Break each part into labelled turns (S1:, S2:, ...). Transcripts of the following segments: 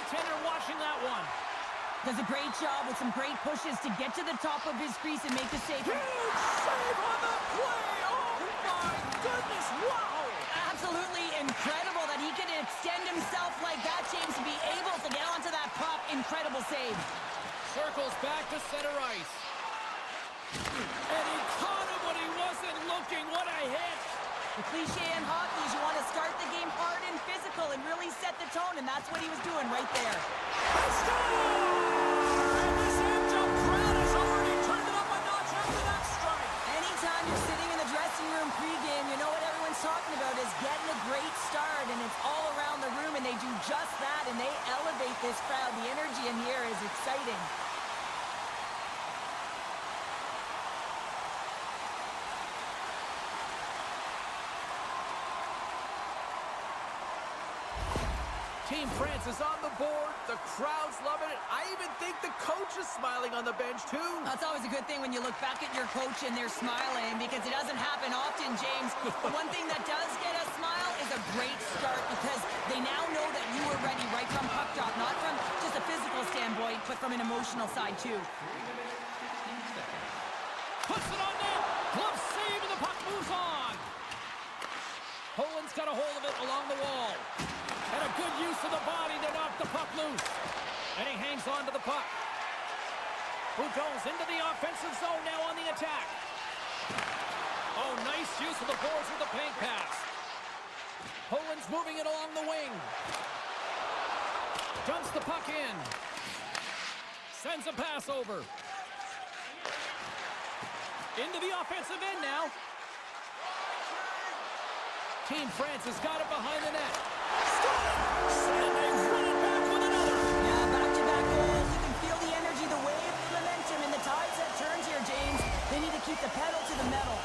S1: goaltender watching that one.
S2: Does a great job with some great pushes to get to the top of his crease and make the save.
S1: Huge save on the play! Oh my goodness, wow!
S2: Absolutely incredible that he can extend himself like that, James, to be able to get onto that puck. Incredible save.
S1: Circles back to center ice. And he caught him when he wasn't looking. What a hit!
S2: The cliche in hockey is you want to start the game hard and physical and really set the tone, and that's what he was doing right there.
S1: And this Angel crowd has already turned it up a notch after that strike.
S2: Anytime you're sitting in the dressing room pregame, you know what everyone's talking about is getting a great start, and it's all around the room, and they do just that, and they elevate this crowd. The energy in here is exciting.
S1: Team France is on the board. The crowd's loving it. I even think the coach is smiling on the bench, too.
S2: That's always a good thing when you look back at your coach and they're smiling, because it doesn't happen often, James. The one thing that does get a smile is a great start, because they now know that you were ready right from puck drop, not from just a physical standpoint, but from an emotional side, too.
S1: Puts it on net. Glove save, and the puck moves on. Poland's got a hold of it along the wall. And a good use of the body to knock the puck loose. And he hangs on to the puck. Boudon's into the offensive zone now on the attack. Oh, nice use of the boards with the paint pass. Poland's moving it along the wing. Dumps the puck in. Sends a pass over. Into the offensive end now. Team France has got it behind the net. And they run it back with another.
S2: Yeah, back-to-back goals. You can feel the energy, the wave, the momentum, and the tides that turns here, James. They need to keep the pedal to the metal.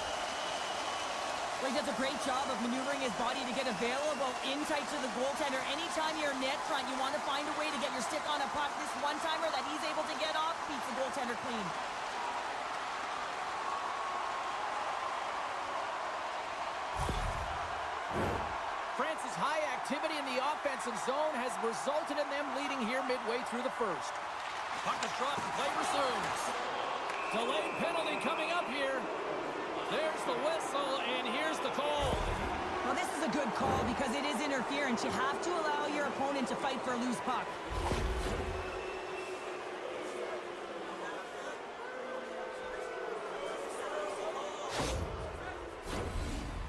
S2: Well, he does a great job of maneuvering his body to get available in tight to the goaltender. Anytime you're net front, you want to find a way to get your stick on a puck. This one-timer that he's able to get off beats the goaltender clean.
S1: France's high activity in the offensive zone has resulted in them leading here midway through the first. Puck is dropped and play resumes. Delayed penalty coming up here. There's the whistle, and here's the call.
S2: Well, this is a good call because it is interference. You have to allow your opponent to fight for a loose puck.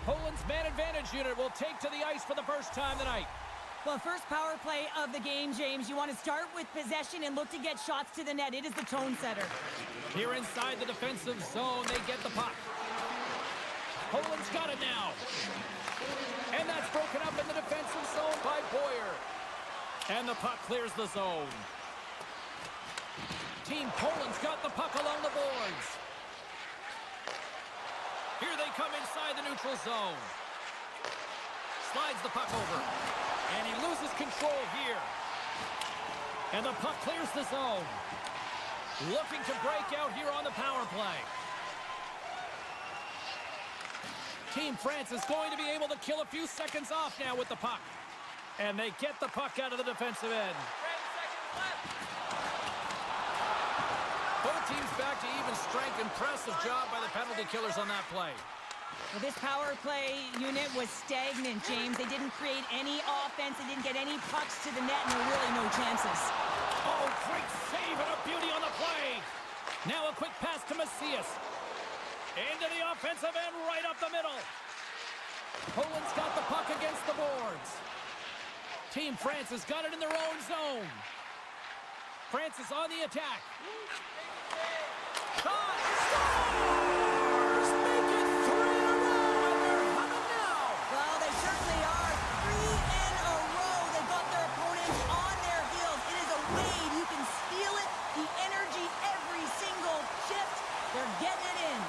S1: Poland's man advantage unit will take to the ice for the first time tonight.
S2: Well, first power play of the game, James. You want to start with possession and look to get shots to the net. It is the tone setter.
S1: Here inside the defensive zone, they get the puck. Poland's got it now. And that's broken up in the defensive zone by Boyer. And the puck clears the zone. Team Poland's got the puck along the boards. Here they come inside the neutral zone. Slides the puck over. And he loses control here. And the puck clears the zone. Looking to break out here on the power play. Team France is going to be able to kill a few seconds off now with the puck. And they get the puck out of the defensive end. 10 seconds left. Both teams back to even strength. Impressive job by the penalty killers on that play.
S2: Well, this power play unit was stagnant, James. They didn't create any offense. They didn't get any pucks to the net, and there were really no chances.
S1: Oh, great save and a beauty on the play. Now a quick pass to Macias. Into the offensive end, right up the middle. Poland's got the puck against the boards. Team France has got it in their own zone. France is on the attack. Shot! Stars! Make it 3 in a row, and they're humming now.
S2: Well, they certainly are. 3 in a row. They got their opponents on their heels. It is a wave. You can feel it. The energy every single shift. They're getting it in.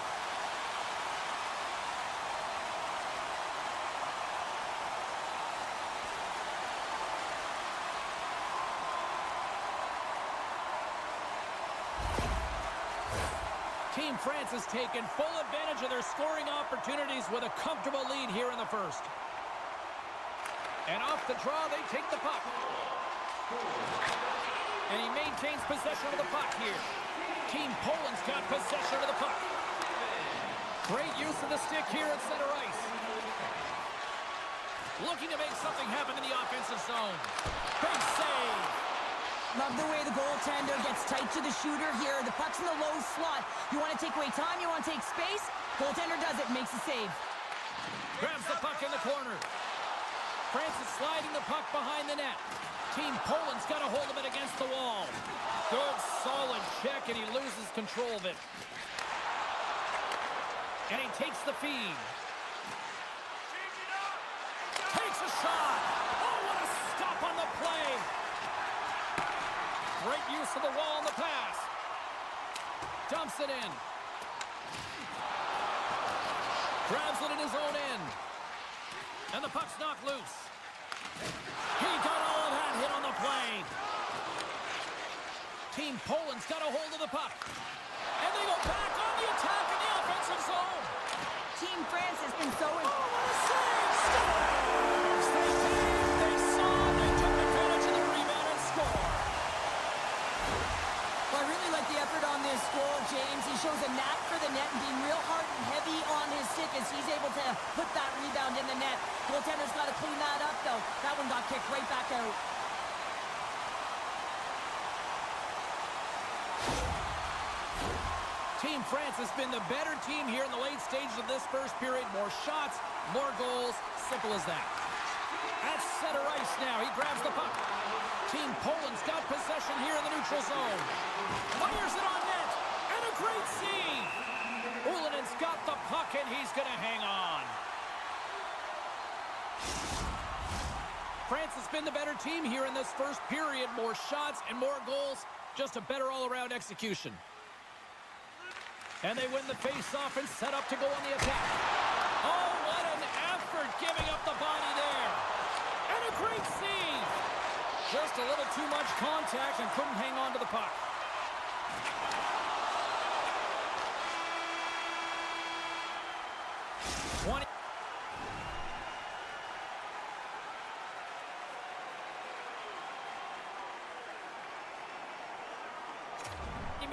S1: Team France has taken full advantage of their scoring opportunities with a comfortable lead here in the first. And off the draw, they take the puck. And he maintains possession of the puck here. Team Poland's got possession of the puck. Great use of the stick here at center ice. Looking to make something happen in the offensive zone. Big save.
S2: Love the way the goaltender gets tight to the shooter here. The puck's in the low slot. You want to take away time, you want to take space. Goaltender does it, makes a save.
S1: Grabs the puck in the corner. France is sliding the puck behind the net. Team Poland's got a hold of it against the wall. Good, solid check, and he loses control of it. And he takes the feed. Takes a shot. Oh, what a stop on the play. Great use of the wall and the pass. Dumps it in. Grabs it in his own end. And the puck's knocked loose. He got all of that hit on the play. Team Poland's got a hold of the puck. And they go back on the attack in the offensive zone.
S2: Team France has been so...
S1: Oh, what a save! Scores! They saw, they took advantage of the rebound and score.
S2: Well, I really like the effort on this goal, James. He shows a knack for the net and being real hard and heavy on his stick as he's able to put that rebound in the net. Goaltender's got to clean that up, though. That one got kicked right back out.
S1: Team France has been the better team here in the late stages of this first period. More shots, more goals. Simple as that. At center ice now. He grabs the puck. Team Poland's got possession here in the neutral zone. Fires it on net. And a great save. Ulanen's got the puck, and he's going to hang on. France has been the better team here in this first period. More shots and more goals. Just a better all-around execution. And they win the face-off and set up to go on the attack. Oh, what an effort giving up the body there. And a great save. Just a little too much contact and couldn't hang on to the puck.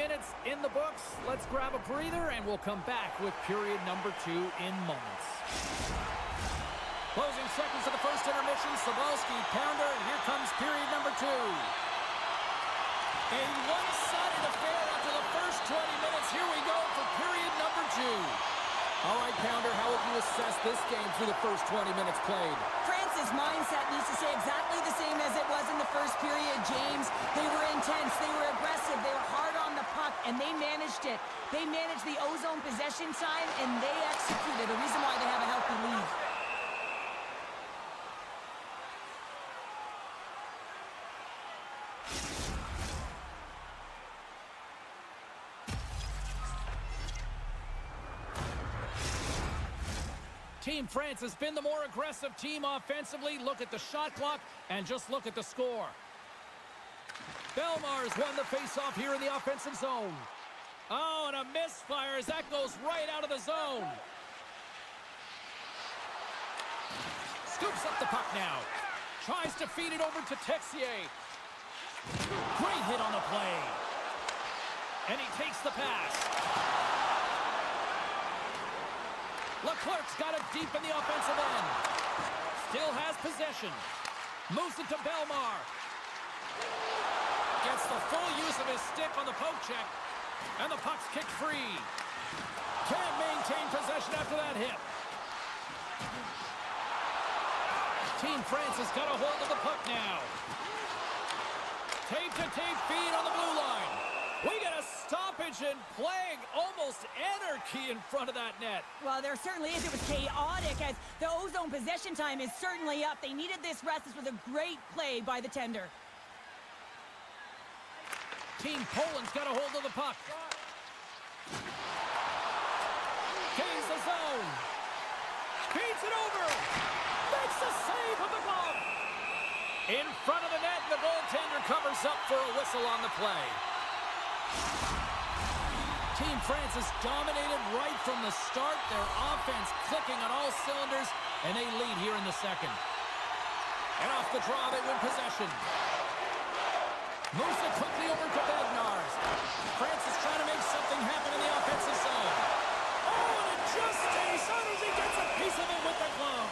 S1: Minutes in the books. Let's grab a breather and we'll come back with period number 2 in moments. Closing seconds of the first intermission. Sabalski, pounder, and here comes period number 2. A one-sided affair after the first 20 minutes. Here we go for period number 2. All right, Pounder, how would you assess this game through the first 20 minutes played?
S2: France's mindset needs to stay exactly the same as it was in the first period, James. They were intense, they were aggressive, they were hard on the puck, and they managed it. They managed the ozone possession time, and they executed. The reason why they have a healthy lead.
S1: Team France has been the more aggressive team offensively. Look at the shot clock and just look at the score. Belmar's won the faceoff here in the offensive zone. Oh, and a misfire as that goes right out of the zone. Scoops up the puck now. Tries to feed it over to Texier. Great hit on the play. And he takes the pass. Leclerc's got it deep in the offensive end. Still has possession. Moves it to Belmar. Gets the full use of his stick on the poke check. And the puck's kicked free. Can't maintain possession after that hit. Team France has got a hold of the puck now. Tape-to-tape feed on the blue line. We got a stoppage and playing almost anarchy in front of that net.
S2: Well, there certainly is. It was chaotic as the ozone possession time is certainly up. They needed this rest. This was a great play by the tender.
S1: Team Poland's got a hold of the puck. Gains the zone. Feeds it over. Makes the save with the glove. In front of the net, the goaltender covers up for a whistle on the play. Team France has dominated right from the start. Their offense clicking on all cylinders, and they lead here in the second. And off the draw, they win possession. Moves it quickly over to Bednarz. France is trying to make something happen in the offensive zone. Oh, and it just stays on as he gets a piece of it with the glove.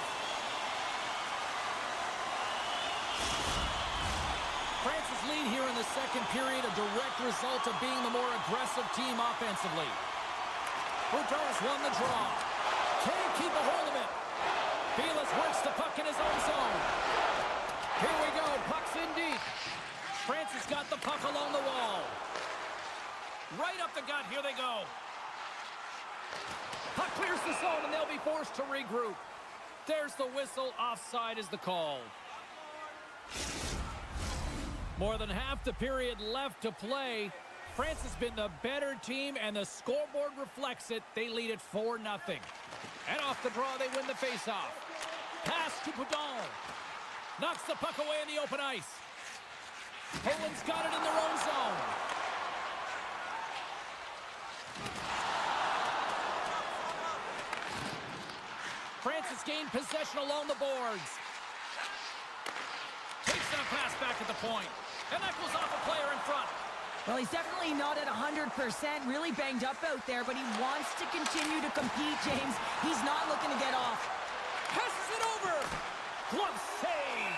S1: France's lead here in the second period, a direct result of being the more aggressive team offensively. Boudreau's won the draw. Can't keep a hold of it. Vilas works the puck in his own zone. Here we go, puck's in deep. France has got the puck along the wall. Right up the gut, here they go. Puck clears the zone and they'll be forced to regroup. There's the whistle, offside is the call. More than half the period left to play. France has been the better team, and the scoreboard reflects it. They lead it 4-0. And off the draw, they win the faceoff. Pass to Boudon. Knocks the puck away in the open ice. Poland's got it in their own zone. France has gained possession along the boards. Takes that pass back at the point. And that goes off a player in front.
S2: Well, he's definitely not at 100%, really banged up out there, but he wants to continue to compete, James. He's not looking to get off.
S1: Passes it over. Glove save.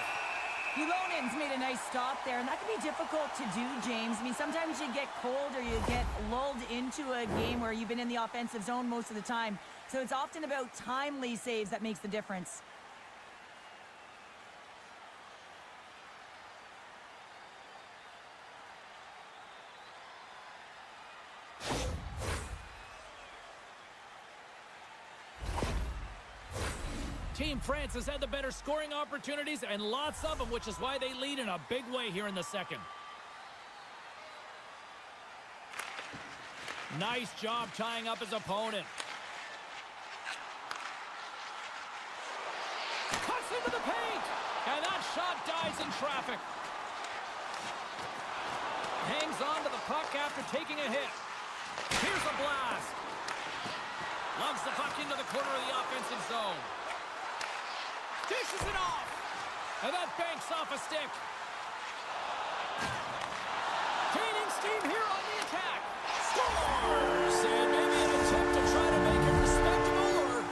S2: Ulonen's made a nice stop there, and that can be difficult to do, James. I mean, sometimes you get cold or you get lulled into a game where you've been in the offensive zone most of the time. So it's often about timely saves that makes the difference.
S1: Team France has had the better scoring opportunities and lots of them, which is why they lead in a big way here in the second. Nice job tying up his opponent. Cuts into the paint, and that shot dies in traffic. Hangs on to the puck after taking a hit. Here's a blast. Lugs the puck into the corner of the offensive zone. Dishes it off. And that banks off a stick. Gaining steam here on the attack. Scores! And maybe an attempt to try to make it respectable, or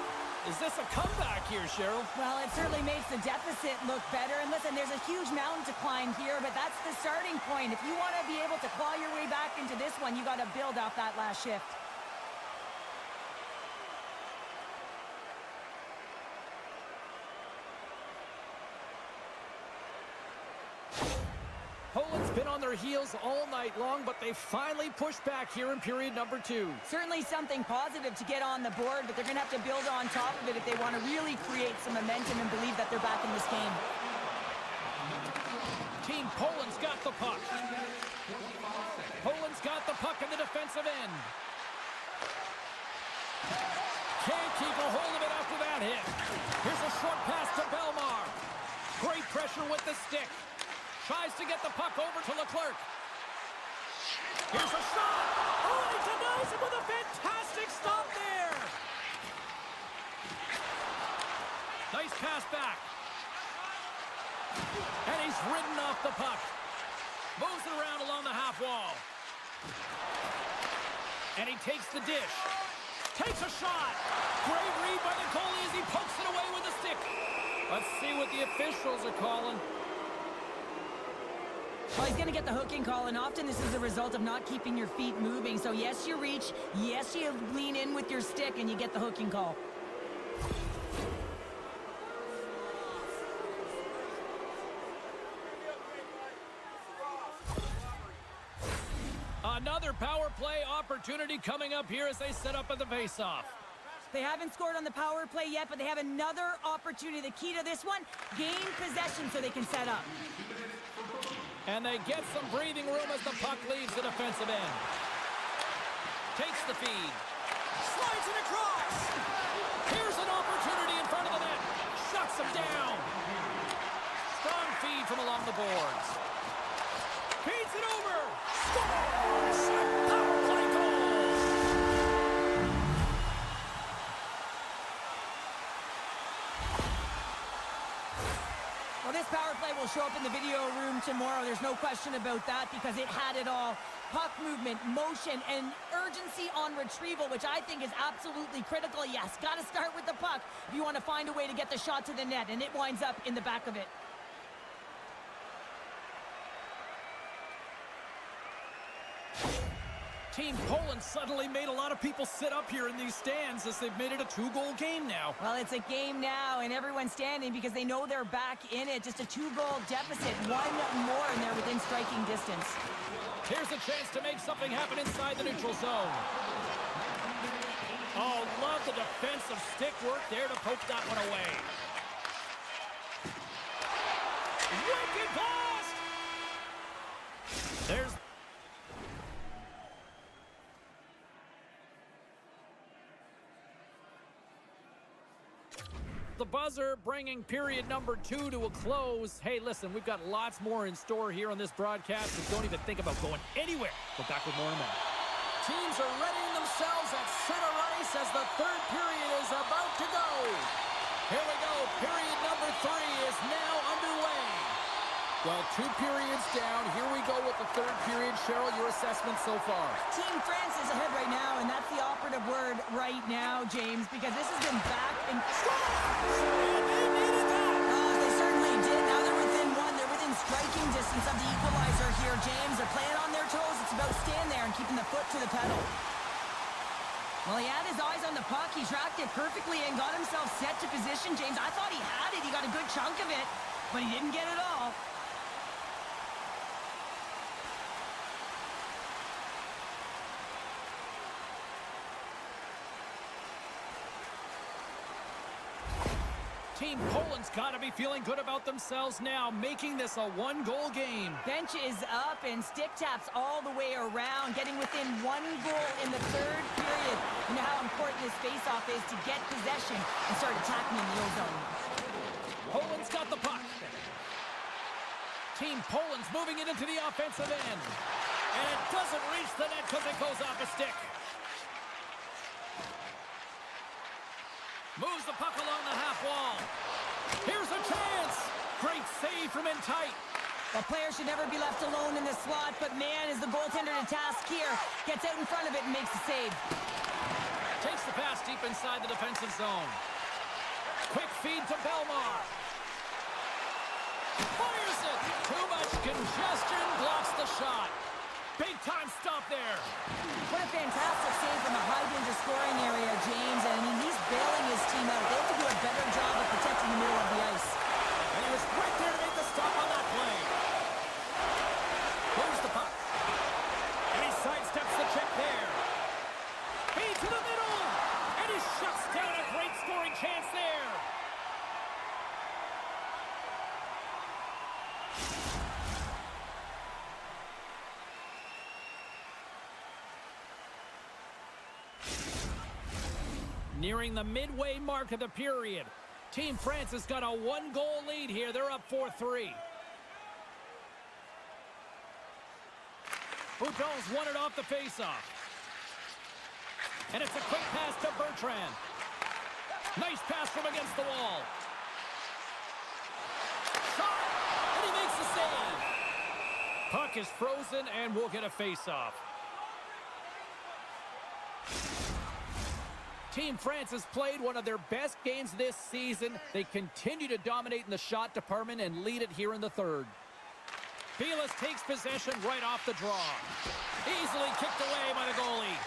S1: is this a comeback here, Cheryl?
S2: Well, it certainly makes the deficit look better. And listen, there's a huge mountain to climb here, but that's the starting point. If you want to be able to claw your way back into this one, you got to build off that last shift.
S1: Poland's been on their heels all night long, but they finally pushed back here in period number 2.
S2: Certainly something positive to get on the board, but they're going to have to build on top of it if they want to really create some momentum and believe that they're back in this game.
S1: Team Poland's got the puck. Poland's got the puck in the defensive end. Can't keep a hold of it after that hit. Here's a short pass to Belmar. Great pressure with the stick. Tries to get the puck over to Leclerc. Here's a shot. Oh, and he denies it with a fantastic stop there. Nice pass back. And he's ridden off the puck. Moves it around along the half wall. And he takes the dish. Takes a shot. Great read by the goalie as he pokes it away with a stick. Let's see what the officials are calling.
S2: Well, he's going to get the hooking call, and often this is a result of not keeping your feet moving. So yes, you reach, yes, you lean in with your stick, and you get the hooking call.
S1: Another power play opportunity coming up here as they set up at the faceoff.
S2: They haven't scored on the power play yet, but they have another opportunity. The key to this one, gain possession so they can set up.
S1: And they get some breathing room as the puck leaves the defensive end. Takes the feed. Slides it across. Here's an opportunity in front of the net. Shuts him down. Strong feed from along the boards. Feeds it over. Scores! Power play goal!
S2: Well, this power play will show up in the video room tomorrow. There's no question about that because it had it all. Puck movement, motion, and urgency on retrieval, which I think is absolutely critical. Yes, got to start with the puck if you want to find a way to get the shot to the net, and it winds up in the back of it.
S1: Team Poland suddenly made a lot of people sit up here in these stands as they've made it a 2-goal game now.
S2: Well, it's a game now, and everyone's standing because they know they're back in it. Just a 2-goal deficit. One more, and they're within striking distance.
S1: Here's a chance to make something happen inside the neutral zone. Oh, love the defensive stick work there to poke that one away. Wicked blast! There's the buzzer, bringing period number 2 to a close. Hey, listen, we've got lots more in store here on this broadcast, so don't even think about going anywhere. We're back with more in a minute. Teams are readying themselves at center ice as the third period is about to go. Here we go. Period number 3 is now underway. Well, 2 periods down. Here we go with the third period. Cheryl, your assessment so far?
S2: Team France is ahead right now, and that's the operative word right now, James, because this has been back and...
S1: And they needed that!
S2: They certainly did. Now they're within one. They're within striking distance of the equalizer here, James. They're playing on their toes. It's about stand there and keeping the foot to the pedal. Well, he had his eyes on the puck. He tracked it perfectly and got himself set to position, James. I thought he had it. He got a good chunk of it, but he didn't get it all.
S1: Team Poland's got to be feeling good about themselves now, making this a 1-goal game.
S2: Bench is up and stick taps all the way around, getting within 1 goal in the third period. You know how important this faceoff is to get possession and start attacking in the O-zone.
S1: Poland's got the puck. Team Poland's moving it into the offensive end. And it doesn't reach the net because it goes off a stick. Moves the puck along the half wall. Here's a chance. Great save from in tight.
S2: The player should never be left alone in the slot, but man, is the goaltender to task here. Gets out in front of it and makes the save.
S1: Takes the pass deep inside the defensive zone. Quick feed to Belmar. Fires it. Too much congestion. Blocks the shot. Big time stop there.
S2: What a fantastic save from the high danger scoring area, James. And I mean, he's bailing his team out. They have to do a better job of protecting the middle of the ice.
S1: And he was right there to make the stop on that play. Moves the puck. And he sidesteps the check there. Feed to the middle. And he shuts down a great scoring chance there. Nearing the midway mark of the period. Team France has got a 1-goal lead here. They're up 4-3. Boudon's won it off the faceoff. And it's a quick pass to Bertrand. Nice pass from against the wall. Shot! And he makes the save. Puck is frozen and we'll get a faceoff. Team France has played one of their best games this season. They continue to dominate in the shot department and lead it here in the third. Vilas takes possession right off the draw. Easily kicked away by the goalie.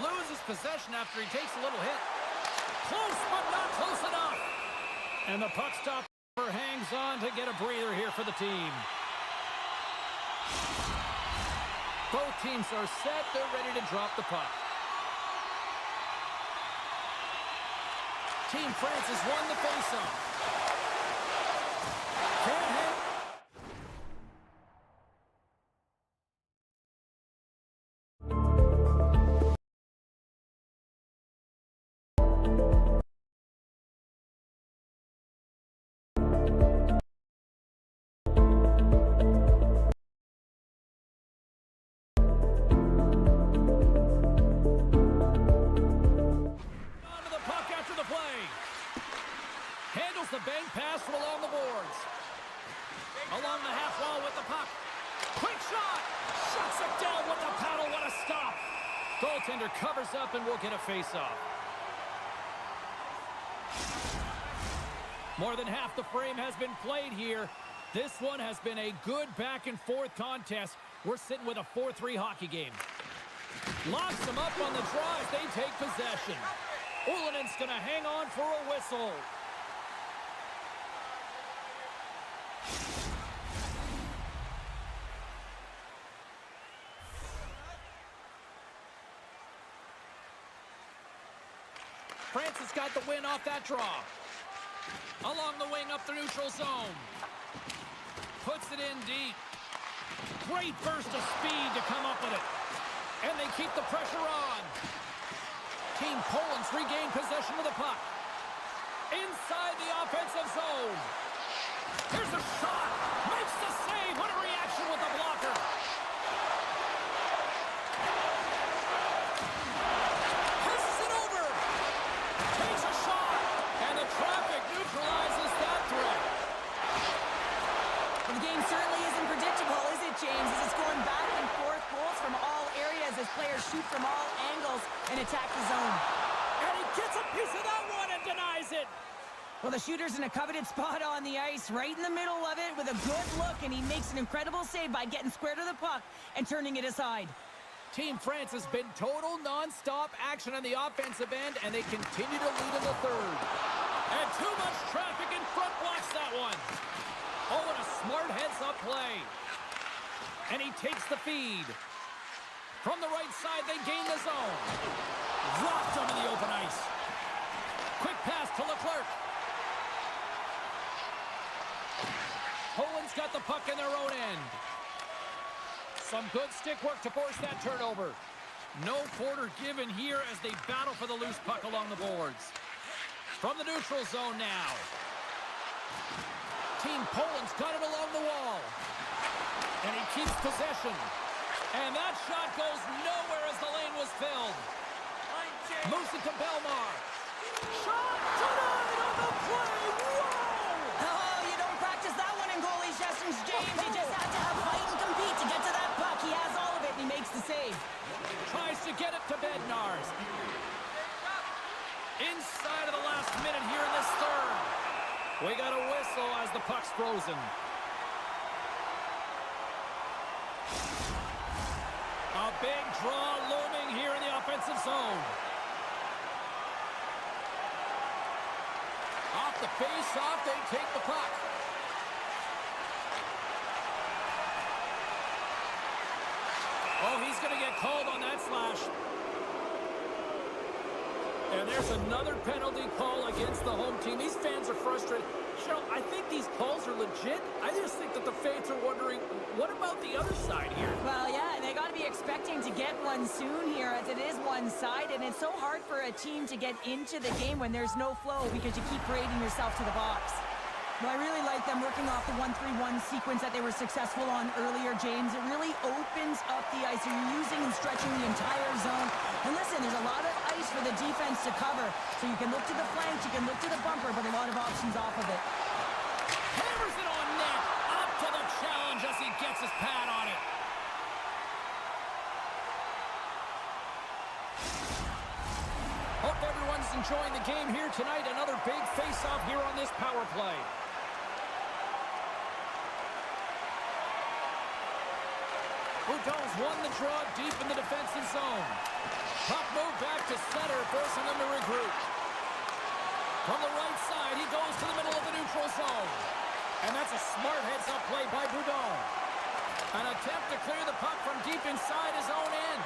S1: Loses possession after he takes a little hit. Close, but not close enough. And the puck stopper hangs on to get a breather here for the team. Both teams are set. They're ready to drop the puck. Team France has won the faceoff. Can't hit. The bank pass from the Quick shot! Shuts it down with the paddle. What a stop! Goaltender covers up and will get a face-off. More than half the frame has been played here. This one has been a good back-and-forth contest. We're sitting with a 4-3 hockey game. Locks them up on the draw as they take possession. Ulanen's going to hang on for a whistle. Francis got the win off that draw. Along the wing up the neutral zone. Puts it in deep. Great burst of speed to come up with it. And they keep the pressure on. Team Poland's regained possession of the puck. Inside the offensive zone. Here's a shot. Makes the save. What a reaction with the blocker. Passes it over. Takes a shot. And the traffic neutralizes that threat.
S2: Well, the game certainly isn't predictable, is it, James? As it's going back and forth, goals from all areas as players shoot from all angles and attack the zone.
S1: And he gets a piece of that one and denies it.
S2: Well, the shooter's in a coveted spot on the ice, right in the middle of it with a good look, and he makes an incredible save by getting square to the puck and turning it aside.
S1: Team France has been total non-stop action on the offensive end, and they continue to lead in the third. And too much traffic in front blocks that one. Oh, and a smart heads-up play. And he takes the feed. From the right side, they gain the zone. Dropped him in the open ice. Quick pass to Leclerc. Poland's got the puck in their own end. Some good stick work to force that turnover. No quarter given here as they battle for the loose puck along the boards. From the neutral zone now. Team Poland's got it along the wall. And he keeps possession. And that shot goes nowhere as the lane was filled. Moves it to Belmar. Shot denied on the play. Whoa!
S2: Oh, you don't practice that one in goalie sessions, James. You just have to have fight and compete to get to that puck. He has all of it, and he makes the save.
S1: Tries to get it to Bednars. Inside of the last minute here in this third. We got a whistle as the puck's frozen. A big draw looming here in the offensive zone. Off the face-off, they take the puck. Oh, he's going to get called on that slash. And there's another penalty call against the home team. These fans are frustrated. Cheryl, I think these calls are legit. I just think that the fans are wondering, what about the other side here?
S2: Well, yeah, and they got to be expecting to get one soon here as it is one-sided. And it's so hard for a team to get into the game when there's no flow because you keep parading yourself to the box. Well, I really like them working off the 1-3-1 sequence that they were successful on earlier, James. It really opens up the ice. You're using and stretching the entire zone. And listen, there's a lot of ice for the defense to cover. So you can look to the flanks, you can look to the bumper, but a lot of options off of it.
S1: Hammers it on net. Up to the challenge as he gets his pad on it. Hope everyone's enjoying the game here tonight. Another big face-off here on this power play. Boudon's won the draw deep in the defensive zone. Puck move back to center, forcing them to regroup. From the right side, he goes to the middle of the neutral zone. And that's a smart heads-up play by Boudon. An attempt to clear the puck from deep inside his own end.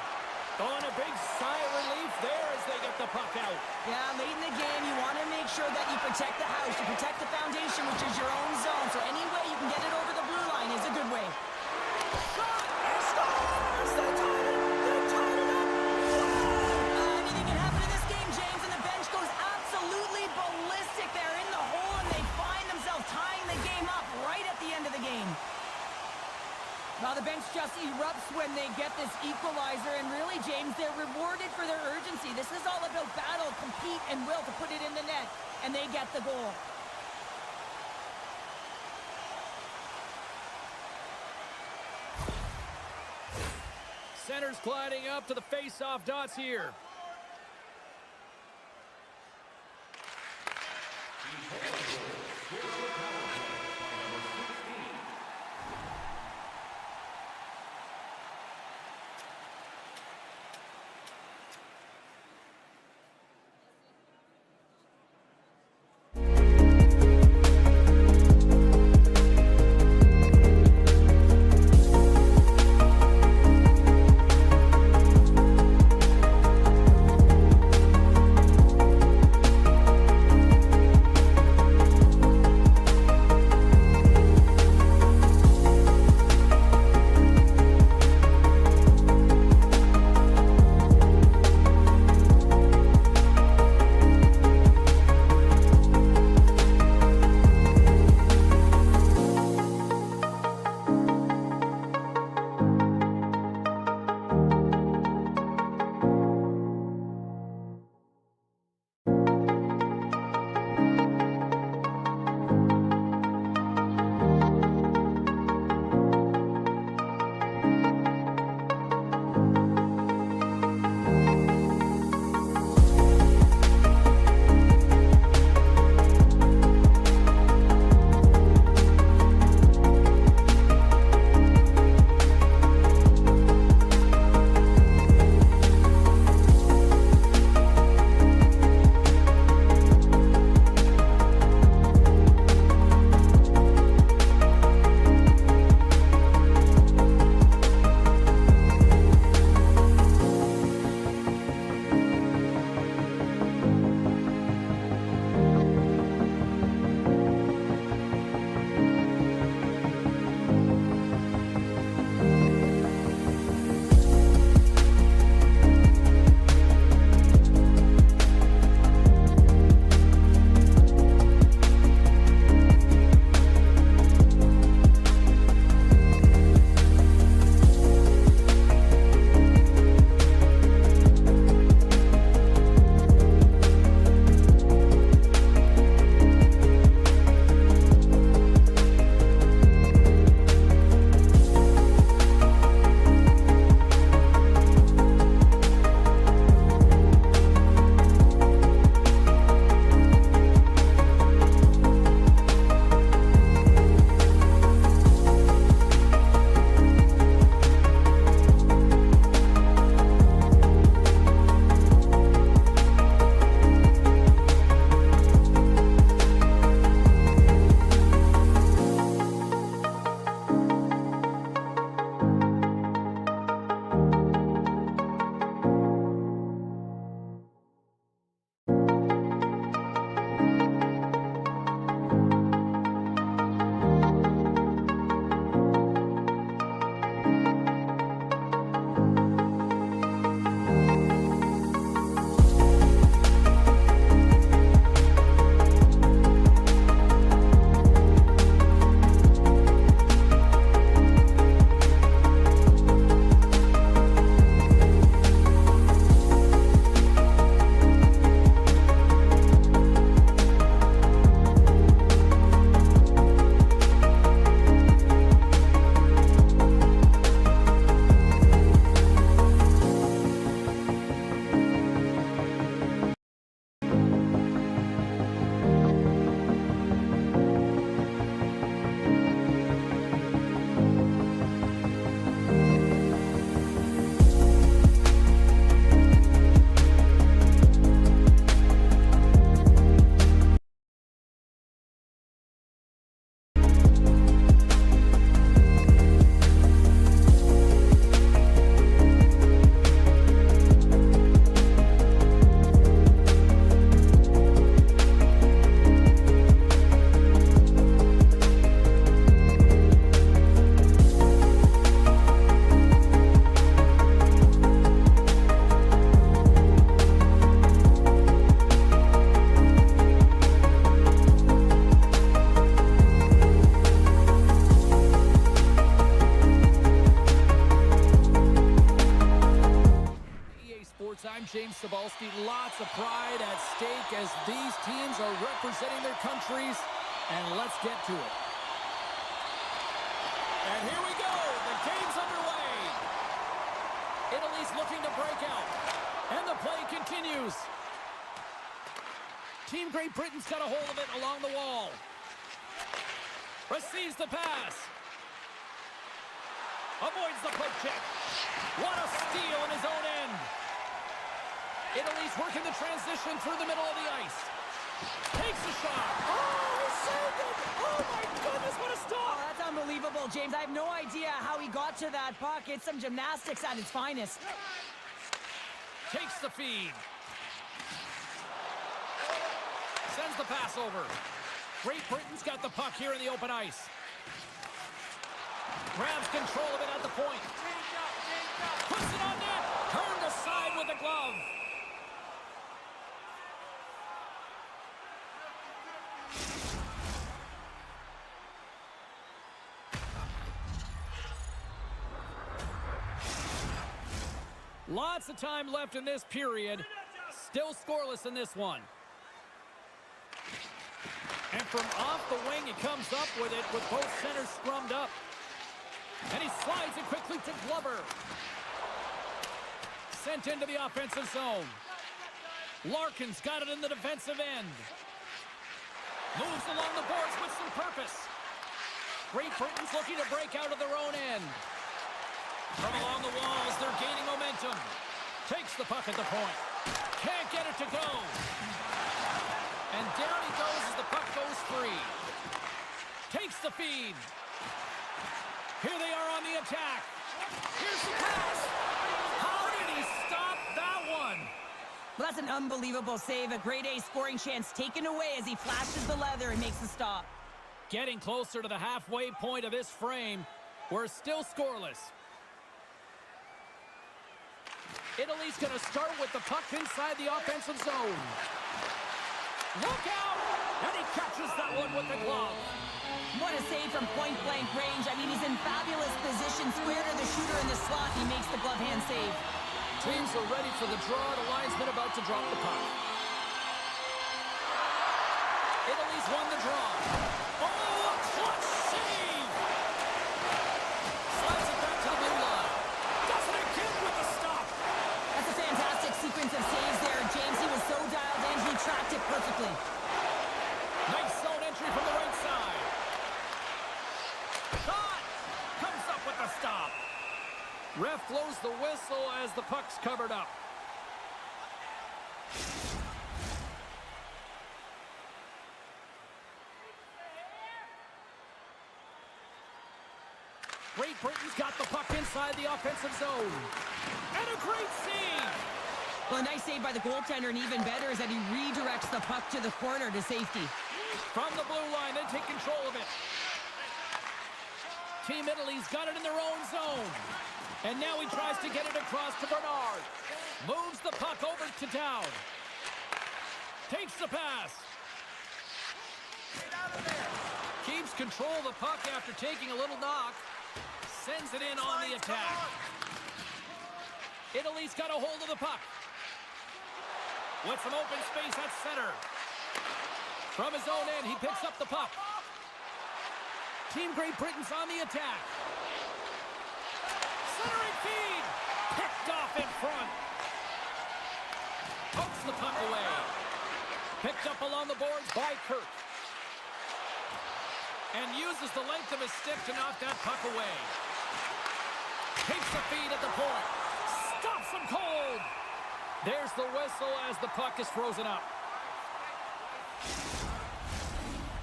S1: Oh, and a big sigh of relief there as they get the puck out.
S2: Yeah, late in the game, you want to make sure that you protect the house, you protect the foundation, which is your own zone. So any way you can get it over the blue line is a good way.
S1: Shot! He scores! They tied it! They tied it up!
S2: Anything can happen in this game, James, and the bench goes absolutely ballistic. They're in the hole, and they find themselves tying the game up right at the end of the game. Well, the bench just erupts when they get this equalizer, and really, James, they're rewarded for their urgency. This is all about battle, compete, and will to put it in the net, and they get the goal.
S1: center's gliding up to the face-off dots here. Lots of pride at stake as these teams are representing their countries, and let's get to it. And here we go. The game's underway. Italy's looking to break out. And the play continues. Team Great Britain's got a hold of it along the wall. Receives the pass. Avoids the poke check. What a steal in his own end. Italy's working the transition through the middle of the ice. Takes a shot.
S2: Oh, he saved it!
S1: Oh my goodness, what a
S2: Oh,
S1: stop!
S2: that's unbelievable, James. I have no idea how he got to that puck. It's some gymnastics at its finest.
S1: Takes the feed. Sends the pass over. Great Britain's got the puck here in the open ice. Grabs control of it at the point. Puts it on net. Turned aside with the glove. Lots of time left in this period. Still scoreless in this one. And from off the wing, he comes up with it with both centers scrummed up. And he slides it quickly to Glover. Sent into the offensive zone. Larkin's got it in the defensive end. Moves along the boards with some purpose. Great Britain's looking to break out of their own end. From along the walls, they're gaining momentum. Takes the puck at the point. Can't get it to go. And down he goes as the puck goes free. Takes the feed. Here they are on the attack. Here's the pass. How did he stop that one?
S2: Well, that's an unbelievable save. A grade A scoring chance taken away as he flashes the leather and makes the stop.
S1: Getting closer to the halfway point of this frame. We're still scoreless. Italy's going to start with the puck inside the offensive zone. Look out! And he catches that one with the glove.
S2: What a save from point-blank range. I mean, he's in fabulous position. Square to the shooter in the slot. He makes the glove hand save.
S1: Teams are ready for the draw. The linesman about to drop the puck. Italy's won the draw. Oh, a clutch save! Slides it back to the blue line. Does it again with the stop.
S2: That's a fantastic sequence of saves there. James, he was so dialed in, he tracked it perfectly.
S1: Nice zone entry from the right side. Shot! Comes up with the stop. Ref blows the whistle as the puck's covered up. Great Britain's got the puck inside the offensive zone. And a great save!
S2: Well, a nice save by the goaltender, and even better is that he redirects the puck to the corner to safety.
S1: From the blue line, they take control of it. Team Italy's got it in their own zone. And now he tries to get it across to Bernard. Moves the puck over to Dowd. Takes the pass.
S3: Get out of there.
S1: Keeps control of the puck after taking a little knock. Sends it in on the attack. Italy's got a hold of the puck. With some open space at center. From his own end, he picks up the puck. Team Great Britain's on the attack. Centering feed. Picked off in front. Pokes the puck away. Picked up along the boards by Kirk. And uses the length of his stick to knock that puck away. Takes the feed at the point. Stops him cold. There's the whistle as the puck is frozen up.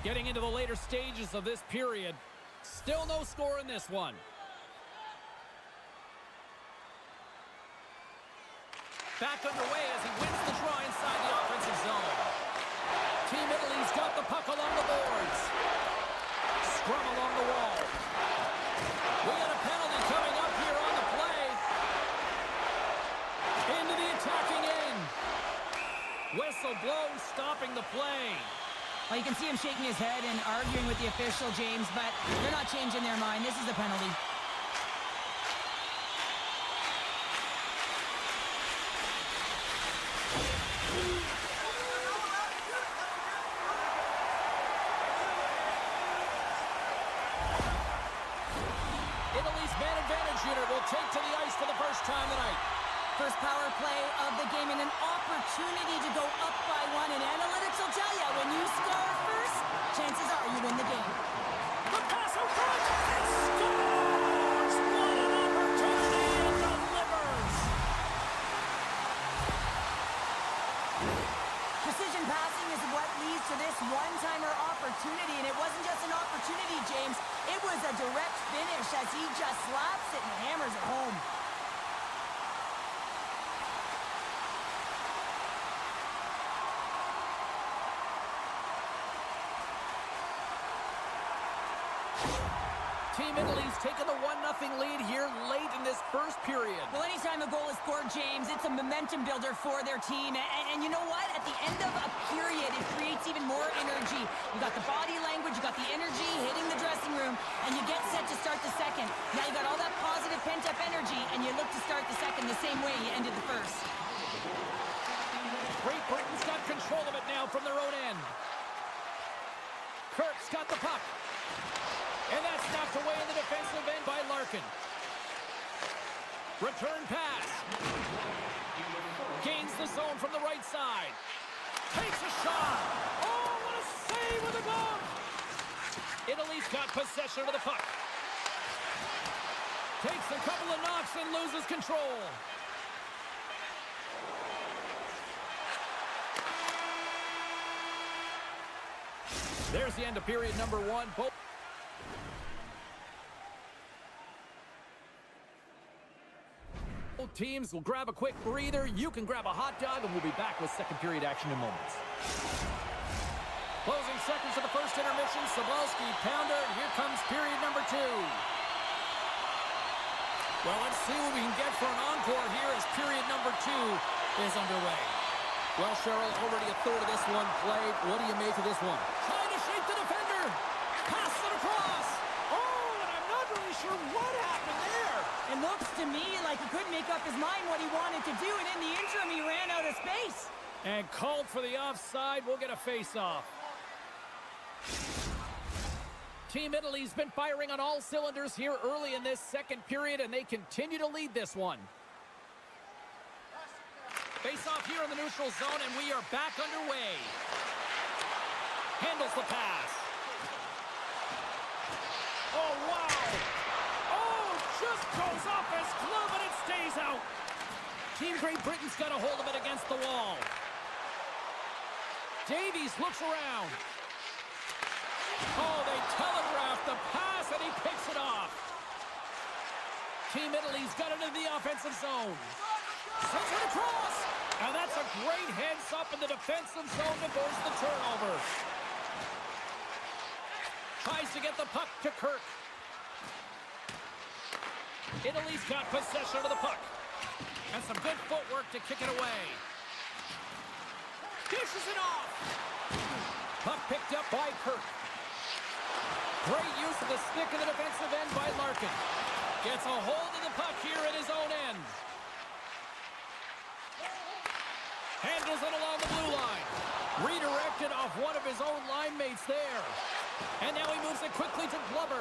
S1: Getting into the later stages of this period. Still no score in this one. Back underway as he wins the draw inside the offensive zone. Team Italy's got the puck along the boards. Scrum along the wall. We got a penalty coming up here on the play. Into the attacking end. Whistle blows, stopping the play.
S2: Well, you can see him shaking his head and arguing with the official, James, but they're not changing their mind. This is a penalty.
S1: Italy's man advantage unit will take to the ice for the first time tonight.
S2: First power play of the game and an opportunity to go up by one. And analytics will tell you, when you score first, chances are you win the game.
S1: The pass out front, and scores! What an opportunity, and delivers!
S2: Precision passing is what leads to this one-timer opportunity, and it wasn't just an opportunity, James. It was a direct finish as he just slaps it and hammers it home.
S1: Team Italy's taken the 1-0 lead here late in this first period.
S2: Well, anytime a goal is scored, James, it's a momentum builder for their team. And you know what? At the end of a period, it creates even more energy. You got the body language, you got the energy hitting the dressing room, and you get set to start the second. Now you got all that positive pent-up energy, and you look to start the second the same way you ended the first.
S1: Great Britain's got control of it now from their own end. Kirk's got the puck. And that's knocked away in the defensive end by Larkin. Return pass. Gains the zone from the right side. Takes a shot. Oh, what a save with a glove. Italy's got possession of the puck. Takes a couple of knocks and loses control. There's the end of period number one. Both teams will grab a quick breather. You can grab a hot dog, and we'll be back with second period action in moments. Closing seconds of the first intermission. Sobolski, pounder, and here comes period number two. Well, let's see what we can get for an encore here as period number two is underway. Well, Cheryl, already a third of this one played. What do you make of this one? Trying to shake the defender. Pass it across. Oh, and I'm not really sure what happened there.
S2: It looks to me like he couldn't make up his mind what he wanted to do, and in the interim, he ran out of space.
S1: And called for the offside. We'll get a face-off. Team Italy's been firing on all cylinders here early in this second period, and they continue to lead this one. Face-off here in the neutral zone, and we are back underway. Handles the pass. Oh, wow. Oh, just goes off his glove, and it stays out. Team Great Britain's got a hold of it against the wall. Davies looks around. Oh, they telegraphed the pass, and he picks it off. Team Italy's got it into the offensive zone. Sends it across. And that's a great heads-up in the defensive zone to force the turnover. Tries to get the puck to Kirk. Italy's got possession of the puck. And some good footwork to kick it away. Dishes it off. Puck picked up by Kirk. Great use of the stick in the defensive end by Larkin. Gets a hold of the puck here at his own end. Handles it along the blue line. Redirected off one of his own line mates there. And now he moves it quickly to Glover.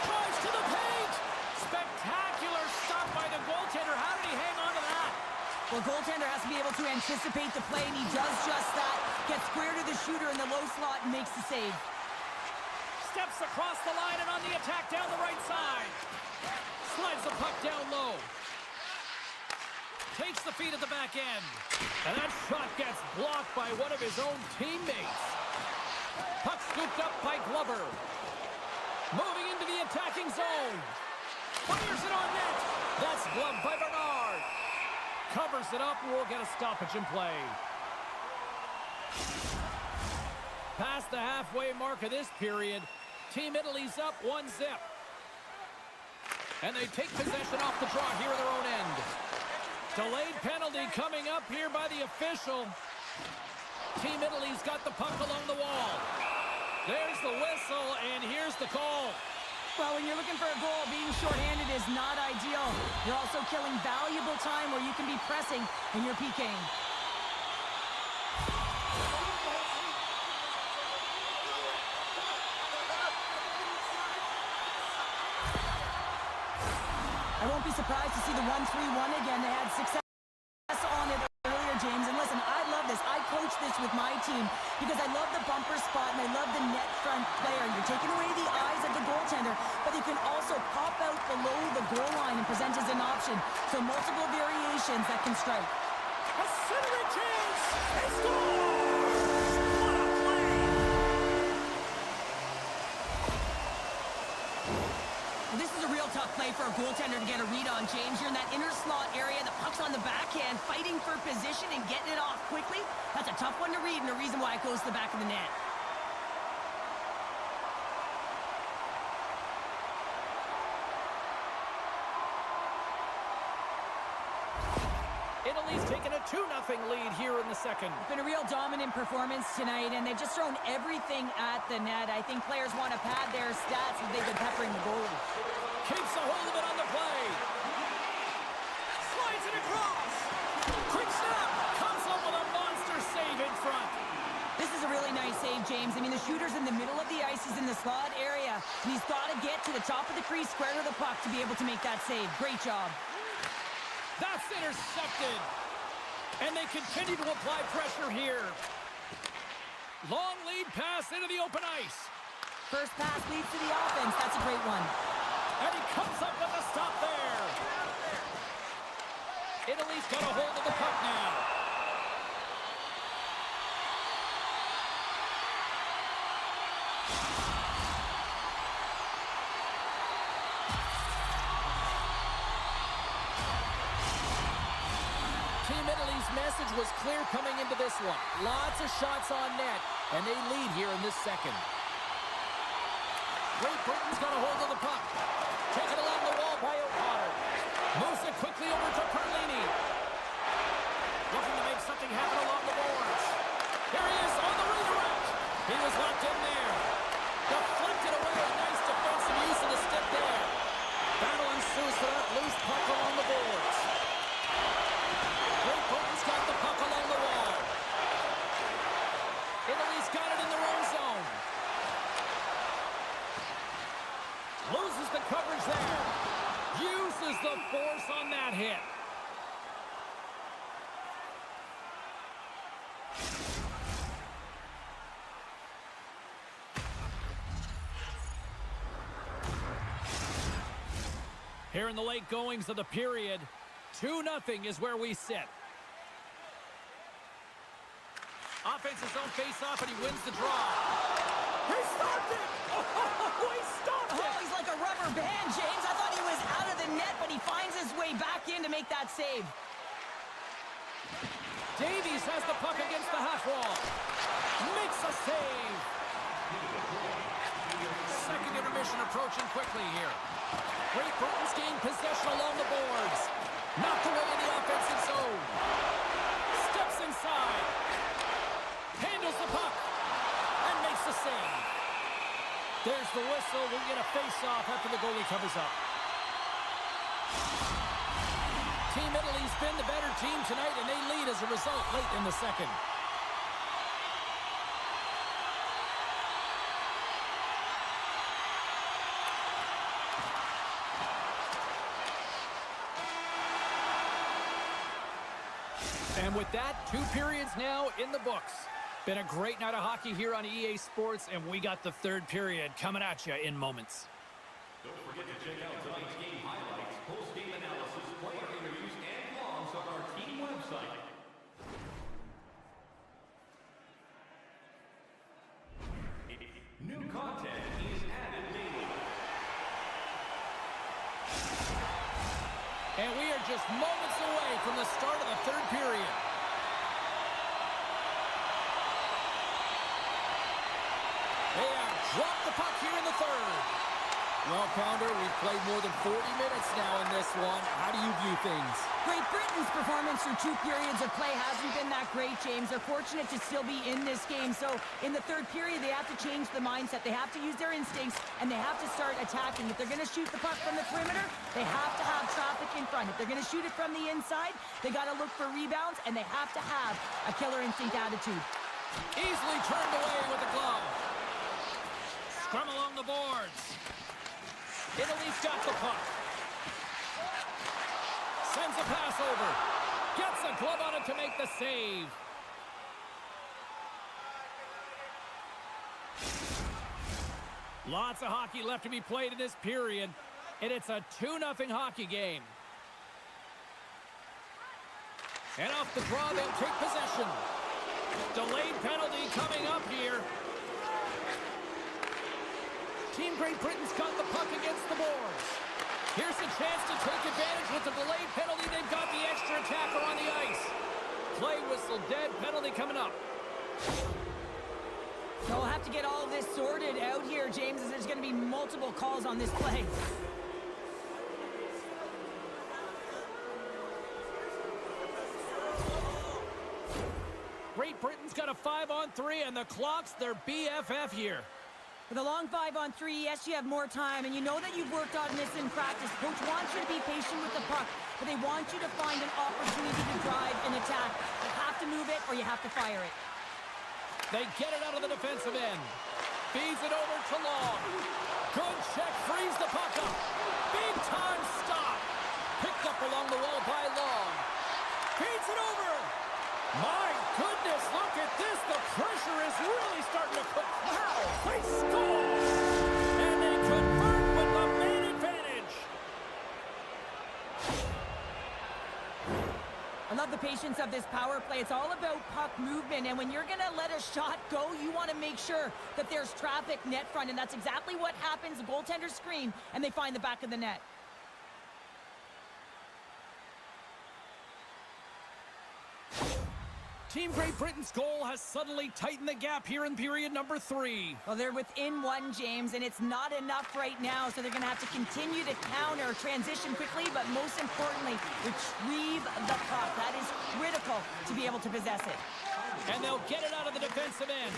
S1: Drives to the paint. Spectacular stop by the goaltender. How did he hang on to that?
S2: Well, goaltender has to be able to anticipate the play, and he does just that. Gets square to the shooter in the low slot and makes the save.
S1: Steps across the line and on the attack down the right side. Slides the puck down low. Takes the feed at the back end. And that shot gets blocked by one of his own teammates. Puck scooped up by Glover. Moving into the attacking zone. Fires it on net. That's gloved by Bernard. Covers it up, and we'll get a stoppage in play. Past the halfway mark of this period, Team Italy's up 1-0. And they take possession off the draw here at their own end. Delayed penalty coming up here by the official. Team Italy's got the puck along the wall. There's the whistle, and here's the call.
S2: Well, when you're looking for a goal, being shorthanded is not ideal. You're also killing valuable time where you can be pressing and you're PKing. I won't be surprised to see the 1-3-1 again. They had success on it earlier, James. And listen, I love this. I coach this with my team because I love the bumper spot and I love the net front player. You're taking away the eyes of the goaltender, but you can also pop out below the goal line and present as an option. So multiple variations that can strike.
S1: A centering chance! He scores! What a play!
S2: Well, this is a real tough play for a goaltender to get a read on, James. You're in that inner slot area. The puck's on the backhand, fighting for position and getting it off quickly. That's a tough one to read and a reason why it goes to the back of the net.
S1: Italy's taken a 2-0 lead here in the second.
S2: It's been a real dominant performance tonight, and they've just thrown everything at the net. I think players want to pad their stats as they've been peppering the goalie.
S1: Keeps a hold of it on the play. Slides it across. Quick snap. Comes up with a monster save in front.
S2: This is a really nice save, James. I mean, the shooter's in the middle of the ice. He's in the slot area, and he's got to get to the top of the crease, square to the puck to be able to make that save. Great job.
S1: That's intercepted. And they continue to apply pressure here. Long lead pass into the open ice.
S2: First pass leads to the offense. That's a great one.
S1: And he comes up with a stop there. Italy's got a hold of the puck now. Team Italy's message was clear coming into this one. Lots of shots on net, and they lead here in this second. Great Britain's got a hold of the puck. Taken along the wall by O'Connor. Moves it quickly over to Perlini. Looking to make something happen along the boards. Here he is on the redirect. He was locked in there. Deflected away. A nice defensive use of the stick there. Battle ensues for that loose puck along the boards. Great Britain's got the puck along the wall. Italy's got it in their own zone. Loses the coverage there. Uses the force on that hit. Here in the late goings of the period, 2-0 is where we sit. Offensive zone face-off, and he wins the draw. He stopped it! Oh, he stopped it!
S2: Oh, he's like a rubber band, James. I thought he was out of the net, but he finds his way back in to make that save.
S1: Davies has the puck against the half wall. Makes a save. Second intermission approaching quickly here. Great Britain's gained possession along the boards. Knocked away in the offensive zone. Steps inside. Handles the puck. And makes the save. There's the whistle. We'll get a face-off after the goalie covers up. Team Italy's been the better team tonight, and they lead as a result late in the second. And with that, 2 periods now in the books. Been a great night of hockey here on EA Sports, and we got the third period coming at you in moments.
S4: Don't forget to check out tonight's game highlights, post-game analysis, player interviews, and blogs on our team website. New content is added daily.
S1: And we are just moments away from the start of the third period. They have dropped the puck here in the third. Well, Pounder, we've played more than 40 minutes now in this one. How do you view things?
S2: Great Britain's performance through 2 periods of play hasn't been that great, James. They're fortunate to still be in this game. So in the third period, they have to change the mindset. They have to use their instincts, and they have to start attacking. If they're going to shoot the puck from the perimeter, they have to have traffic in front. If they're going to shoot it from the inside, they got to look for rebounds, and they have to have a killer instinct attitude.
S1: Easily turned away with the glove. Scrum along the boards. Italy's got the puck. Sends a pass over. Gets a glove on it to make the save. Lots of hockey left to be played in this period, and it's a 2-0 hockey game. And off the draw, they'll take possession. Delayed penalty coming up here. Team Great Britain's got the puck against the boards. Here's a chance to take advantage with the delayed penalty. They've got the extra attacker on the ice. Play whistle dead, penalty coming up.
S2: So we'll have to get all of this sorted out here, James, as there's going to be multiple calls on this play.
S1: Great Britain's got a 5-on-3, and the clock's their BFF here.
S2: With a long 5-on-3, yes, you have more time, and you know that you've worked on this in practice. Coach wants you to be patient with the puck, but they want you to find an opportunity to drive and attack. You have to move it, or you have to fire it.
S1: They get it out of the defensive end. Feeds it over to Long. Good check, frees the puck up. Big time stop. Picked up along the wall by Long. Feeds it over. My goodness, look at this. The pressure is really starting to put. Wow, they score. And they convert with the man advantage.
S2: I love the patience of this power play. It's all about puck movement, and when you're going to let a shot go, you want to make sure that there's traffic net front, and that's exactly what happens. The goaltender screen, and they find the back of the net.
S1: Team Great Britain's goal has suddenly tightened the gap here in period number 3.
S2: Well, they're within one, James, and it's not enough right now, so they're going to have to continue to counter, transition quickly, but most importantly, retrieve the puck. That is critical to be able to possess it.
S1: And they'll get it out of the defensive end.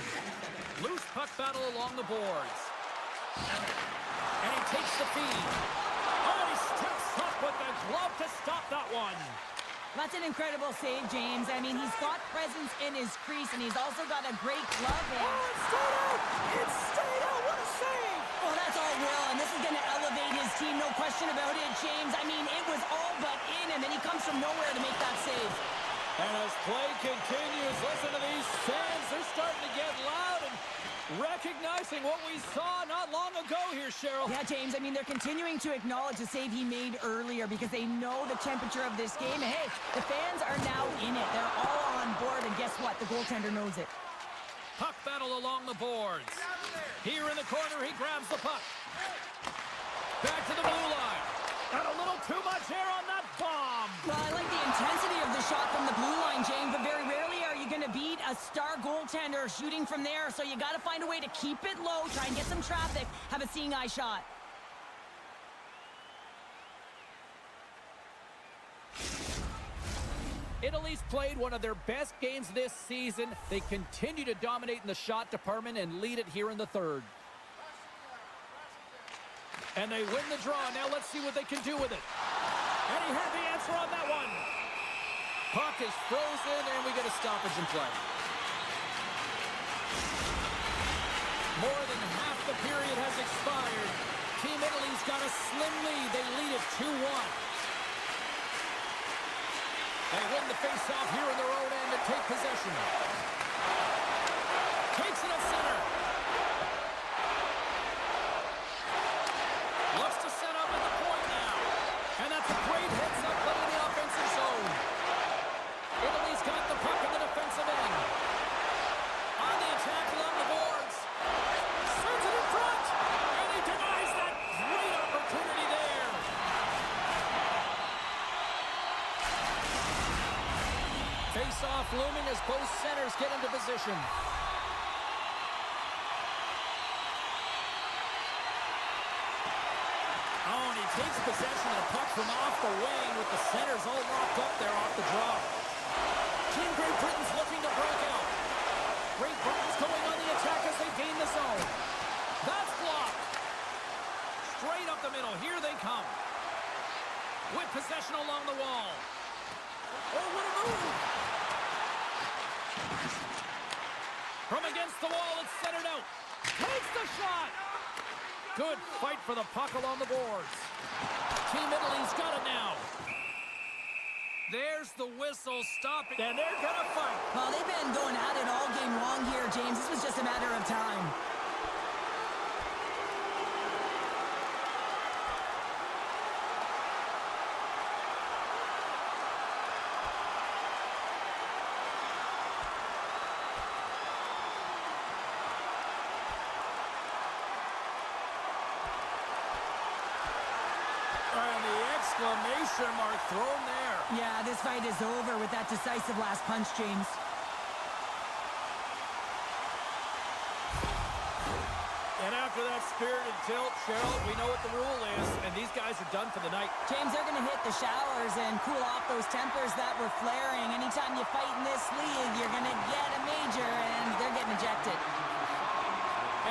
S1: Loose puck battle along the boards. And he takes the feed. Oh, he steps up with the glove to stop that one.
S2: That's an incredible save, James. I mean, he's got presence in his crease, and he's also got a great glove hand.
S1: Oh, it's straight out! It's straight out! What a save!
S2: Well, that's all will, and this is going to elevate his team, no question about it, James. I mean, it was all but in, and then he comes from nowhere to make that save.
S1: And as play continues, listen to these fans. They're starting to get loud and recognizing what we saw not long ago here, Cheryl.
S2: Yeah, James, I mean, they're continuing to acknowledge the save he made earlier because they know the temperature of this game. And hey, the fans are now in it. They're all on board, and guess what? The goaltender knows it.
S1: Puck battle along the boards. Here in the corner, he grabs the puck. Back to the blue line. Got a little too much air on that bomb.
S2: Well, I like the intensity of the shot from the blue line, James, but very rarely are you going to beat a star goaltender shooting from there, so you got to find a way to keep it low, try and get some traffic, have a seeing eye shot.
S1: Italy's played one of their best games this season. They continue to dominate in the shot department and lead it here in the third. And they win the draw. Now let's see what they can do with it. And he had the answer on that one. Puck is frozen, and we get a stoppage in play. More than half the period has expired. Team Italy's got a slim lead. They lead it 2-1. They win the face-off here in their own end and take possession. Takes it at center. Looks to set up at the point now. And that's a great heads-up play in the offensive zone. Italy's got the puck in the defensive end. On the attack along the boards. Sends it in front. And he denies that great opportunity there. Face-off looming as both centers get into position. Oh, and he takes possession of the puck from off the wing with the centers all locked up there off the draw. Team Great Britain's looking to break out. Great Britain's going on the attack as they gain the zone. That's blocked. Straight up the middle. Here they come. With possession along the wall. Oh, what a move. From against the wall, it's centered out. Takes the shot. Good fight for the puck along the boards. Team Italy's got it now. There's the whistle stopping, and they're gonna fight.
S2: Well, they've been going at it all game long here, James. This was just a matter of time.
S1: And the exclamation mark thrown there.
S2: Yeah, this fight is over with that decisive last punch, James.
S1: And after that spirited tilt, Cheryl, we know what the rule is, and these guys are done for the night.
S2: James, they're going to hit the showers and cool off those tempers that were flaring. Anytime you fight in this league, you're going to get a major, and they're getting ejected.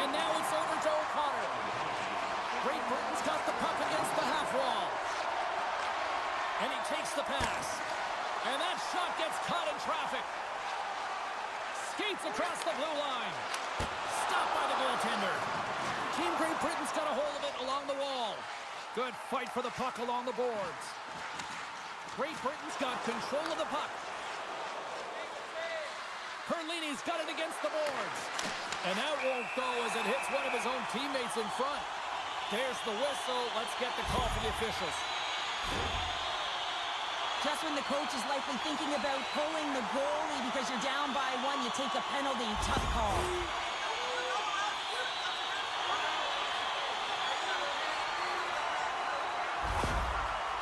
S1: And now it's over to O'Connor. Great Britain's got the puck against the half wall. And he takes the pass. And that shot gets caught in traffic. Skates across the blue line. Stopped by the goaltender. Team Great Britain's got a hold of it along the wall. Good fight for the puck along the boards. Great Britain's got control of the puck. Perlini's got it against the boards. And that won't go as it hits one of his own teammates in front. There's the whistle. Let's get the call from the officials.
S2: Just when the coach is likely thinking about pulling the goalie because you're down by one, you take a penalty. Tough call.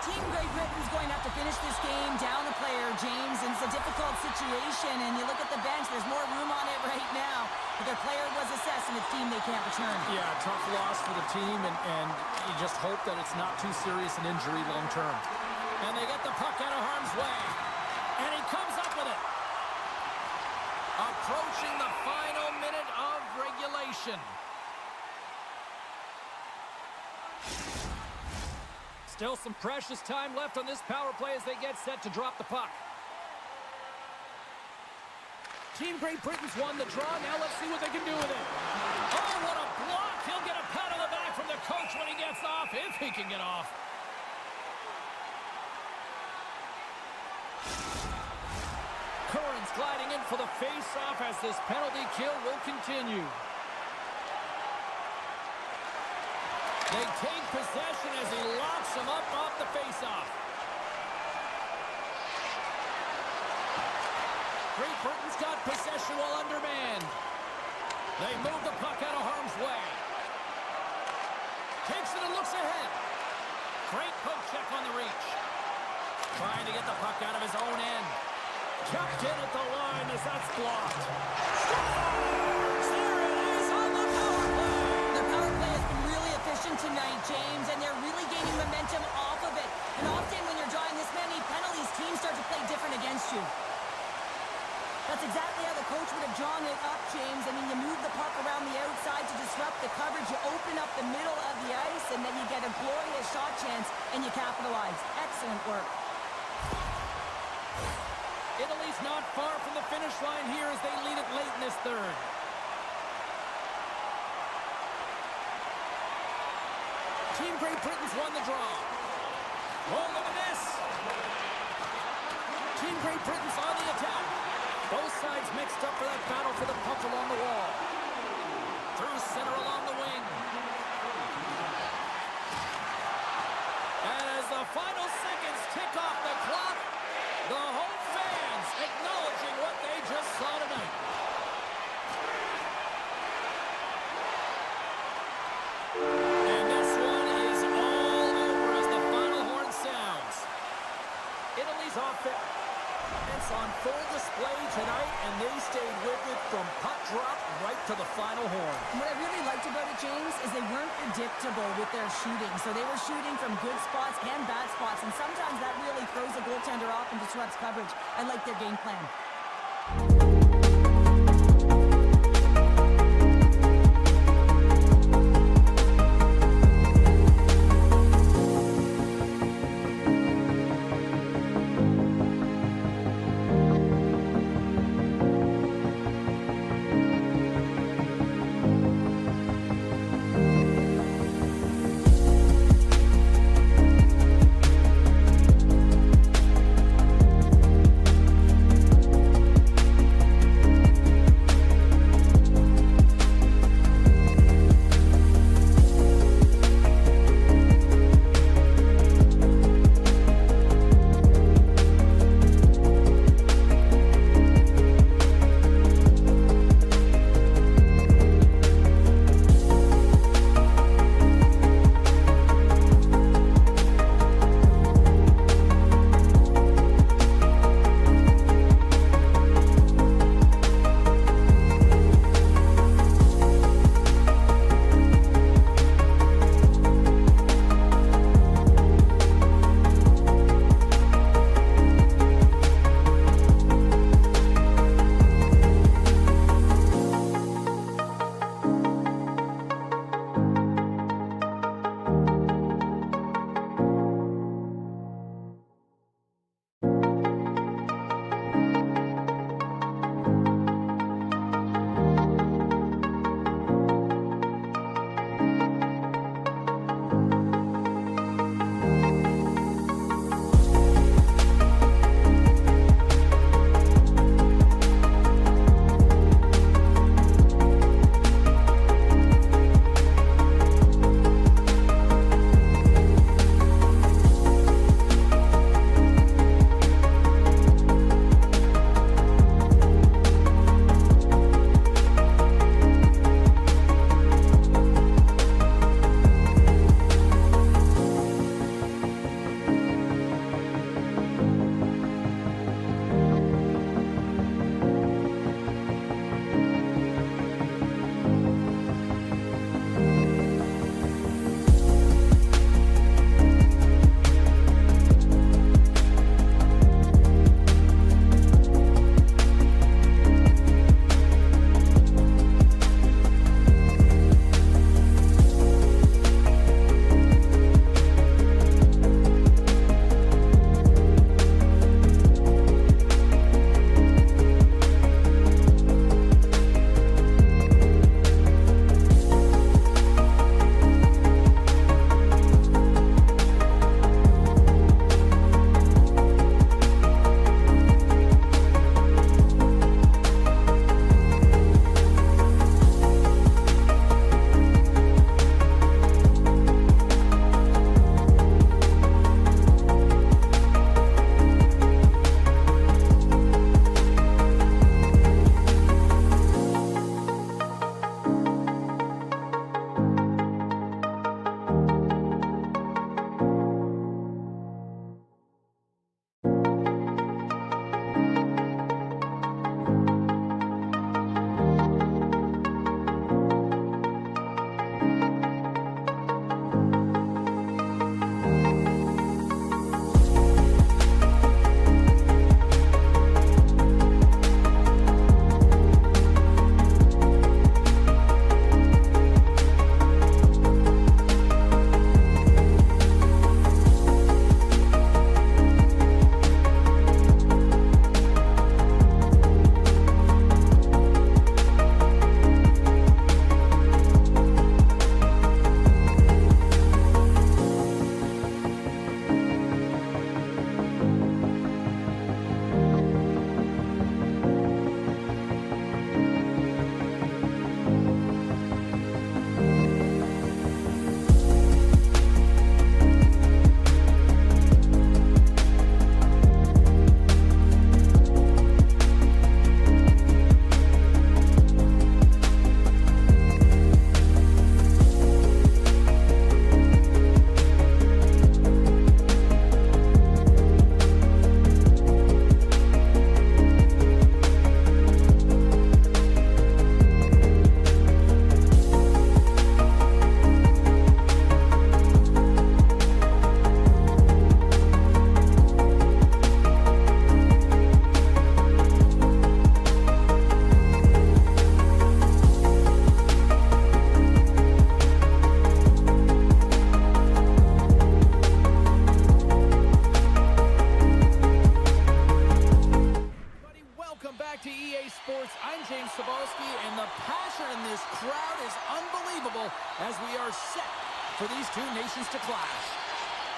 S2: Team Great Britain's going to have to finish this game down a player, James, and it's a difficult situation. And you look at the bench, there's more room on it right now. But their player was assessed, and it's team they can't return.
S1: Yeah, tough loss for the team, and you just hope that it's not too serious an injury long term. And they get the puck out of harm's way. And he comes up with it. Approaching the final minute of regulation. Still some precious time left on this power play as they get set to drop the puck. Team Great Britain's won the draw. Now let's see what they can do with it. Oh, what a block. He'll get a pat on the back from the coach when he gets off, if he can get off. Curran's gliding in for the face-off as this penalty kill will continue. They take possession as he locks him up off the face-off. Great Britain's got possession while undermanned. They move the puck out of harm's way. Takes it and looks ahead. Great poke check on the reach. Trying to get the puck out of his own end. Kept in at the line as that's blocked. Scores! There it is on the power play.
S2: Their power play has been really efficient tonight, James, and they're really gaining momentum off of it. And often when you're drawing this many penalties, teams start to play different against you. That's exactly how the coach would have drawn it up, James. I mean, you move the puck around the outside to disrupt the coverage, you open up the middle of the ice, and then you get a glorious shot chance, and you capitalize. Excellent work.
S1: Italy's not far from the finish line here as they lead it late in this third. Team Great Britain's won the draw. Oh, look at this. Team Great Britain's on the attack. Both sides mixed up for that battle for the puck along the wall. Through center along the wing. And as the final seconds tick off the clock, the home fans acknowledging what they just saw tonight. And this one is all over as the final horn sounds. Italy's offense on full display tonight, and they stayed with it from puck drop right to the final horn.
S2: What I really liked about it, James, is they weren't predictable with their shooting. So they were shooting from good spots and bad spots, and sometimes that really throws the goaltender off and disrupts coverage. I like their game plan.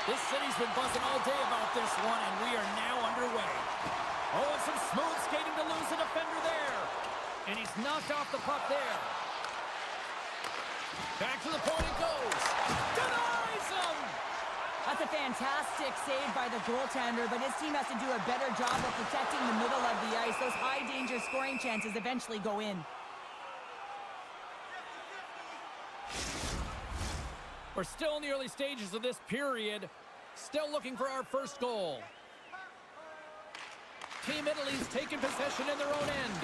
S1: This city's been buzzing all day about this one, and we are now underway. Oh, and some smooth skating to lose a defender there. And he's knocked off the puck there. Back to the point it goes. Denies him!
S2: That's a fantastic save by the goaltender, but his team has to do a better job of protecting the middle of the ice. Those high-danger scoring chances eventually go in.
S1: We're still in the early stages of this period. Still looking for our first goal. Team Italy's taken possession in their own end.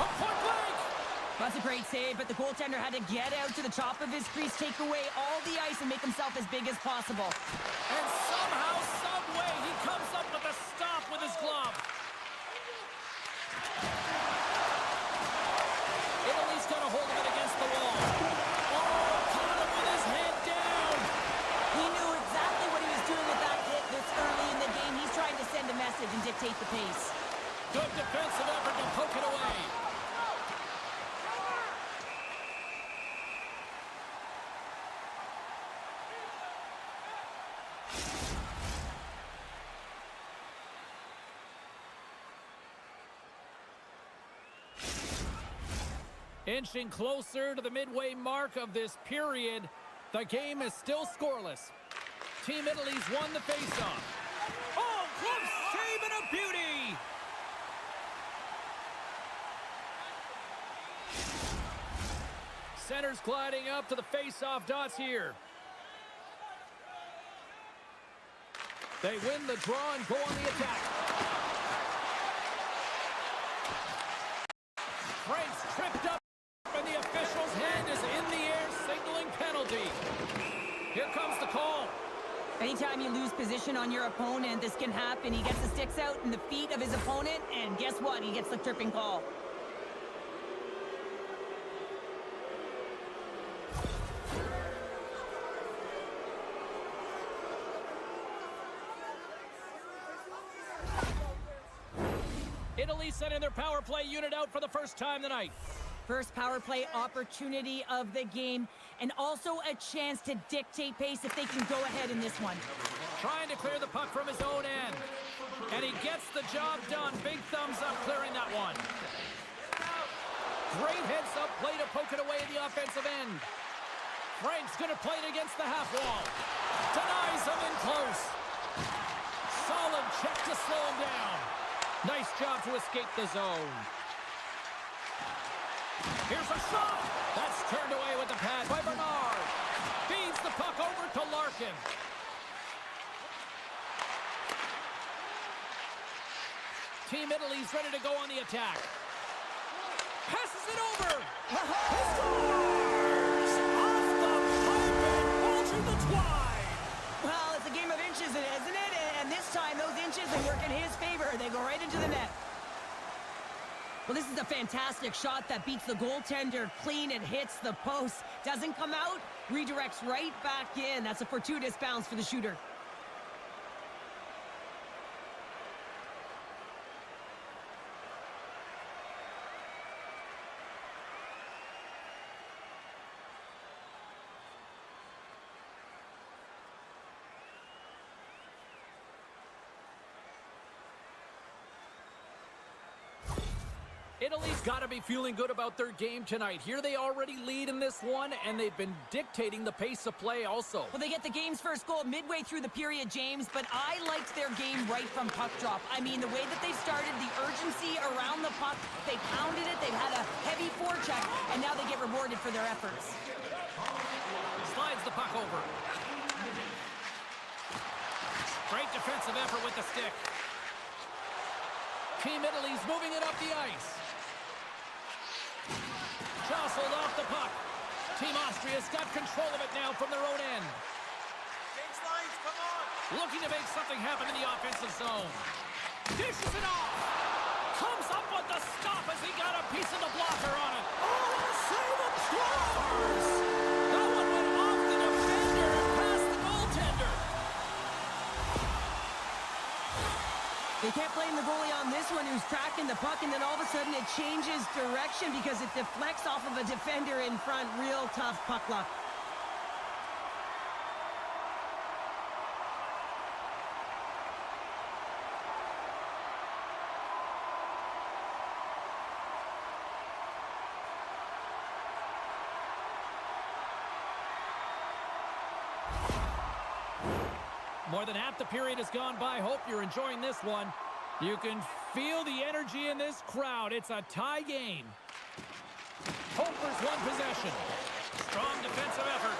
S1: Point blank!
S2: That's a great save, but the goaltender had to get out to the top of his crease, take away all the ice, and make himself as big as possible.
S1: And somehow, some way, he comes up with a stop with his glove. Italy's got a hold of it against the wall. Oh, caught him with his head down.
S2: He knew exactly what he was doing with that hit this early in the game. He's trying to send a message and dictate the pace.
S1: Good defensive effort to poke it away. Inching closer to the midway mark of this period, the game is still scoreless. Team Italy's won the faceoff. Oh, glove save and a beauty! Center's gliding up to the faceoff dots here. They win the draw and go on the attack. Frank's tripped up. And the official's hand is in the air, signaling penalty. Here comes the call.
S2: Anytime you lose position on your opponent, this can happen. He gets the sticks out in the feet of his opponent, and guess what? He gets the tripping call.
S1: Italy sending their power play unit out for the first time tonight.
S2: First power play opportunity of the game, and also a chance to dictate pace if they can go ahead in this one.
S1: Trying to clear the puck from his own end. And he gets the job done. Big thumbs up clearing that one. Great heads-up play to poke it away in the offensive end. Frank's going to play it against the half wall. Denies him in close. Solid check to slow him down. Nice job to escape the zone. Here's a shot. That's turned away with the pass by Bernard. Feeds the puck over to Larkin. Team Italy's ready to go on the attack. Passes it over. He scores! Off the pipe and ball to the twine.
S2: Well, it's a game of inches, isn't it? And this time, those inches, they work in his favor. They go right into the net. Well, this is a fantastic shot that beats the goaltender clean and hits the post. Doesn't come out, redirects right back in. That's a fortuitous bounce for the shooter.
S1: Italy's got to be feeling good about their game tonight. Here they already lead in this one, and they've been dictating the pace of play also.
S2: Well, they get the game's first goal midway through the period, James, but I liked their game right from puck drop. I mean, the way that they started, the urgency around the puck, they pounded it, they've had a heavy forecheck, and now they get rewarded for their efforts.
S1: Slides the puck over. Great defensive effort with the stick. Team Italy's moving it up the ice. Jostled off the puck. Team Austria's got control of it now from their own end.
S3: Change lines, come on!
S1: Looking to make something happen in the offensive zone. Dishes it off. Comes up with the stop as he got a piece of the blocker on it. Oh, and a save of scores! That one went off the defender and past the goaltender.
S2: They can't blame the goalie on this one who's tracking the puck, and then all of a sudden it changes direction because it deflects off of a defender in front. Real tough puck luck.
S1: More than half the period has gone by. Hope you're enjoying this one. You can feel the energy in this crowd. It's a tie game. Hoper's one possession. Strong defensive effort.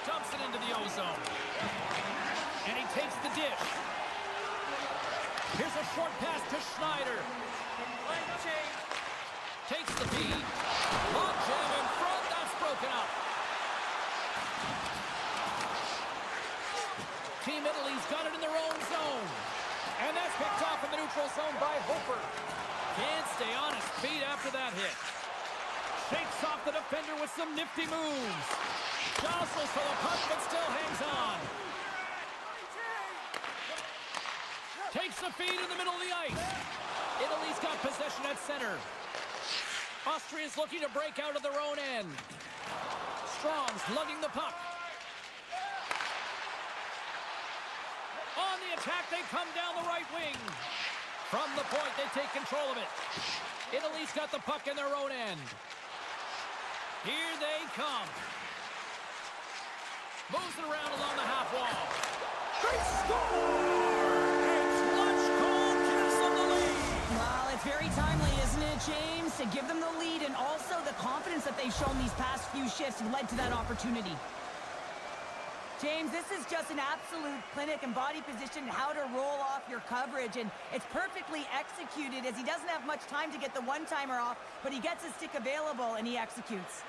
S1: Dumps it into the ozone. And he takes the dish. Here's a short pass to Schneider. Takes the feed. Long jam in front. That's broken up. Team Italy's got it in their own zone. And that's picked off in the neutral zone by Hoper. Can't stay on his feet after that hit. Shakes off the defender with some nifty moves. Jostles for the puck, but still hangs on. Takes the feed in the middle of the ice. Italy's got possession at center. Austria's looking to break out of their own end. Strong's lugging the puck. On the attack, they come down the right wing. From the point, they take control of it. Italy's got the puck in their own end. Here they come. Moves it around along the half wall. They score! And clutch goal gives them the lead.
S2: Well, it's very timely, isn't it, James? To give them the lead and also the confidence that they've shown these past few shifts led to that opportunity. James, this is just an absolute clinic and body position, how to roll off your coverage, and it's perfectly executed as he doesn't have much time to get the one-timer off, but he gets his stick available and he executes.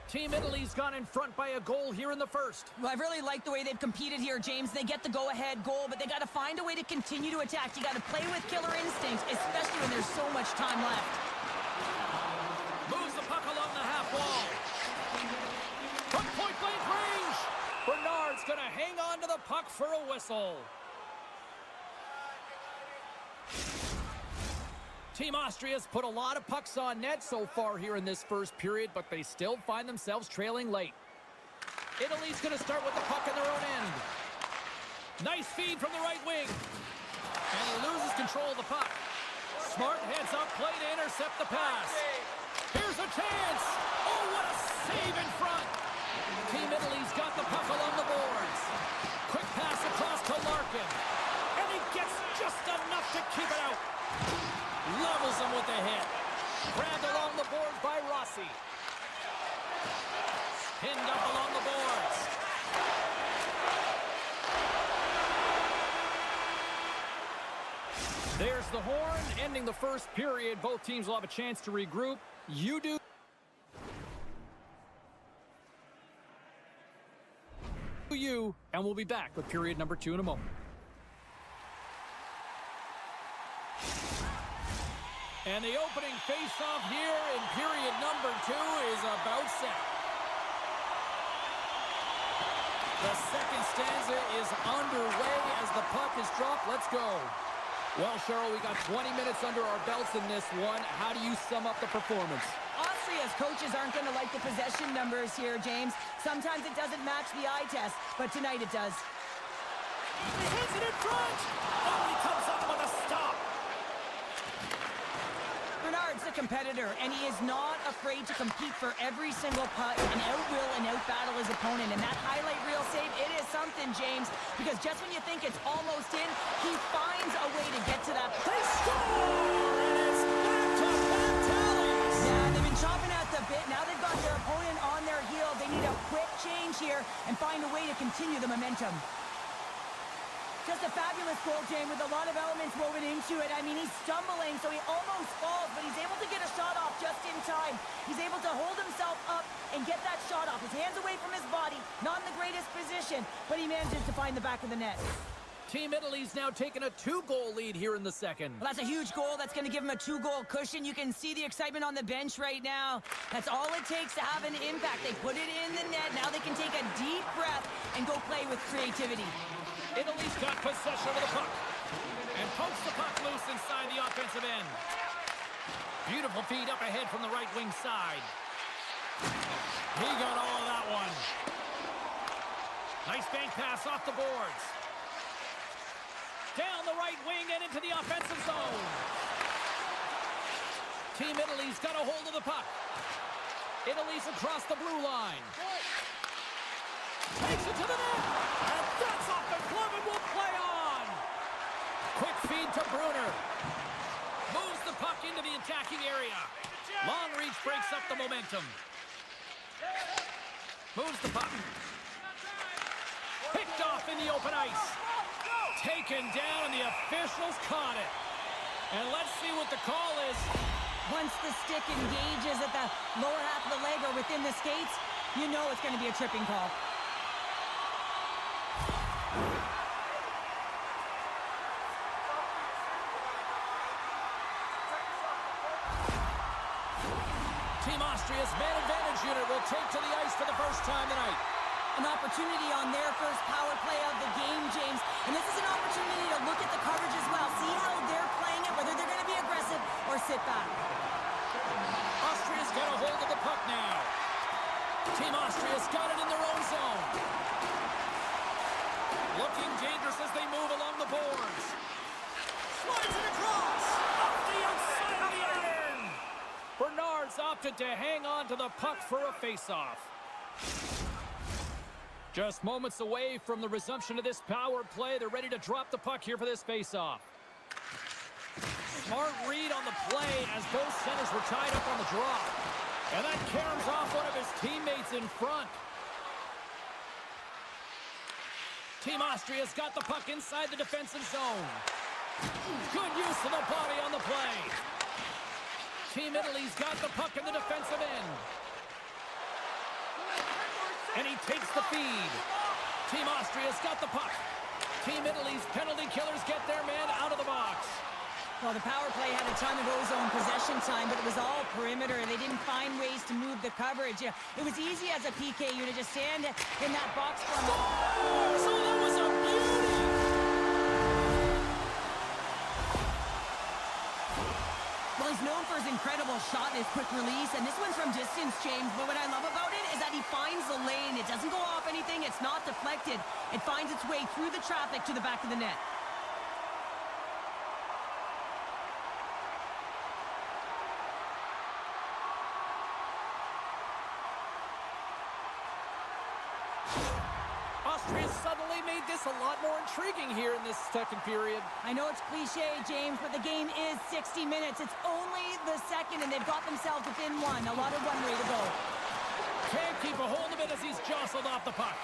S1: Team Italy's gone in front by a goal here in the first.
S2: Well, I really like the way they've competed here, James. They get the go-ahead goal, but they got to find a way to continue to attack. You got to play with killer instincts, especially when there's so much time left.
S1: Moves the puck along the half wall. From point-blank range. Bernard's going to hang on to the puck for a whistle. Team Austria's put a lot of pucks on net so far here in this first period, but they still find themselves trailing late. Italy's going to start with the puck in their own end. Nice feed from the right wing. And he loses control of the puck. Smart heads up play to intercept the pass. Here's a chance. Oh, what a save in front. Team Italy's got the puck along the boards. Quick pass across to Larkin. And he gets just enough to keep it out. Levels him with the hit. Grabbed along the boards by Rossi. Pinned up along the boards. There's the horn, ending the first period. Both teams will have a chance to regroup. You do. You, and we'll be back with period number 2 in a moment. And the opening face-off here in period number 2 is about set. The second stanza is underway as the puck is dropped. Let's go. Well, Cheryl, we got 20 minutes under our belts in this one. How do you sum up the performance?
S2: Austria's coaches aren't going to like the possession numbers here, James. Sometimes it doesn't match the eye test, but tonight it does.
S1: He hits it in front. Oh, he comes up with a stop.
S2: Bernard's a competitor, and he is not afraid to compete for every single putt and out-will and out-battle his opponent. And that highlight reel save, it is something, James, because just when you think it's almost in, he finds a way to get to that.
S1: They score! And it's back-to-back tallies.
S2: Yeah, they've been chomping at the bit. Now they've got their opponent on their heel. They need a quick change here and find a way to continue the momentum. Just a fabulous goal, Jane, with a lot of elements woven into it. I mean, he's stumbling, so he almost falls, but he's able to get a shot off just in time. He's able to hold himself up and get that shot off. His hands away from his body, not in the greatest position, but he manages to find the back of the net.
S1: Team Italy's now taken a 2-goal lead here in the second.
S2: Well, that's a huge goal. That's going to give him a 2-goal cushion. You can see the excitement on the bench right now. That's all it takes to have an impact. They put it in the net. Now they can take a deep breath and go play with creativity.
S1: Italy's got possession of the puck and pokes the puck loose inside the offensive end. Beautiful feed up ahead from the right wing side. He got all of that one. Nice bank pass off the boards. Down the right wing and into the offensive zone. Team Italy's got a hold of the puck. Italy's across the blue line. Takes it to the net. And that's off the glove and will play on. Quick feed to Bruner. Moves the puck into the attacking area. Long reach breaks up the momentum. Moves the puck. Picked off in the open ice. Taken down, and the officials caught it. And let's see what the call is.
S2: Once the stick engages at the lower half of the leg or within the skates, you know it's going to be a tripping call.
S1: Team Austria's man advantage unit will take to the ice for the first time tonight.
S2: An opportunity on their first power play of the game, James. And this is an opportunity to look at the coverage as well. See how they're playing it, whether they're going to be aggressive or sit back.
S1: Austria's got a hold of the puck now. Team Austria's got it in their own zone. Looking dangerous as they move along the boards. Slides it across. Up the outside of the iron. Bernard's opted to hang on to the puck for a face-off. Just moments away from the resumption of this power play. They're ready to drop the puck here for this face-off. Smart read on the play as both centers were tied up on the draw. And that caroms off one of his teammates in front. Team Austria's got the puck inside the defensive zone. Good use of the body on the play. Team Italy's got the puck in the defensive end. And he takes the feed. Team Austria's got the puck. Team Italy's penalty killers get their man out of the box.
S2: Well, the power play had a ton of ozone possession time, but it was all perimeter. They didn't find ways to move the coverage. It was easy as a PK unit to stand in that box for him.
S1: So that was a beauty!
S2: Well, he's known for his incredible shot and his quick release, and this one's from distance, James. But what I love about it is that he finds the lane. It doesn't go off anything. It's not deflected. It finds its way through the traffic to the back of the net.
S1: Austria suddenly made this a lot more intriguing here in this second period.
S2: I know it's cliche, James, but the game is 60 minutes. It's only the second, and they've got themselves within one. A lot of one-way to go.
S1: Can't keep a hold of it as he's jostled off the puck.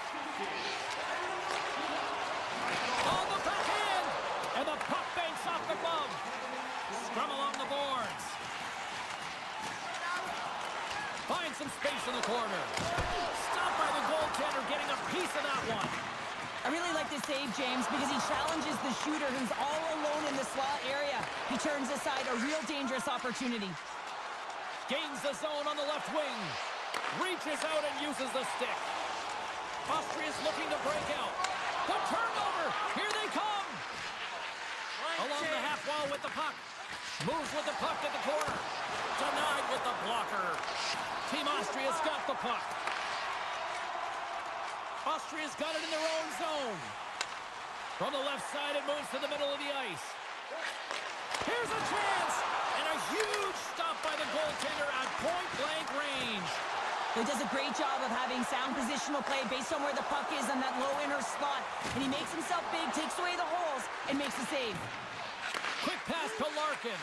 S1: On the backhand! And the puck banks off the glove. Scrum along the boards. Finds some space in the corner. Stopped by the goaltender, getting a piece of that one.
S2: I really like this save, James, because he challenges the shooter who's all alone in the slot area. He turns aside a real dangerous opportunity.
S1: Gains the zone on the left wing. Reaches out and uses the stick. Austria's looking to break out. The turnover! Here they come! Along the half wall with the puck. Moves with the puck to the corner. Denied with the blocker. Team Austria's got the puck. Austria's got it in their own zone. From the left side, it moves to the middle of the ice. Here's a chance! And a huge stop by the goaltender at point-blank range.
S2: He does a great job of having sound positional play based on where the puck is on that low inner spot. And he makes himself big, takes away the holes, and makes the save.
S1: Quick pass to Larkin.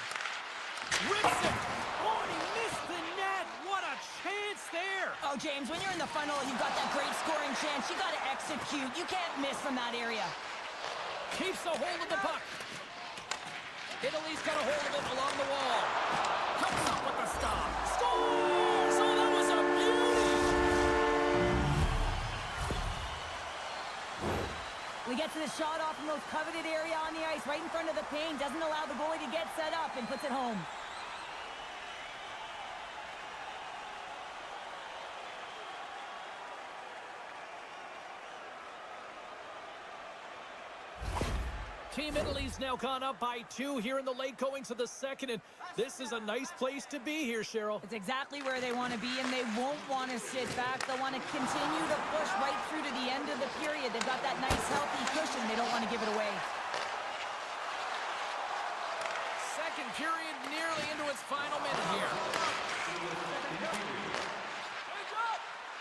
S1: Rips it! Oh, and he missed the net! What a chance there!
S2: Oh, James, when you're in the funnel, you've got that great scoring chance. You got to execute. You can't miss from that area.
S1: Keeps a hold of the puck. Italy's got a hold of it along the wall. Comes up with the stop. Scores! Oh, that was a beauty!
S2: We get to the shot off the most coveted area on the ice, right in front of the paint. Doesn't allow the goalie to get set up and puts it home.
S1: Team Italy's now gone up by 2 here in the late goings of the second, and this is a nice place to be here, Cheryl.
S2: It's exactly where they want to be, and they won't want to sit back. They'll want to continue to push right through to the end of the period. They've got that nice, healthy cushion. They don't want to give it away.
S1: Second second period nearly into its final minute here.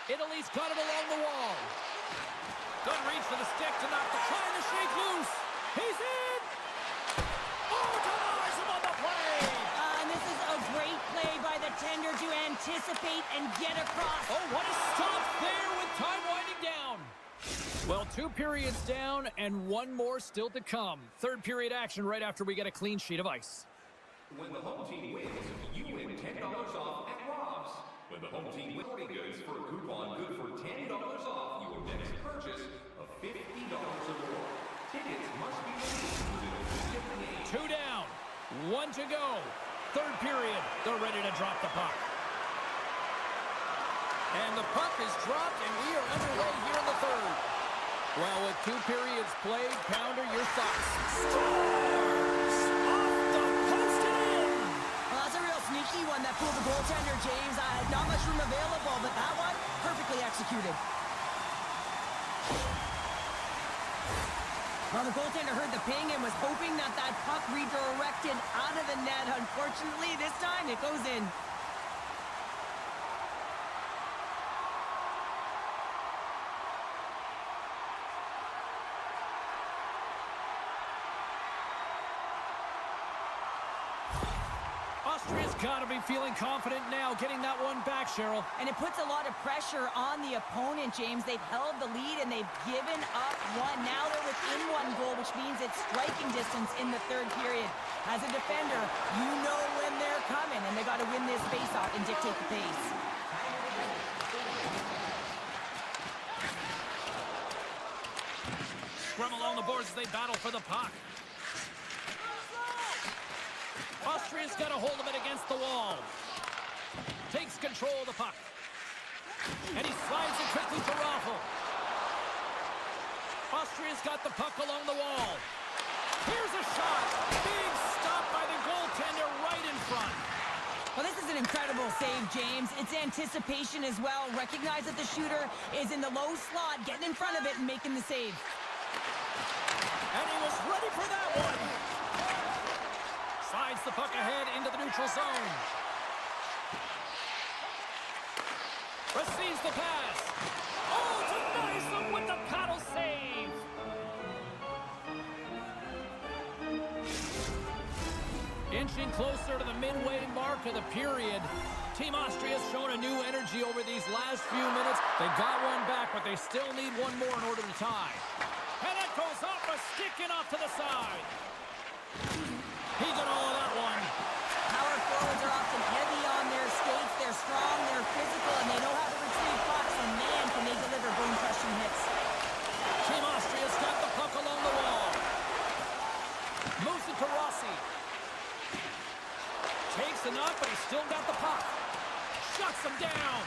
S1: Italy's got it along the wall. Good reach for the stick to knock the trying to shake loose. He's in! Oh, denies him on the play!
S2: And this is a great play by the tender to anticipate and get across.
S1: Oh, what a stop there with time winding down. Well, 2 periods down and 1 more still to come. Third period action right after we get a clean sheet of ice.
S4: When the home team wins, you win $10 off at Rob's. When the home team wins sporting goods for a coupon good for $10 off your next purchase of $50 or more. Tickets must be released within a week of the game.
S1: 2 down, 1 to go. Third period, they're ready to drop the puck. And the puck is dropped, and we are underway here in the third. Well, with 2 periods played, Pounder, your thoughts? Scores! Off the post and in!
S2: Well, that's a real sneaky one that fooled the goaltender, James. Not much room available, but that one, perfectly executed. Well, the goaltender heard the ping and was hoping that that puck redirected out of the net. Unfortunately, this time it goes in.
S1: Austria's got to be feeling confident now, getting that one back, Cheryl.
S2: And it puts a lot of pressure on the opponent, James. They've held the lead and they've given up one. Now they're within 1 goal, which means it's striking distance in the third period. As a defender, you know when they're coming, and they got to win this face-off and dictate the pace.
S1: Scrum along the boards as they battle for the puck. Austria's got a hold of it against the wall. Takes control of the puck. And he slides it quickly to Raffle. Austria's got the puck along the wall. Here's a shot. Big stop by the goaltender right in front.
S2: Well, this is an incredible save, James. It's anticipation as well. Recognize that the shooter is in the low slot, getting in front of it and making the save.
S1: And he was ready for that one. Slides the puck ahead into the neutral zone. Receives the pass. Oh, denies them with the paddle save. Inching closer to the midway mark of the period. Team Austria's shown a new energy over these last few minutes. They got one back, but they still need 1 more in order to tie. And that goes off a stick and off to the side. He got all of that one.
S2: Power forwards are often heavy on their skates. They're strong, they're physical, and they know how to retrieve pucks. And man, can they deliver bone-crushing hits.
S1: Team Austria's got the puck along the wall. Moves it to Rossi. Takes a knock, but he's still got the puck. Shuts him down.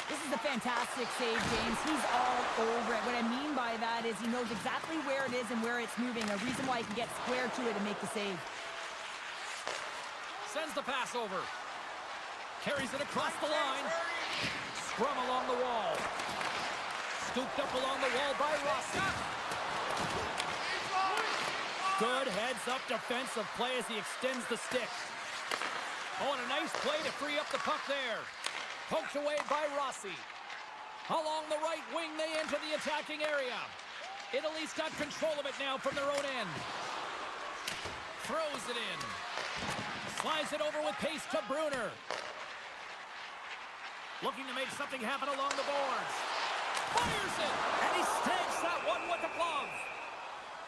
S2: This is a fantastic save, James. He's all over it. What I mean by that is he knows exactly where it is and where it's moving. A reason why he can get square to it and make the save.
S1: Sends the pass over. Carries it across the line. Scrum along the wall. Scooped up along the wall by Rossi. Good heads-up defensive play as he extends the stick. Oh, and a nice play to free up the puck there. Poked away by Rossi. Along the right wing, they enter the attacking area. Italy's got control of it now from their own end. Throws it in. Slides it over with pace to Brunner. Looking to make something happen along the boards. Fires it! And he snags that one with the glove.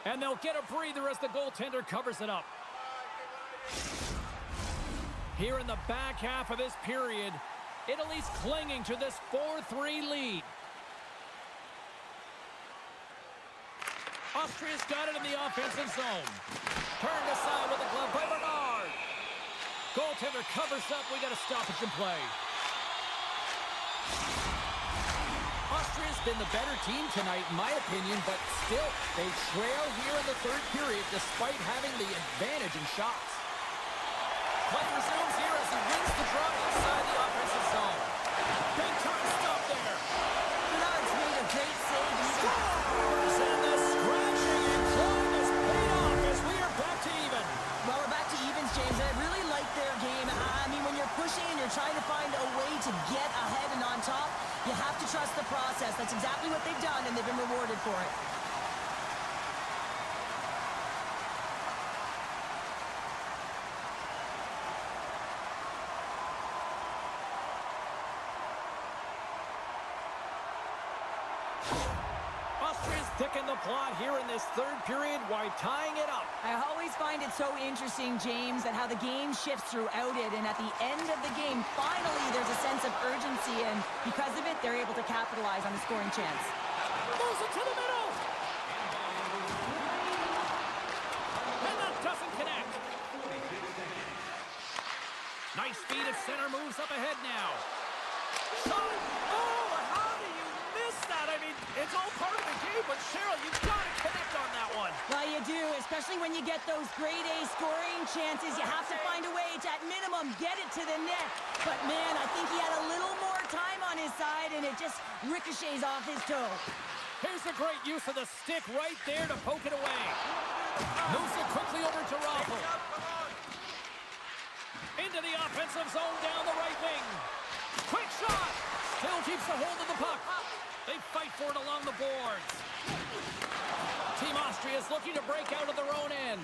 S1: And they'll get a breather as the goaltender covers it up. Here in the back half of this period, Italy's clinging to this 4-3 lead. Austria's got it in the offensive zone. Turned aside with a glove by Bernard. Goaltender covers up. We got a stoppage in play. Austria's been the better team tonight, in my opinion, but still, they trail here in the third period despite having the advantage in shots. Play resumes here as he wins the draw inside the offensive zone. Big time stop there.
S2: Bernard's made a great save.
S1: Scores! And the scratching and clawing is paid off as we are back to even.
S2: Well, we're back to evens, James. I to get ahead and on top, you have to trust the process. That's exactly what they've done, and they've been rewarded for it.
S1: Austria's picking the plot here in this third period while tying it up.
S2: I always find it so interesting, James, that how the game shifts throughout it, and at the end of the game, finally there's a sense of urgency, and because of it, they're able to capitalize on the scoring chance.
S1: Moves it to the middle! And that doesn't connect. Nice speed at center, moves up ahead now. Shot! Oh, how do you miss that? I mean, it's all part of the game, but Cheryl, you've got to connect on that one.
S2: Well, you do, especially when you get those grade A scoring chances. You have to find a way to, at minimum, get it to the net. But, man, I think he had a little more time on his side, and it just ricochets off his toe.
S1: Here's a great use of the stick right there to poke it away. Moves it quickly over to Raffle. Into the offensive zone down the right wing. Quick shot! Still keeps a hold of the puck. They fight for it along the boards. Team Austria is looking to break out of their own end.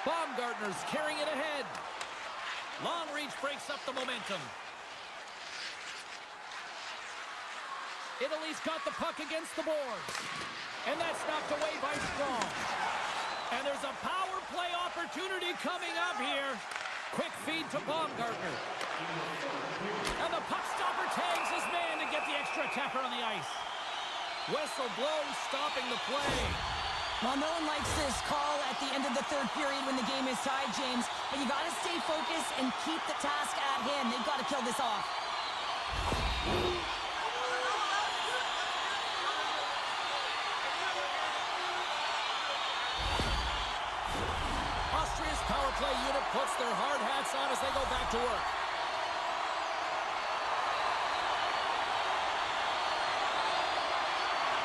S1: Baumgartner's carrying it ahead. Long reach breaks up the momentum. Italy's got the puck against the boards. And that's knocked away by Strong. And there's a power play opportunity coming up here. Quick feed to Baumgartner. And the puck stopper tags his man to get the extra attacker on the ice. Whistle blows, stopping the play.
S2: Well, no one likes this call at the end of the third period when the game is tied, James. But you got to stay focused and keep the task at hand. They've got to kill this off.
S1: Austria's power play unit puts their hard hats on as they go back to work.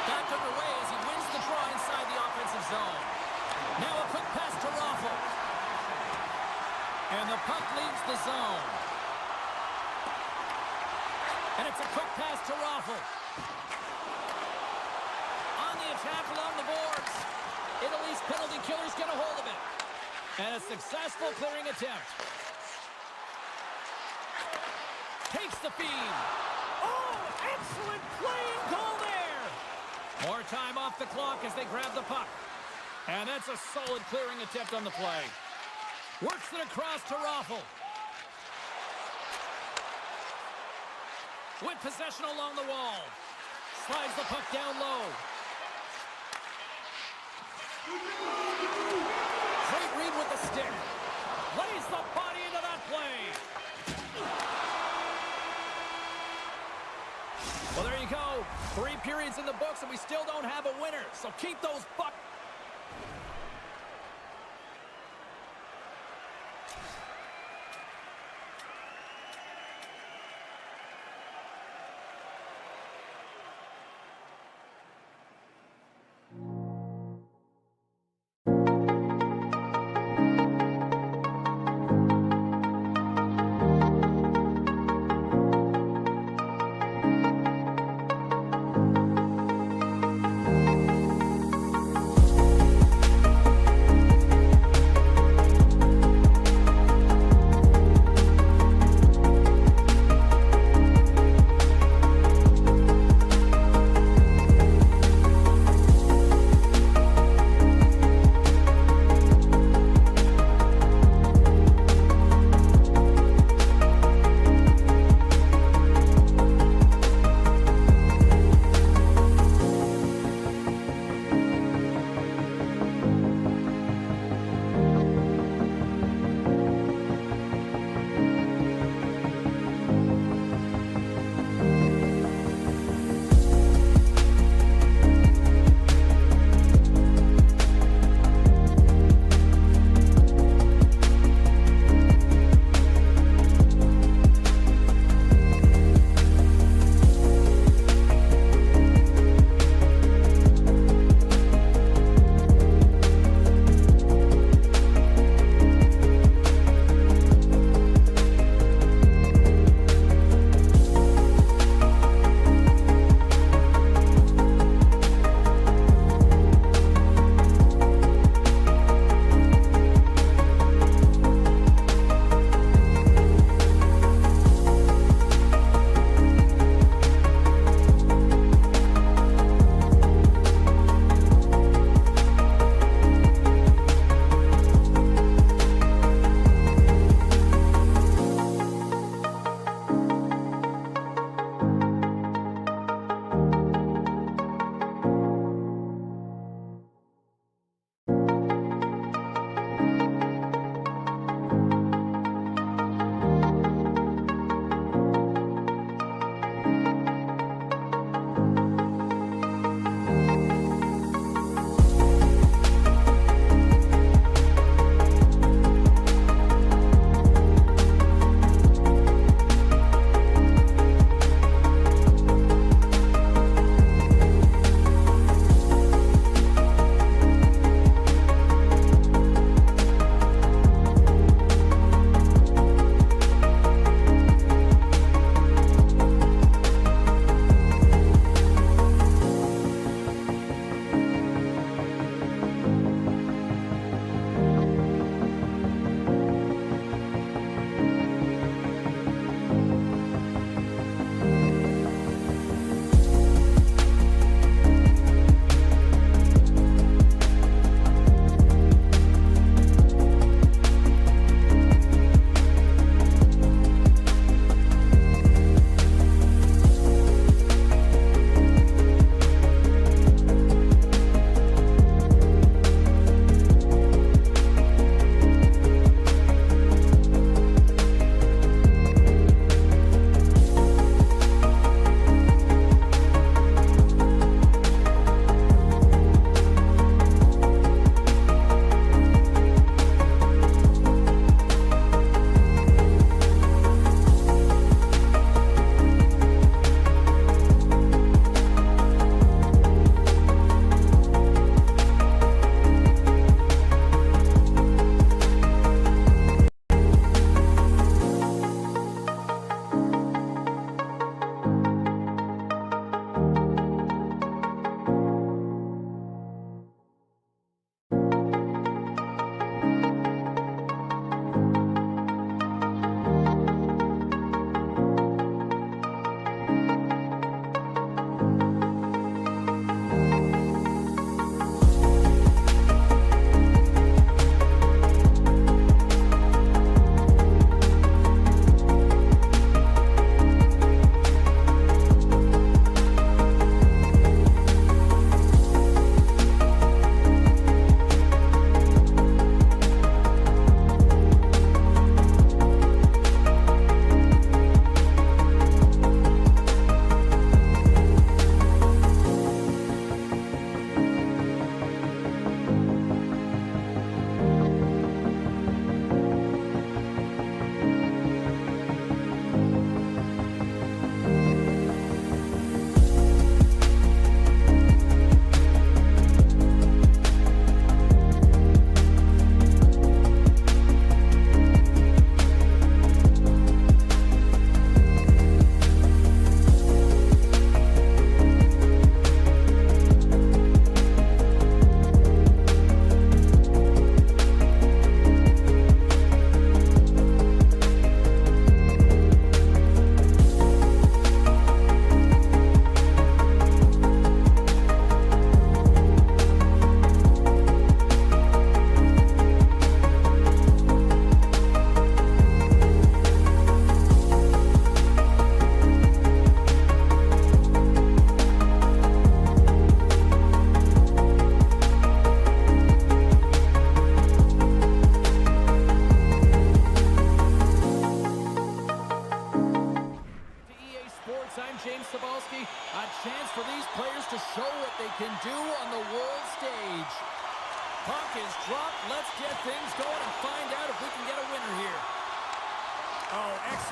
S1: Back underway as he wins the draw inside the offensive zone. Now a quick pass to Raffle. And the puck leaves the zone. And it's a quick pass to Raffle. On the attack along the boards. Italy's penalty killers get a hold of it. And a successful clearing attempt. Takes the feed. Oh, excellent playing goal there. More time off the clock as they grab the puck. And that's a solid clearing attempt on the play. Works it across to Raffle. With possession along the wall. Slides the puck down low. Great read with the stick. Lays the body into that play. Well, there you go. 3 periods in the books, and we still don't have a winner. So keep those bucks.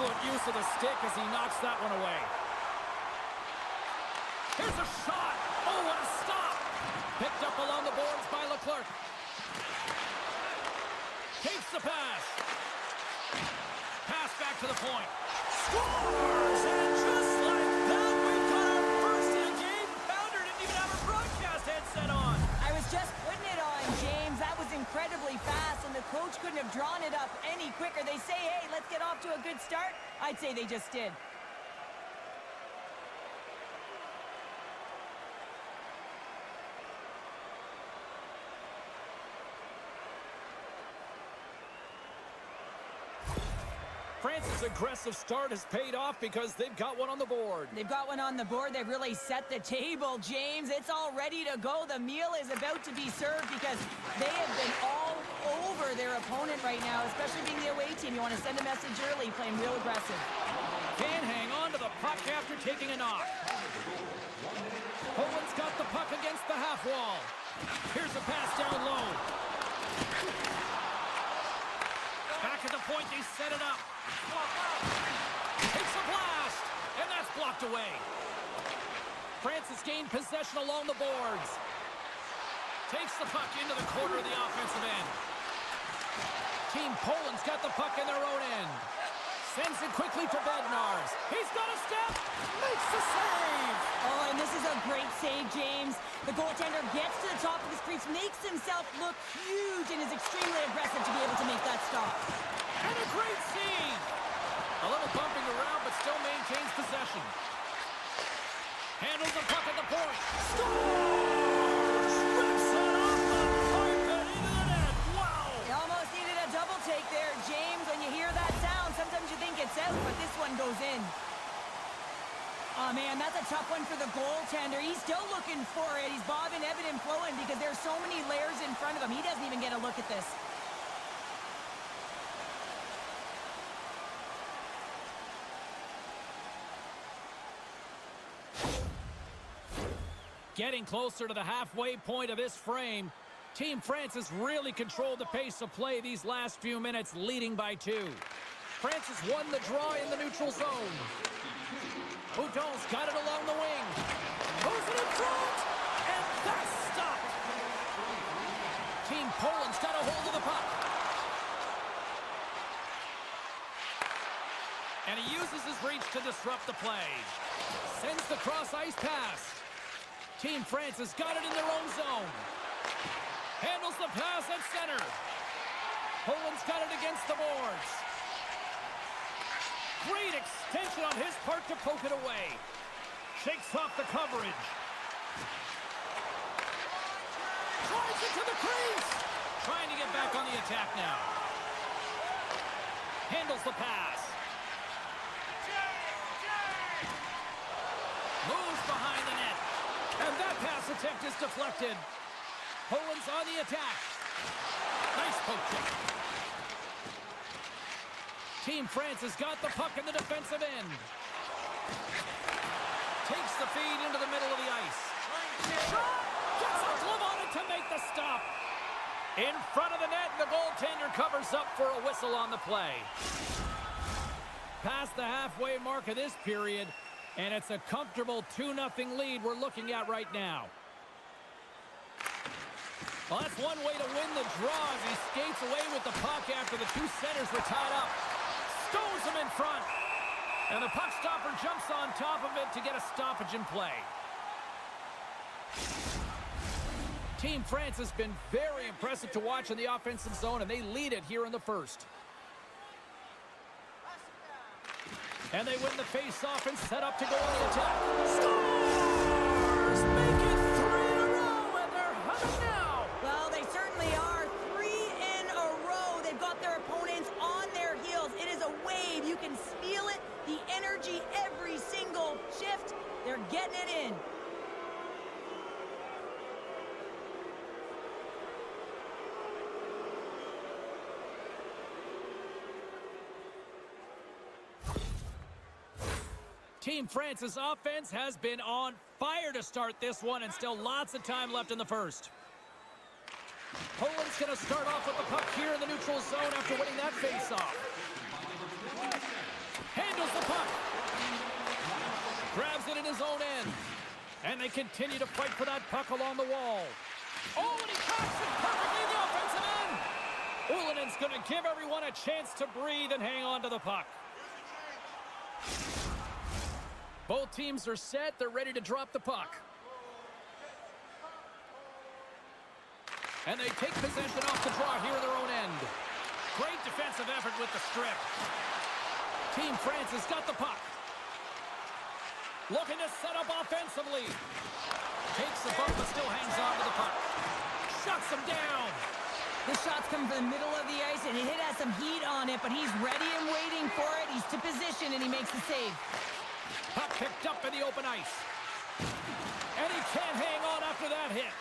S1: Excellent use of the stick as he knocks that one away. Here's a shot. Oh, what a stop. Picked up along the boards by Leclerc. Takes the pass. Pass back to the point. Scores! And just like that, we've got our first in a game. Founder didn't even have her broadcast headset on.
S2: I was just putting it on, James. That was incredibly fast, and the coach couldn't have drawn it up any quicker. They say, hey, let's get off to a good start. I'd say they just did.
S1: France's aggressive start has paid off because they've got one on the board.
S2: They've got one on the board. They've really set the table, James. It's all ready to go. The meal is about to be served because they have been all over their opponent right now, especially being the away team. You want to send a message early, playing real aggressive.
S1: Can't hang on to the puck after taking a knock. Poland's got the puck against the half wall. Here's a pass down low. Back at the point, they set it up. Takes a blast, and that's blocked away. France has gained possession along the boards. Takes the puck into the corner of the offensive end. Team Poland's got the puck in their own end. Sends it quickly to Bednars. He's got a step, makes the save.
S2: Oh, and this is a great save, James. The goaltender gets to the top of his crease, makes himself look huge, and is extremely aggressive to be able to make that stop.
S1: And a great save. A little bumping around, but still maintains possession. Handles the puck at the point. Scores! Rips it off the pipe and into the net. Wow!
S2: You almost needed a double take there, James. When you hear that sound, sometimes you think it's out, but this one goes in. Oh, man, that's a tough one for the goaltender. He's still looking for it. He's bobbing, ebbing, and flowing because there's so many layers in front of him. He doesn't even get a look at this.
S1: Getting closer to the halfway point of this frame. Team France has really controlled the pace of play these last few minutes, leading by 2. France has won the draw in the neutral zone. Boudon's got it along the wing. Goes it in front, and that's stopped. Team Poland's got a hold of the puck. And he uses his reach to disrupt the play. Sends the cross-ice pass. Team France has got it in their own zone. Handles the pass at center. Poland's got it against the boards. Great extension on his part to poke it away. Shakes off the coverage. Drives it to the crease. Trying to get back on the attack now. Handles the pass. Moves behind the net. And that pass attempt is deflected. Poland's on the attack. Nice poke check. Team France has got the puck in the defensive end. Takes the feed into the middle of the ice. Shot! Gets a glove on it to make the stop. In front of the net, the goaltender covers up for a whistle on the play. Past the halfway mark of this period, and it's a comfortable 2-0 lead we're looking at right now. Well, that's one way to win the draw as he skates away with the puck after the 2 centers were tied up. Stows him in front. And the puck stopper jumps on top of it to get a stoppage in play. Team France has been very impressive to watch in the offensive zone, and they lead it here in the first. And they win the face-off and set up to go on the attack. Scores! Make it 3 in a row, and they're humming now.
S2: Well, they certainly are. 3 in a row. They've got their opponents on their heels. It is a wave. You can feel it, the energy every single shift. They're getting it in.
S1: Team France's offense has been on fire to start this one, and still lots of time left in the first. Poland's going to start off with the puck here in the neutral zone after winning that face-off. they continue to fight for that puck along the wall. Oh, and he drops it perfectly in the offensive end. Ulanen's going to give everyone a chance to breathe and hang on to the puck. Both teams are set. They're ready to drop the puck. And they take possession off the draw here in their own end. Great defensive effort with the strip. Team France has got the puck. Looking to set up offensively. Takes the bump but still hangs on to the puck. Shuts him down.
S2: The shots come from the middle of the ice, and it has some heat on it, but he's ready and waiting for it. He's to position, and he makes the save.
S1: Puck picked up in the open ice. And he can't hang on after that hit.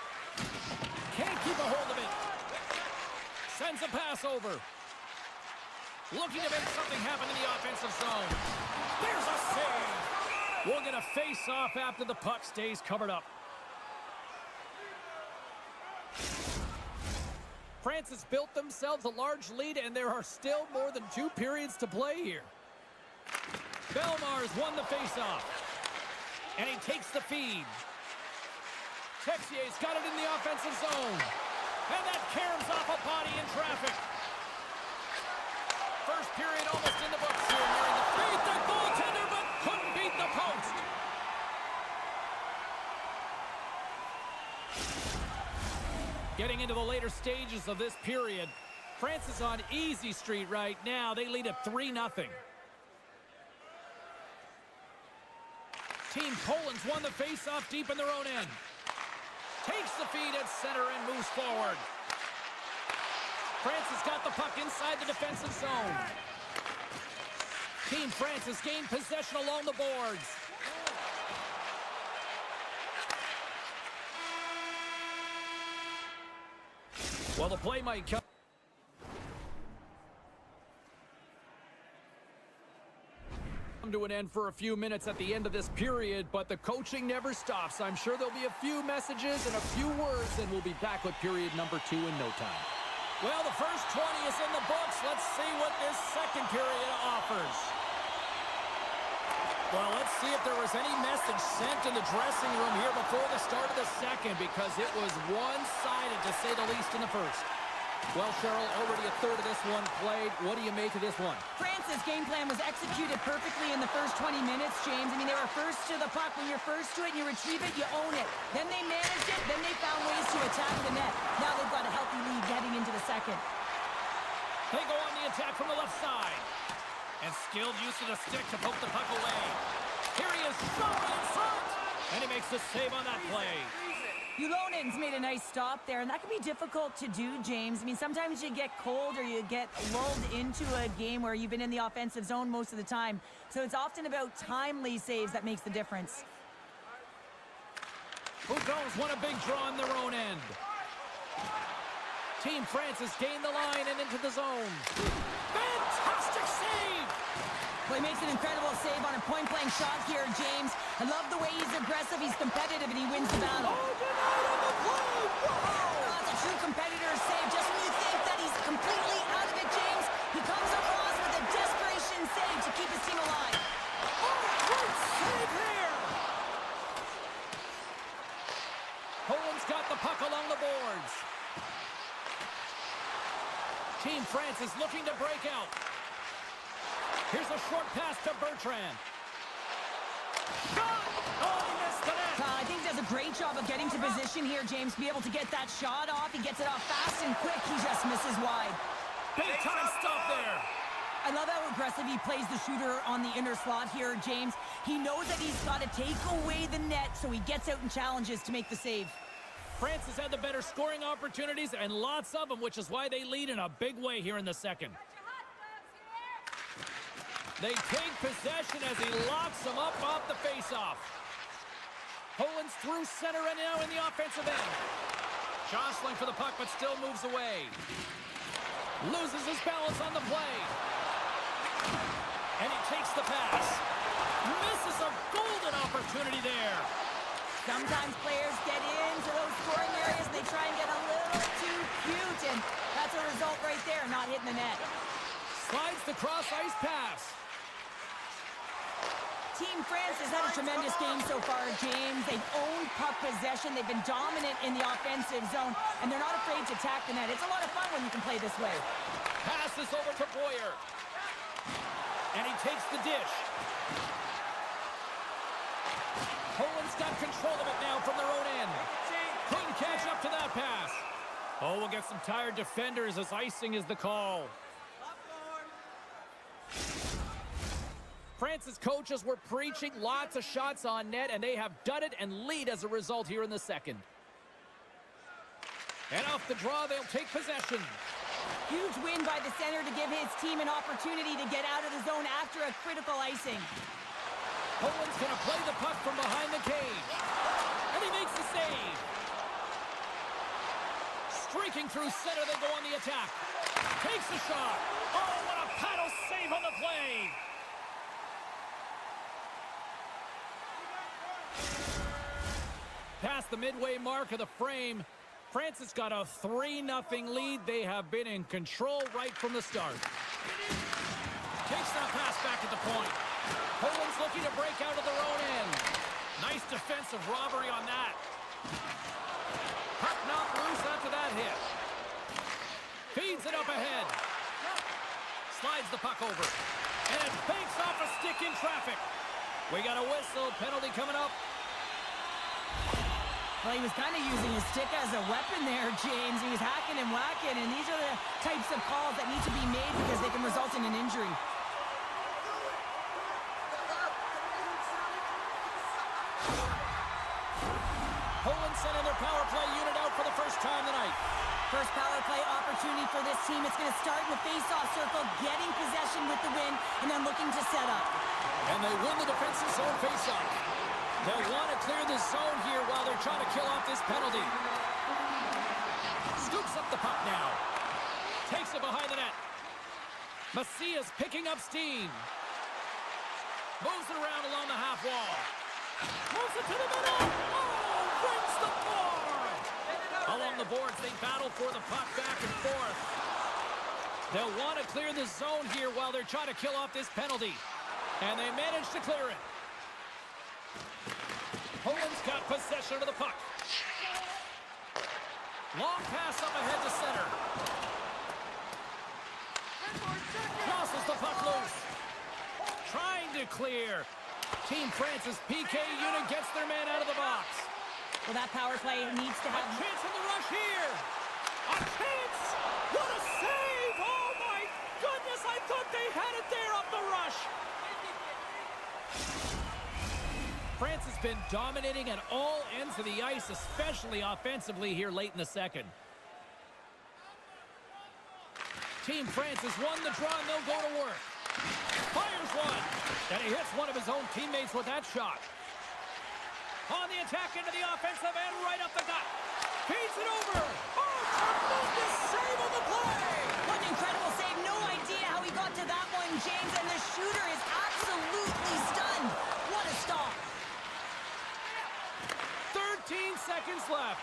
S1: Can't keep a hold of it. Sends a pass over. Looking to make something happen in the offensive zone. There's a save. We'll get a face-off after the puck stays covered up. France has built themselves a large lead, and there are still more than 2 periods to play here. Belmar's won the face-off. And he takes the feed. Texier's got it in the offensive zone. And that caroms off a body in traffic. First period almost in the books here. Nearing the beat the goaltender, but couldn't beat the post. Getting into the later stages of this period, France is on easy street right now. They lead at 3-0. Team Poland's won the face-off deep in their own end. Takes the feed at center and moves forward. France has got the puck inside the defensive zone. Team France has gained possession along the boards. Well, the play might come to an end for a few minutes at the end of this period, but the coaching never stops. I'm sure there'll be a few messages and a few words, and we'll be back with period number 2 in no time. Well, the first 20 is in the books. Let's see what this second period offers. Well, let's see if there was any message sent in the dressing room here before the start of the second, because it was one-sided, to say the least, in the first. Well, Cheryl, already a third of this one played. What do you make of this one?
S2: France's game plan was executed perfectly in the first 20 minutes, James. I mean, they were first to the puck. When you're first to it and you retrieve it, you own it. Then they managed it. Then they found ways to attack the net. Now they've got a healthy lead heading into the second.
S1: They go on the attack from the left side. And skilled use of the stick to poke the puck away. Here he is, shot in front. And he makes the save on that play.
S2: Ulonen's made a nice stop there, and that can be difficult to do, James. I mean, sometimes you get cold or you get lulled into a game where you've been in the offensive zone most of the time. So it's often about timely saves that makes the difference.
S1: Hougon's won a big draw in their own end. Team France has gained the line and into the zone. Fantastic save!
S2: Well, he makes an incredible save on a point-blank shot here, James. I love the way he's aggressive, he's competitive, and he wins the battle. That's a true competitor's save. Just when you think that he's completely out of it, James, he comes across with a desperation save to keep his team alive.
S1: Oh, great save here! Poland's got the puck along the boards. Team France is looking to break out. Here's a short pass to Bertrand. Shot! Oh, he missed the net!
S2: I think he does a great job of getting to position here, James. Be able to get that shot off. He gets it off fast and quick. He just misses wide.
S1: Big time stop there.
S2: I love how aggressive he plays the shooter on the inner slot here, James. He knows that he's got to take away the net, so he gets out and challenges to make the save.
S1: France has had the better scoring opportunities, and lots of them, which is why they lead in a big way here in the second. They take possession as he locks them up off the faceoff. Poland's through center and now in the offensive end. Jostling for the puck, but still moves away. Loses his balance on the play. And he takes the pass. Misses a golden opportunity there.
S2: Sometimes players get into those scoring areas and they try and get a little too cute, and that's a result right there, not hitting the net.
S1: Slides the cross-ice pass.
S2: Team France has had a tremendous game so far, James. They've owned puck possession. They've been dominant in the offensive zone, and they're not afraid to attack the net. It's a lot of fun when you can play this way.
S1: Passes over to Boyer. And he takes the dish. Poland's got control of it now from their own end. Couldn't catch up to that pass. Oh, we'll get some tired defenders as icing is the call. France's coaches were preaching lots of shots on net, and they have done it and lead as a result here in the second. And off the draw, they'll take possession.
S2: Huge win by the center to give his team an opportunity to get out of the zone after a critical icing.
S1: Poland's going to play the puck from behind the cage. And he makes the save. Streaking through center, they go on the attack. Takes a shot. Oh, what a paddle save on the play. Past the midway mark of the frame, France has got a 3-0 lead. They have been in control right from the start. Takes that pass back at the point. Poland's looking to break out of their own end. Nice defensive robbery on that. Puck knocked loose after that hit. Feeds it up ahead. Slides the puck over. And it banks off a stick in traffic. We got a whistle. Penalty coming up.
S2: Well, he was kind of using his stick as a weapon there, James. He was hacking and whacking, and these are the types of calls that need to be made because they can result in an injury.
S1: Poland sending their power play unit out for the first time tonight.
S2: First power play opportunity for this team. It's going to start in the face-off circle, getting possession with the win, and then looking to set up.
S1: And they win the defensive zone face-off. They'll want to clear the zone here while they're trying to kill off this penalty. Scoops up the puck now. Takes it behind the net. Macias picking up steam. Moves it around along the half wall. Moves it to the middle. Oh, brings the board. Along the boards, they battle for the puck back and forth. They'll want to clear the zone here while they're trying to kill off this penalty. And they manage to clear it. Poland's got possession of the puck. Long pass up ahead to center. Crosses the puck loose. Trying to clear. Team France's PK unit gets their man out of the box.
S2: Well, that power play needs to
S1: A
S2: have...
S1: chance in the rush here. A chance. What a save. Oh, my goodness. I thought they had it there off the rush. France has been dominating at all ends of the ice, especially offensively here late in the second. Team France has won the draw, and they'll go to work. Fires one, and he hits one of his own teammates with that shot. On the attack into the offensive end, right up the gut. Feeds it over. Oh, tremendous save on the play.
S2: What an incredible save. No idea how he got to that one, James, and the shooter is absolutely stunned. What a stop.
S1: 13 seconds left.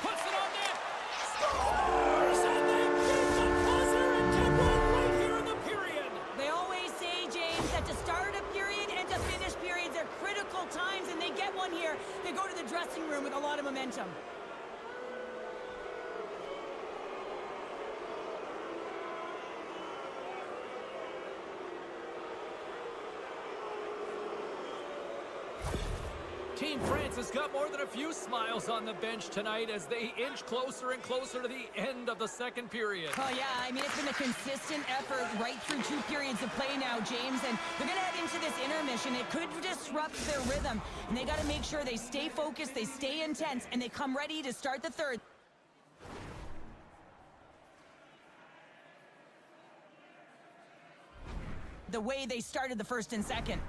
S1: Puts it on net. Scores! And they beat the buzzer and get one right here in the period.
S2: They always say, James, that to start a period and to finish periods are critical times, and they get one here. They go to the dressing room with a lot of momentum.
S1: Team France has got more than a few smiles on the bench tonight as they inch closer and closer to the end of the second period.
S2: Oh, yeah, I mean, it's been a consistent effort right through 2 periods of play now, James, and they're going to head into this intermission. It could disrupt their rhythm, and they got to make sure they stay focused, they stay intense, and they come ready to start the third. The way they started the first and second.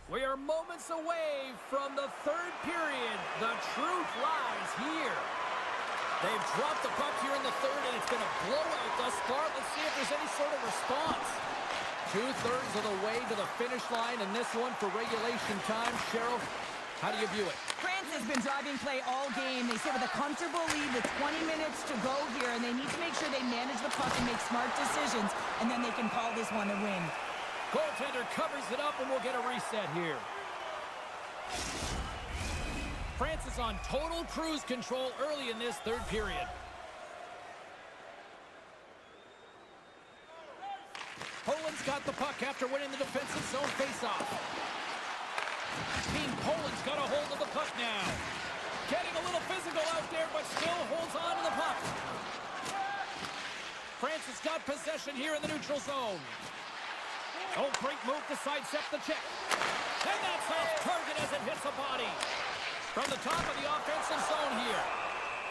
S1: We are moments away from the third period. The truth lies here. They've dropped the puck here in the third, and it's been a blowout thus far. Let's see if there's any sort of response. 2/3 of the way to the finish line, and this one for regulation time. Cheryl, How do you view it?
S2: France has been driving play all game. They sit with a comfortable lead with 20 minutes to go here, and they need to make sure they manage the puck and make smart decisions, and then they can call this one a win.
S1: Goaltender covers it up, and we'll get a reset here. France is on total cruise control early in this third period. Poland's got the puck after winning the defensive zone faceoff. Team Poland's got a hold of the puck now. Getting a little physical out there, but still holds on to the puck. France has got possession here in the neutral zone. Oh, great move to sidestep the check. And that's off target as it hits a body. From the top of the offensive zone here.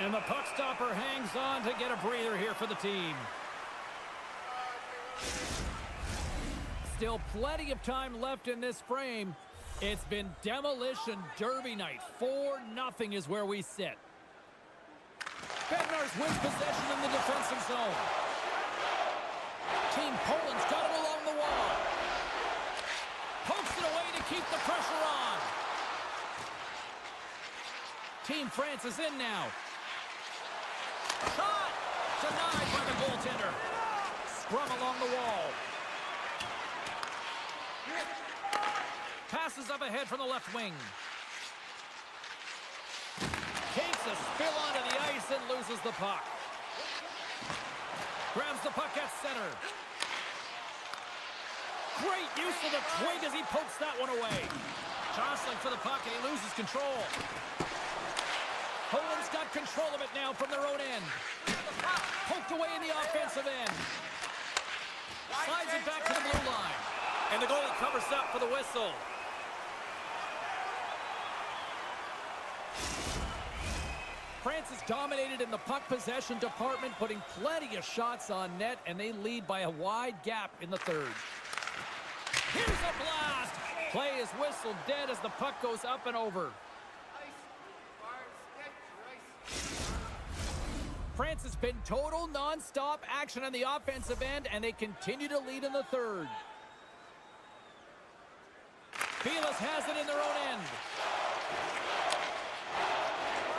S1: And the puck stopper hangs on to get a breather here for the team. Still plenty of time left in this frame. It's been demolition derby night. 4-0 is where we sit. Bednarz wins possession in the defensive zone. Team Poland's got it along the wall. Pokes it away to keep the pressure on. Team France is in now. Shot! Denied by the goaltender. Scrum along the wall. Passes up ahead from the left wing. Takes a spill onto the ice and loses the puck. Grabs the puck at center. Great use of the twig as he pokes that one away. Jostling for the puck and he loses control. Poland's got control of it now from their own end. Poked away in the offensive end. Slides it back to the blue line. And the goalie covers up for the whistle. France is dominated in the puck possession department, putting plenty of shots on net, and they lead by a wide gap in the third. Here's a blast! Play is whistled dead as the puck goes up and over. France has been total non-stop action on the offensive end, and they continue to lead in the third. Velas has it in their own end.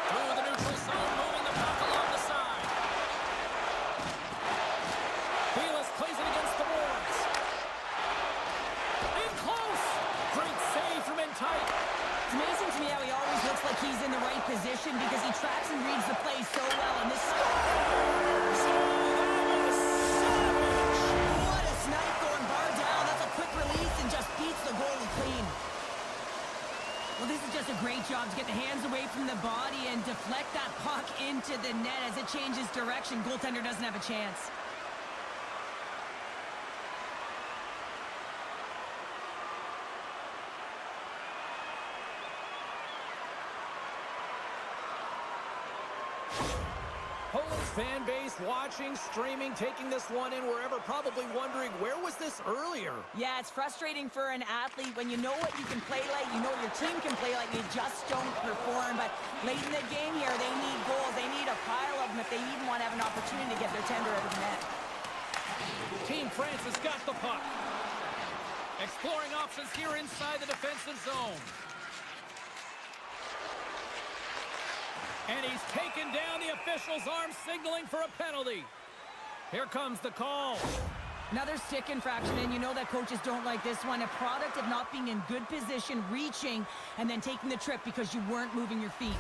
S1: Through the neutral zone, moving the puck along the side. Velas plays it against the boards. In close! Great save from in tight.
S2: It's amazing to me how he always looks like he's in the right position because he tracks and reads the play so well. And this what a snipe going bar down. That's a quick release and just beats the goalie clean. Well, this is just a great job to get the hands away from the body and deflect that puck into the net as it changes direction. Goaltender doesn't have a chance.
S1: Poland's fan base watching, streaming, taking this one in wherever, probably wondering, where was this earlier?
S2: Yeah, it's frustrating for an athlete when you know what you can play like, you know your team can play like, you just don't perform. But late in the game here, they need goals. They need a pile of them if they even want to have an opportunity to get their tender out of the net.
S1: Team France has got the puck. Exploring options here inside the defensive zone. And he's taken down the official's arm, signaling for a penalty. Here comes the call.
S2: Another stick infraction, and you know that coaches don't like this one. A product of not being in good position, reaching, and then taking the trip because you weren't moving your feet.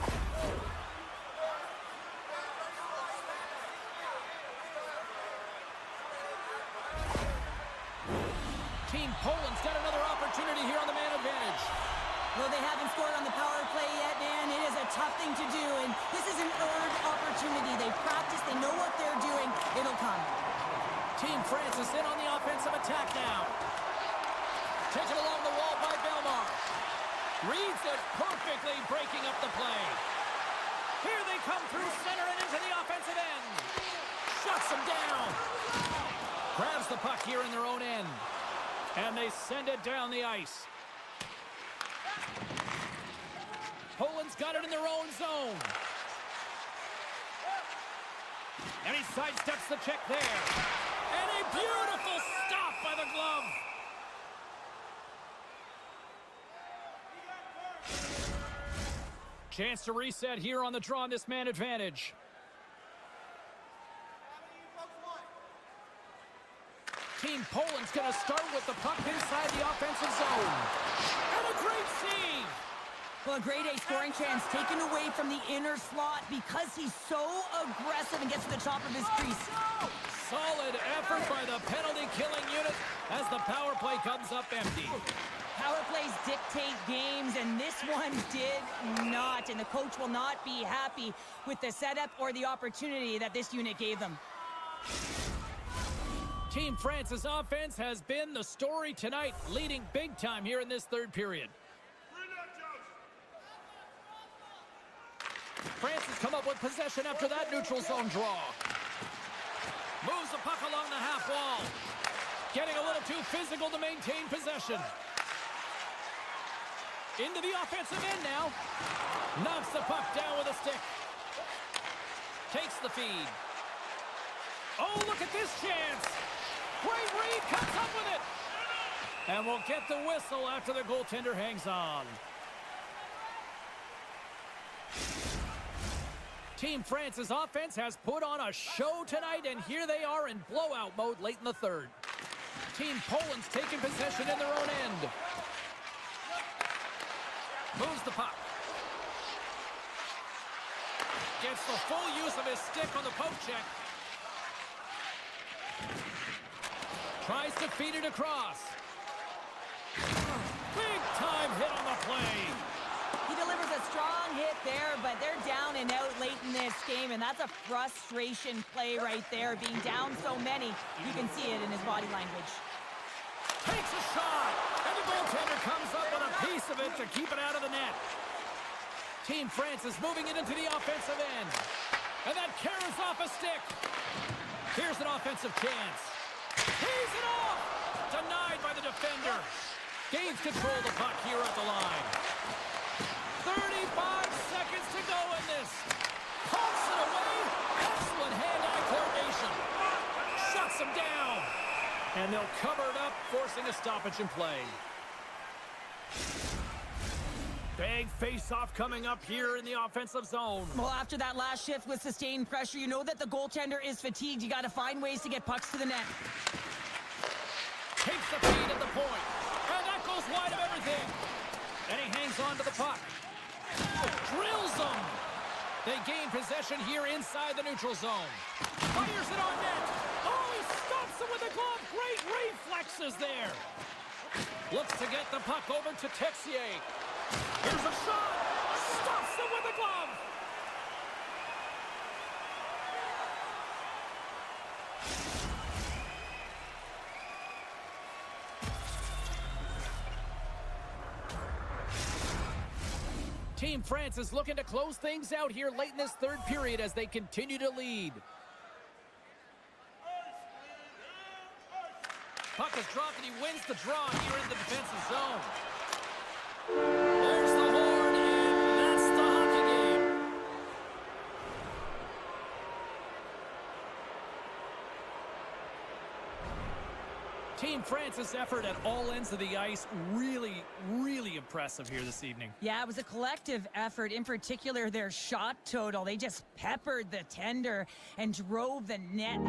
S1: Team Poland's got another opportunity here on the man advantage.
S2: Well, they haven't scored on the power play yet, man. It is a tough thing to do, and this is an earned opportunity. They practice, they know what they're doing. It'll come.
S1: Team France is in on the offensive attack now. Taken along the wall by Belmar. Reads it perfectly, breaking up the play. Here they come through center and into the offensive end. Shuts them down. Grabs the puck here in their own end. And they send it down the ice. Poland's got it in their own zone. And he sidesteps the check there. And a beautiful stop by the glove. Chance to reset here on the draw on this man advantage. Team Poland's going to start with the puck inside the offensive zone. And a great save!
S2: Well, a grade A scoring chance taken away from the inner slot because he's so aggressive and gets to the top of his crease.
S1: Solid effort by the penalty-killing unit as the power play comes up empty.
S2: Power plays dictate games, and this one did not. And the coach will not be happy with the setup or the opportunity that this unit gave them.
S1: Team France's offense has been the story tonight, leading big time here in this third period. France has come up with possession after that neutral zone draw. Moves the puck along the half wall. Getting a little too physical to maintain possession. Into the offensive end now. Knocks the puck down with a stick. Takes the feed. Oh, look at this chance. Great read, comes up with it. And we'll get the whistle after the goaltender hangs on. Team France's offense has put on a show tonight, and here they are in blowout mode late in the third. Team Poland's taking possession in their own end. Moves the puck. Gets the full use of his stick on the poke check. Tries to feed it across. Big time hit on the play.
S2: He delivers a strong hit there, but they're down and out late in this game, and that's a frustration play right there. Being down so many, you can see it in his body language.
S1: Takes a shot, and the goaltender comes up with a piece of it to keep it out of the net. Team France is moving it into the offensive end, and that carries off a stick. Here's an offensive chance. He's it off! Denied by the defender. Gains control of the puck here at the line. 35 seconds to go in this. Pumps it away. Excellent hand-eye coordination. Shuts him down. And they'll cover it up, forcing a stoppage in play. Big face-off coming up here in the offensive zone.
S2: Well, after that last shift with sustained pressure, you know that the goaltender is fatigued. You got to find ways to get pucks to the net.
S1: Takes the feed at the point. And that goes wide of everything. And he hangs on to the puck. Drills them. They gain possession here inside the neutral zone. Fires it on net. Oh, he stops him with a glove. Great reflexes there. Looks to get the puck over to Texier. Here's a shot. Stops him with a glove. Team France is looking to close things out here late in this third period as they continue to lead. Puck is dropped and he wins the draw here in the defensive zone. There's the horn, and that's the hockey game. Team France's effort at all ends of the ice, really, really impressive here this evening.
S2: Yeah, it was a collective effort. In particular, their shot total. They just peppered the tender and drove the net.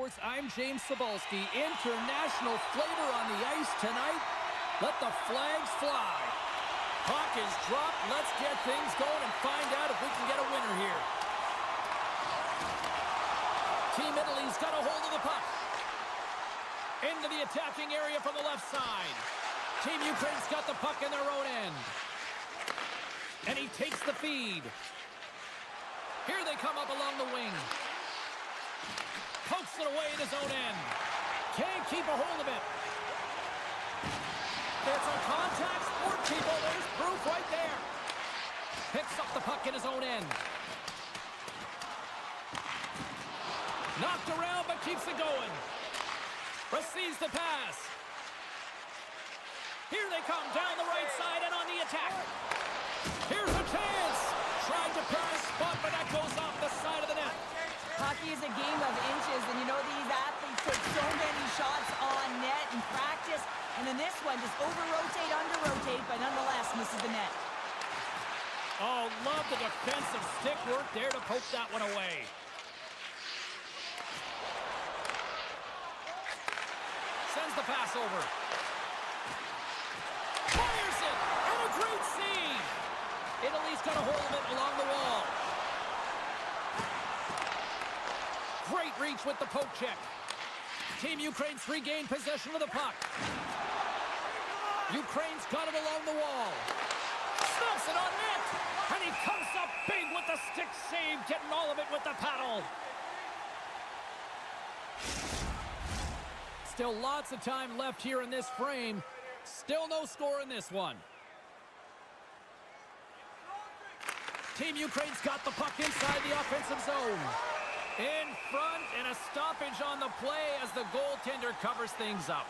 S1: Sports. I'm James Cebulski. International flavor on the ice tonight. Let the flags fly. Puck is dropped. Let's get things going and find out if we can get a winner here. Team Italy's got a hold of the puck. Into the attacking area from the left side. Team Ukraine's got the puck in their own end. And he takes the feed. Here they come up along the wing. Pokes it away at his own end. Can't keep a hold of it. It's a contact sport, people. There's proof right there. Picks up the puck in his own end. Knocked around, but keeps it going. Receives the pass. Here they come down the right side and on the attack. Here's a chance. Tried to pick a spot, but that goes off the side of the net.
S2: Hockey is a game of inches, and you know these athletes take so many shots on net in practice, and then this one just over-rotate, under-rotate, but nonetheless misses the net.
S1: Oh, love the defensive stick work there to poke that one away. Sends the pass over. Fires it! And a great save! Italy's got a hold of it along the wall. Great reach with the poke check. Team Ukraine's regained possession of the puck. Ukraine's got it along the wall. Snaps it on net! And he comes up big with the stick save, getting all of it with the paddle. Still lots of time left here in this frame. Still no score in this one. Team Ukraine's got the puck inside the offensive zone. In front, and a stoppage on the play as the goaltender covers things up.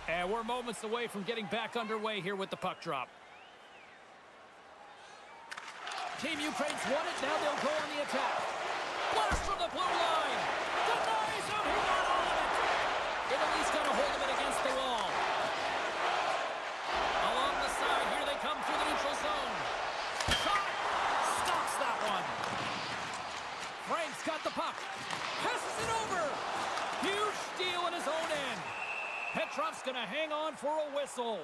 S1: And we're moments away from getting back underway here with the puck drop. Team Ukraine's won it. Now they'll go on the attack. Blast from the blue line. Denies him. He got all of it. Italy's got a hold of it against the wall. Along the side, here they come through the neutral zone. Shot. Stops that one. Frank's got the puck. Passes it over. Huge steal in his own end. Petrov's going to hang on for a whistle.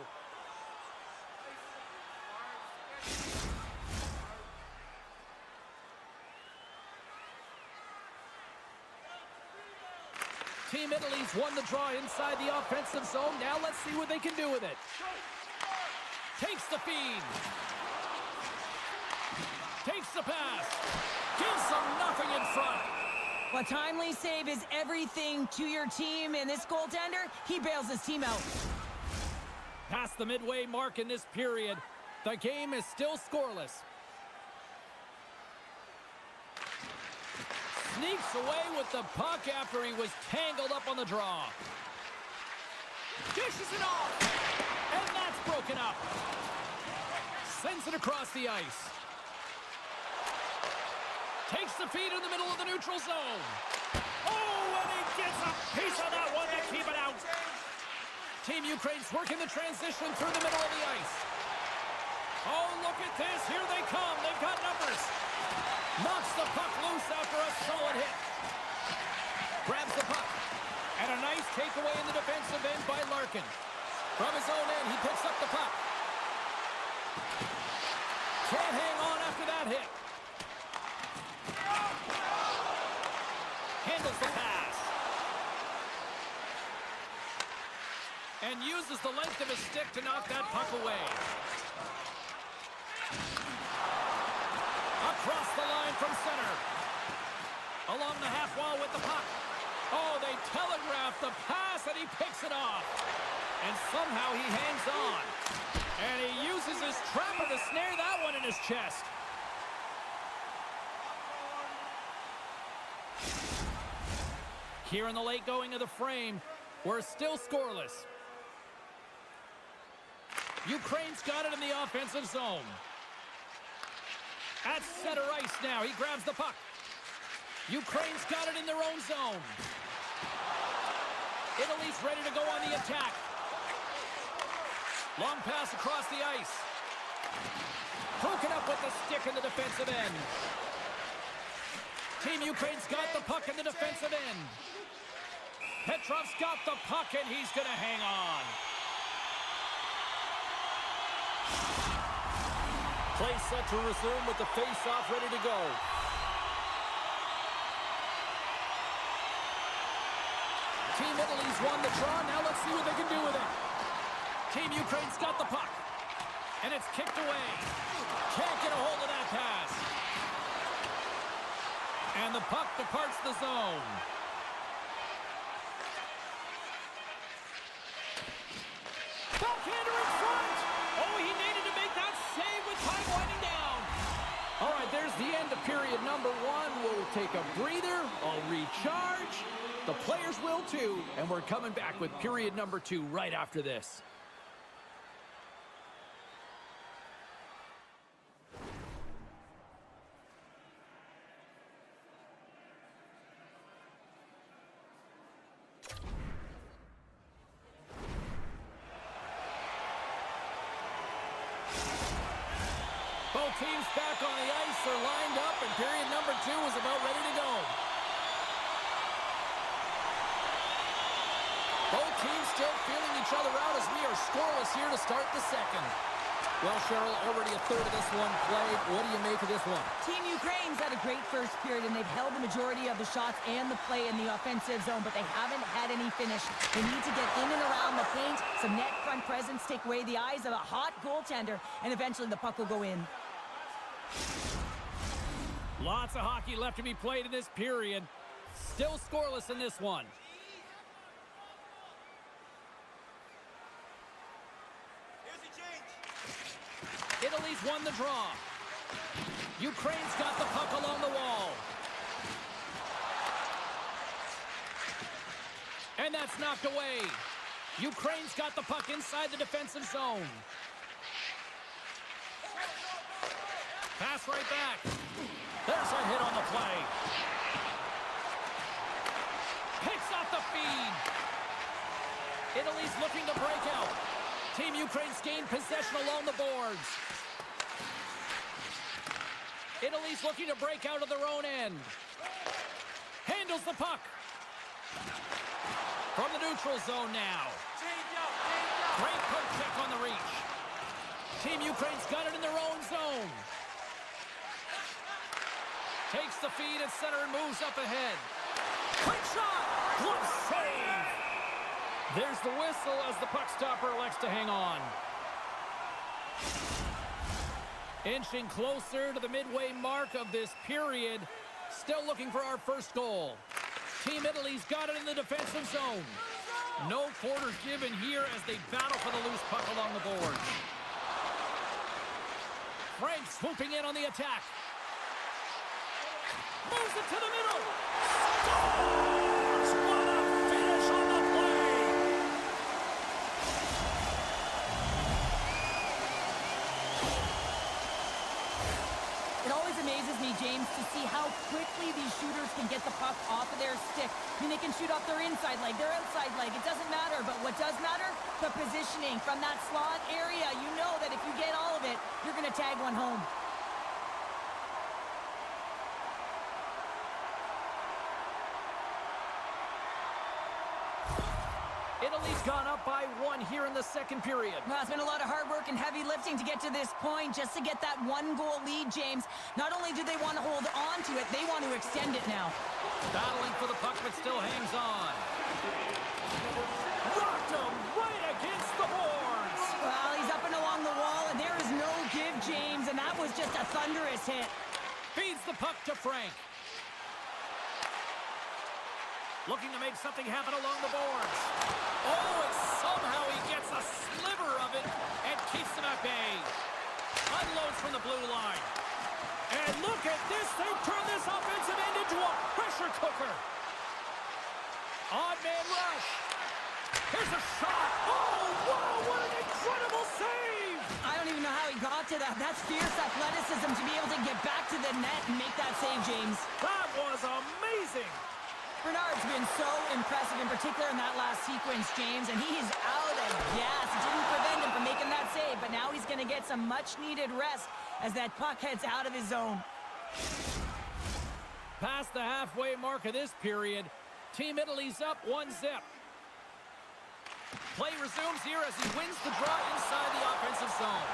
S1: Team Italy's won the draw inside the offensive zone. Now let's see what they can do with it. Takes the feed. Takes the pass. Gives them nothing in front.
S2: A timely save is everything to your team, and this goaltender, he bails his team out.
S1: Past the midway mark in this period, the game is still scoreless. Sneaks away with the puck after he was tangled up on the draw. Dishes it off, and that's broken up. Sends it across the ice. Takes the feed in the middle of the neutral zone. Oh, and he gets a piece of that one to keep it out. Team Ukraine's working the transition through the middle of the ice. Oh, look at this. Here they come. They've got numbers. Knocks the puck loose after a solid hit. Grabs the puck. And a nice takeaway in the defensive end by Larkin. From his own end, he picks up the puck. Can't hang on after that hit. Handles the pass. And uses the length of his stick to knock that puck away. Across the line from center. Along the half wall with the puck. Oh, they telegraph the pass and he picks it off. And somehow he hangs on. And he uses his trapper to snare that one in his chest. Here in the late going of the frame, we're still scoreless. Ukraine's got it in the offensive zone. At center ice now, he grabs the puck. Ukraine's got it in their own zone. Italy's ready to go on the attack. Long pass across the ice. Broken up with the stick in the defensive end. Team Ukraine's got the puck in the defensive end. Petrov's got the puck, and he's going to hang on. Play set to resume with the face-off ready to go. Team Italy's won the draw. Now let's see what they can do with it. Team Ukraine's got the puck. And it's kicked away. Can't get a hold of that pass. And the puck departs the zone. Backhander in front. Oh, he needed to make that save with time winding down. All right, there's the end of period number 1. We'll take a breather. I'll recharge. The players will too. And we're coming back with period number 2 right after this. Both teams back on the ice are lined up, and period number 2 is about ready to go. Both teams still feeling each other out as we are scoreless here to start the second. Well, Cheryl, already a third of this one played. What do you make of this one?
S2: Team Ukraine's had a great first period, and they've held the majority of the shots and the play in the offensive zone, but they haven't had any finish. They need to get in and around the paint, some net front presence, take away the eyes of a hot goaltender, and eventually the puck will go in.
S1: Lots of hockey left to be played in this period. Still scoreless in this one.
S3: Here's the change.
S1: Italy's won the draw. Ukraine's got the puck along the wall. And that's knocked away. Ukraine's got the puck inside the defensive zone. Pass right back. There's a hit on the play. Picks off the feed. Italy's looking to break out. Team Ukraine's gained possession along the boards. Italy's looking to break out of their own end. Handles the puck. From the neutral zone now. Great poke check on the reach. Team Ukraine's got it in their own zone. Takes the feed at center and moves up ahead. Quick shot! Glove save! There's the whistle as the puck stopper elects to hang on. Inching closer to the midway mark of this period. Still looking for our first goal. Team Italy's got it in the defensive zone. No quarters given here as they battle for the loose puck along the boards. Frank swooping in on the attack. Moves it to the middle. Scores! What a finish on the play!
S2: It always amazes me, James, to see how quickly these shooters can get the puck off of their stick. I mean, they can shoot off their inside leg, their outside leg. It doesn't matter, but what does matter? The positioning from that slot area. You know that if you get all of it, you're going to tag one home.
S1: Italy's gone up by 1 here in the second period.
S2: Well, it's been a lot of hard work and heavy lifting to get to this point, just to get that 1-goal lead, James. Not only do they want to hold on to it, they want to extend it now.
S1: Battling for the puck, but still hangs on. Rocked him right against the boards.
S2: Well, he's up and along the wall, and there is no give, James, and that was just a thunderous hit.
S1: Feeds the puck to Frank. Looking to make something happen along the boards. Oh, and somehow he gets a sliver of it and keeps them at bay. Unloads from the blue line. And look at this. They turn this offensive end into a pressure cooker. Odd man rush. Here's a shot. Oh, wow, what an incredible save.
S2: I don't even know how he got to that. That's fierce athleticism to be able to get back to the net and make that save, James.
S1: That was amazing.
S2: Bernard's been so impressive, in particular in that last sequence, James, and he is out of gas. It didn't prevent him from making that save, but now he's going to get some much-needed rest as that puck heads out of his zone.
S1: past the halfway mark of this period. Team Italy's up 1-0. Play resumes here as he wins the draw inside the offensive zone.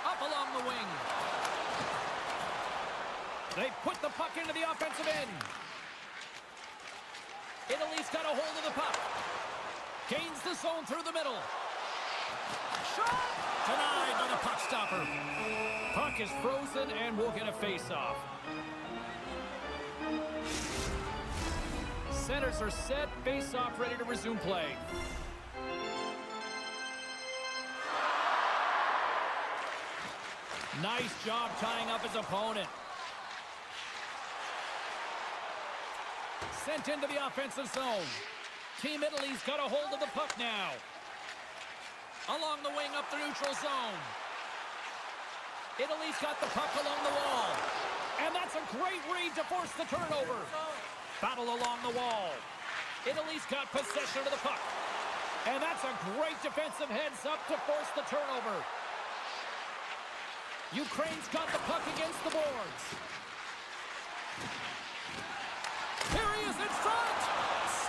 S1: Up along the wing. They put the puck into the offensive end. Italy's got a hold of the puck. Gains the zone through the middle. Shot! Denied by the puck stopper. Puck is frozen and we'll get a face-off. Centers are set, face-off ready to resume play. Nice job tying up his opponent. Sent into the offensive zone. Team Italy's got a hold of the puck now. Along the wing up the neutral zone. Italy's got the puck along the wall. And that's a great read to force the turnover. Battle along the wall. Italy's got possession of the puck. And that's a great defensive heads-up to force the turnover. Ukraine's got the puck against the boards. Here he is in front!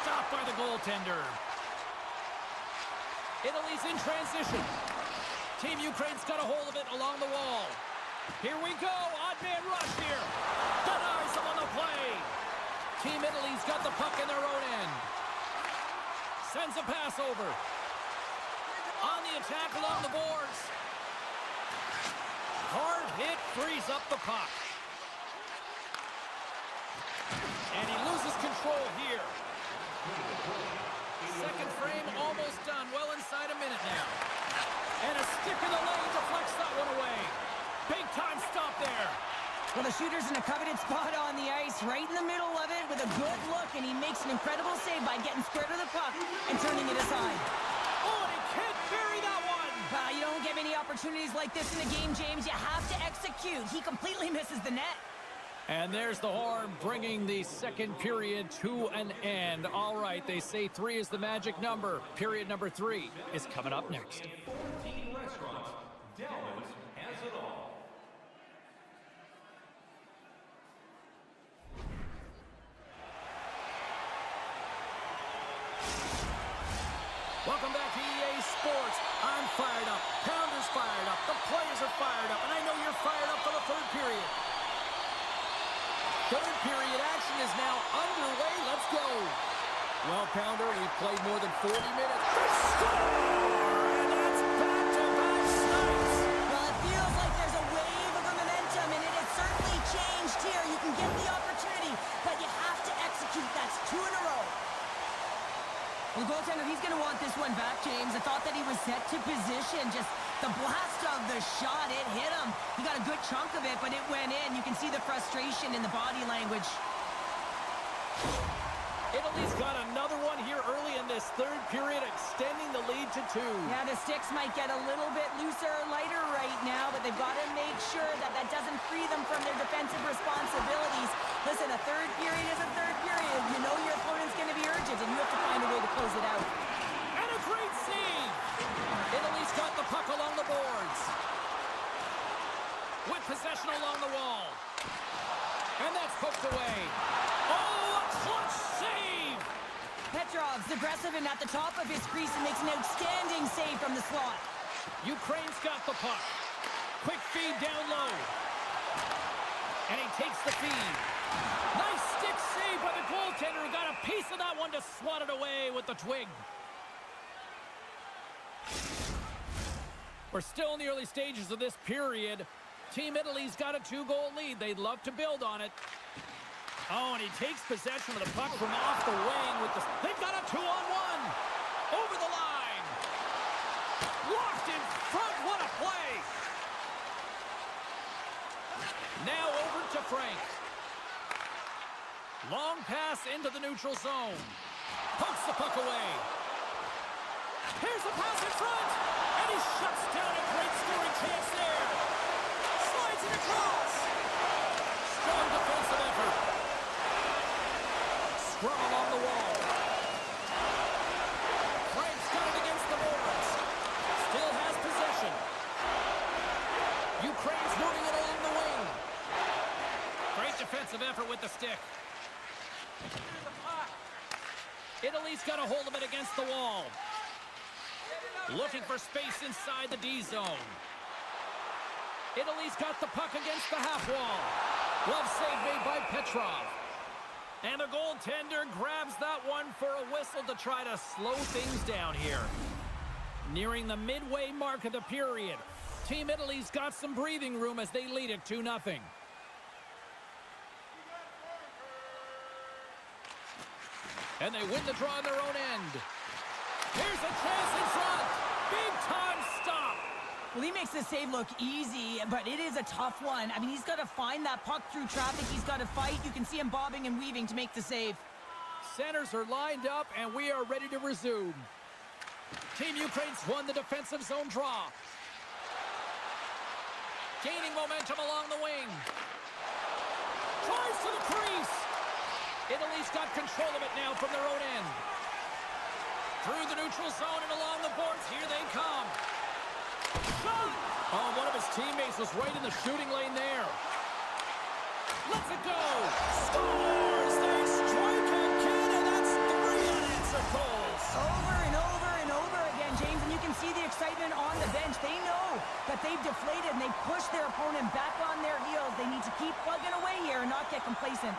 S1: Stopped by the goaltender. Italy's in transition. Team Ukraine's got a hold of it along the wall. Here we go. Odd man rush here. Denies them on the play. Team Italy's got the puck in their own end. Sends a pass over. On the attack along the boards. Hard hit frees up the puck. And he loses control here. Second frame almost done. Well inside a minute now. And a stick in the lane deflects that one away. Big time stop there.
S2: Well, the shooter's in a coveted spot on the ice, right in the middle of it with a good look, and he makes an incredible save by getting square to the puck and turning it aside.
S1: Oh, and he can't bury that one.
S2: You don't get many opportunities like this in a game, James. You have to execute. He completely misses the net.
S1: And there's the horn, bringing the second period to an end. All right, they say 3 is the magic number. Period number 3 is coming up next.
S4: 14 restaurants, Delman's has it all.
S1: Welcome back to EA Sports. I'm fired up. Pounder's fired up. The players are fired up. And I know you're fired up for the third period. Third period action is now underway. Let's go. Well, Pounder, we've played more than 40 minutes. They score! And that's back-to-back snipes.
S2: Well, it feels like there's a wave of momentum, and it has certainly changed here. You can get the opportunity, but you have to execute. That's 2 in a row. Well, the goaltender, he's going to want this one back, James. I thought that he was set to position. Just the blast of the shot, it hit him. He got a good chunk of it, but it went in. You can see the frustration in the body language.
S1: Italy's got another one here early in this third period, extending the lead to 2.
S2: Yeah, the sticks might get a little bit looser or lighter right now, but they've got to make sure that that doesn't free them from their defensive responsibilities. Listen, a third period is a third period. You know your opponent's going to be urgent, and you have to find a way to close it out.
S1: And a great save! Italy's got the puck along the boards. With possession along the wall. And that's poked away. Oh, a clutch save!
S2: Petrov's aggressive and at the top of his crease and makes an outstanding save from the slot.
S1: Ukraine's got the puck. Quick feed down low. And he takes the feed. Nice stick save by the goaltender. Got a piece of that one to swat it away with the twig. We're still in the early stages of this period. Team Italy's got a 2-goal lead. They'd love to build on it. Oh, and he takes possession of the puck from off the wing with the... They've got a 2-on-1. Over the line. Locked in front. What a play. Now over to Frank. Long pass into the neutral zone. Pokes the puck away. Here's the pass in front. And he shuts down a great scoring chance there. Slides it across. Strong defensive effort. Scrum along the wall. Frank's got it against the boards. Still has possession. Ukraine's moving it along the wing. Great defensive effort with the stick. Italy's got a hold of it against the wall. Looking for space inside the D zone. Italy's got the puck against the half wall. Glove save made by Petrov. And the goaltender grabs that one for a whistle to try to slow things down here. Nearing the midway mark of the period. Team Italy's got some breathing room as they lead it 2-0. And they win the draw on their own end. Here's a chance in front. Big time stop.
S2: Well, he makes the save look easy, but it is a tough one. I mean, he's got to find that puck through traffic. He's got to fight. You can see him bobbing and weaving to make the save.
S1: Centers are lined up, and we are ready to resume. Team Ukraine's won the defensive zone draw. Gaining momentum along the wing. Drives to the crease. Italy's got control of it now from their own end. Through the neutral zone and along the boards. Here they come. Shot! Oh, one of his teammates was right in the shooting lane there. Let's it go! Scores! They strike again, and that's 3 unanswered goals.
S2: Over and over and over again, James, and you can see the excitement on the bench. They know that they've deflated, and they push their opponent back on their heels. They need to keep plugging away here and not get complacent.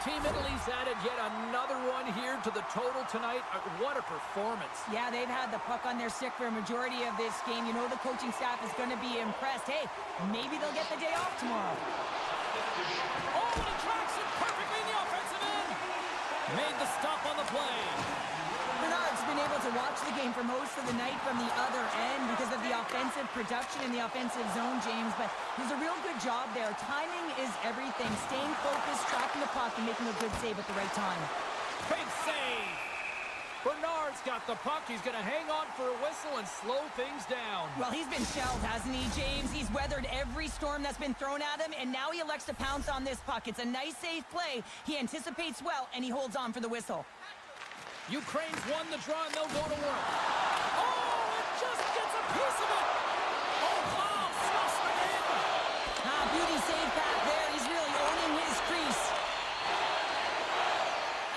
S1: Team Italy's added yet another one here to the total tonight. What a performance.
S2: Yeah, they've had the puck on their stick for a majority of this game. You know the coaching staff is going to be impressed. Hey, maybe they'll get the day off tomorrow.
S1: Oh, and it tracks it perfectly in the offensive end. Made the stop on the play.
S2: Bernard's been able to watch the game for most of the night from the other end because of the offensive production in the offensive zone, James, but there's a real good job there. Timing is everything. Staying focused, tracking the puck, and making a good save at the right time.
S1: Big save. Bernard's got the puck. He's going to hang on for a whistle and slow things down.
S2: Well, he's been shelled, hasn't he, James? He's weathered every storm that's been thrown at him, and now he elects to pounce on this puck. It's a nice, safe play. He anticipates well, and he holds on for the whistle.
S1: Ukraine's won the draw, and they'll go to work. Oh, it just gets a piece of it. Oh, wow, stuffs it in.
S2: Beauty save back there. He's really owning his crease.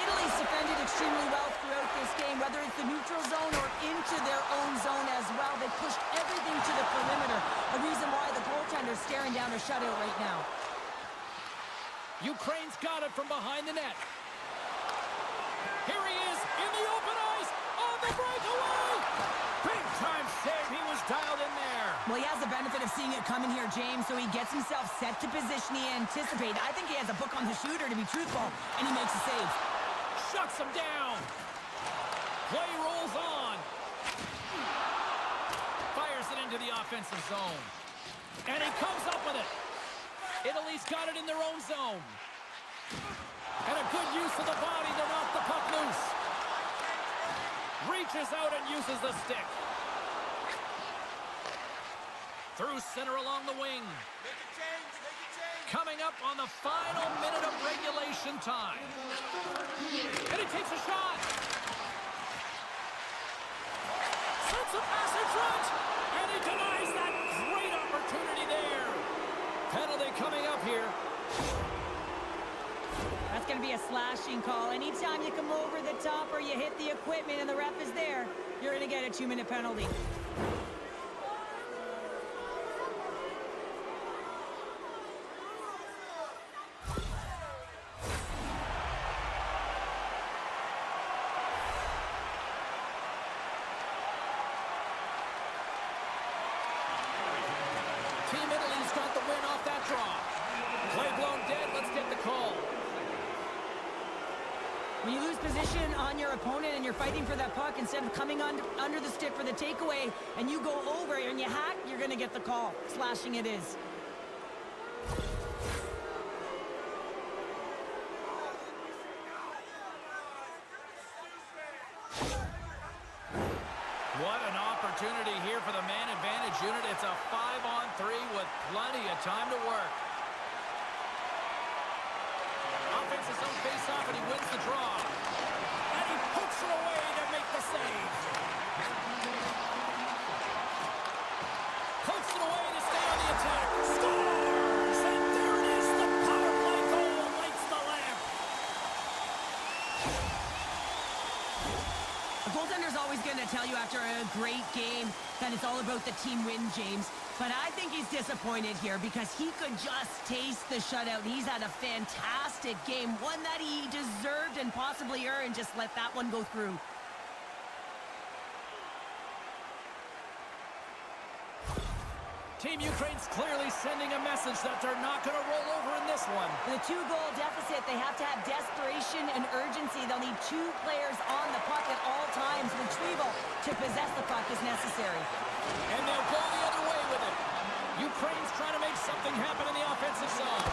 S2: Italy's defended extremely well throughout this game, whether it's the neutral zone or into their own zone as well. They pushed everything to the perimeter, a reason why the goaltender's staring down a shutout right now.
S1: Ukraine's got it from behind the net. Here he is in the open ice on the breakaway. Big time save. He was dialed in there.
S2: Well, he has the benefit of seeing it coming here, James, so he gets himself set to position he anticipated. I think he has a book on the shooter, to be truthful, and he makes a save.
S1: Shuts him down. Play rolls on. Fires it into the offensive zone. And he comes up with it. Italy's got it in their own zone. And a good use of the body to knock the puck loose. Reaches out and uses the stick. Through center along the wing.
S3: Make a change, make a change.
S1: Coming up on the final minute of regulation time. And he takes a shot. Sends a pass in front. And he denies that great opportunity there. Penalty coming up here.
S2: That's going to be a slashing call. Anytime you come over the top or you hit the equipment and the ref is there, you're going to get a 2-minute penalty.
S1: Team Italy's got the win off that draw. Play blown dead. Let's get the call.
S2: When you lose position on your opponent and you're fighting for that puck, instead of coming under the stick for the takeaway, and you go over and you hack, you're going to get the call. Slashing it is.
S1: What an opportunity here for the man advantage unit. It's a 5-on-3 with plenty of time to work.
S2: goaltender's always going to tell you after a great game that it's all about the team win, James. But I think he's disappointed here because he could just taste the shutout. He's had a fantastic game, one that he deserved and possibly earned. Just let that one go through.
S1: Team Ukraine's clearly sending a message that they're not going to roll over in this one.
S2: With a 2-goal deficit, they have to have desperation and urgency. They'll need 2 players on the puck at all times. Retrieval to possess the puck is necessary.
S1: And they'll go the other way with it. Ukraine's trying to make something happen in the offensive zone.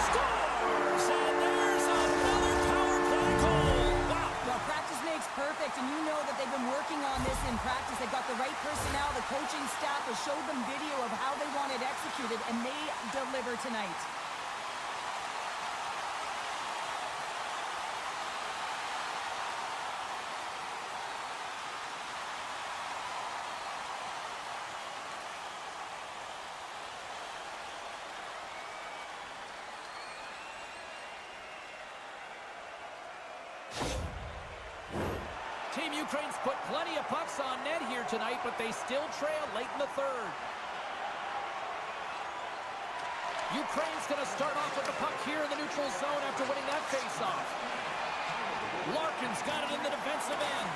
S1: Scores! And there's another power play goal. Wow.
S2: Well, practice makes perfect, and you know that they've been working on this in practice. They've got the right personnel. The coaching staff has showed them video of how they want it executed, and they deliver tonight.
S1: Team Ukraine's put plenty of pucks on net here tonight, but they still trail late in the third. Ukraine's going to start off with the puck here in the neutral zone after winning that faceoff. Larkin's got it in the defensive end.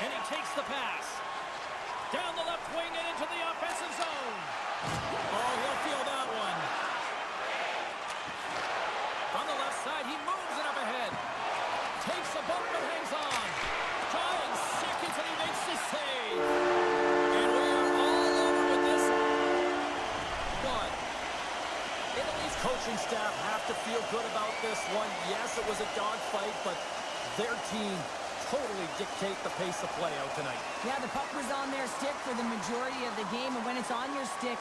S1: And he takes the pass. Down the left wing and into the offensive zone. Oh, he'll feel that one. On the left side, he moves it up ahead. Takes a bump and hangs on. Trying seconds and he makes the save. And we are all over with this one. Italy's coaching staff have to feel good about this one. Yes, it was a dogfight, but their team totally dictate the pace of play out tonight.
S2: Yeah, the puck was on their stick for the majority of the game, and when it's on your stick...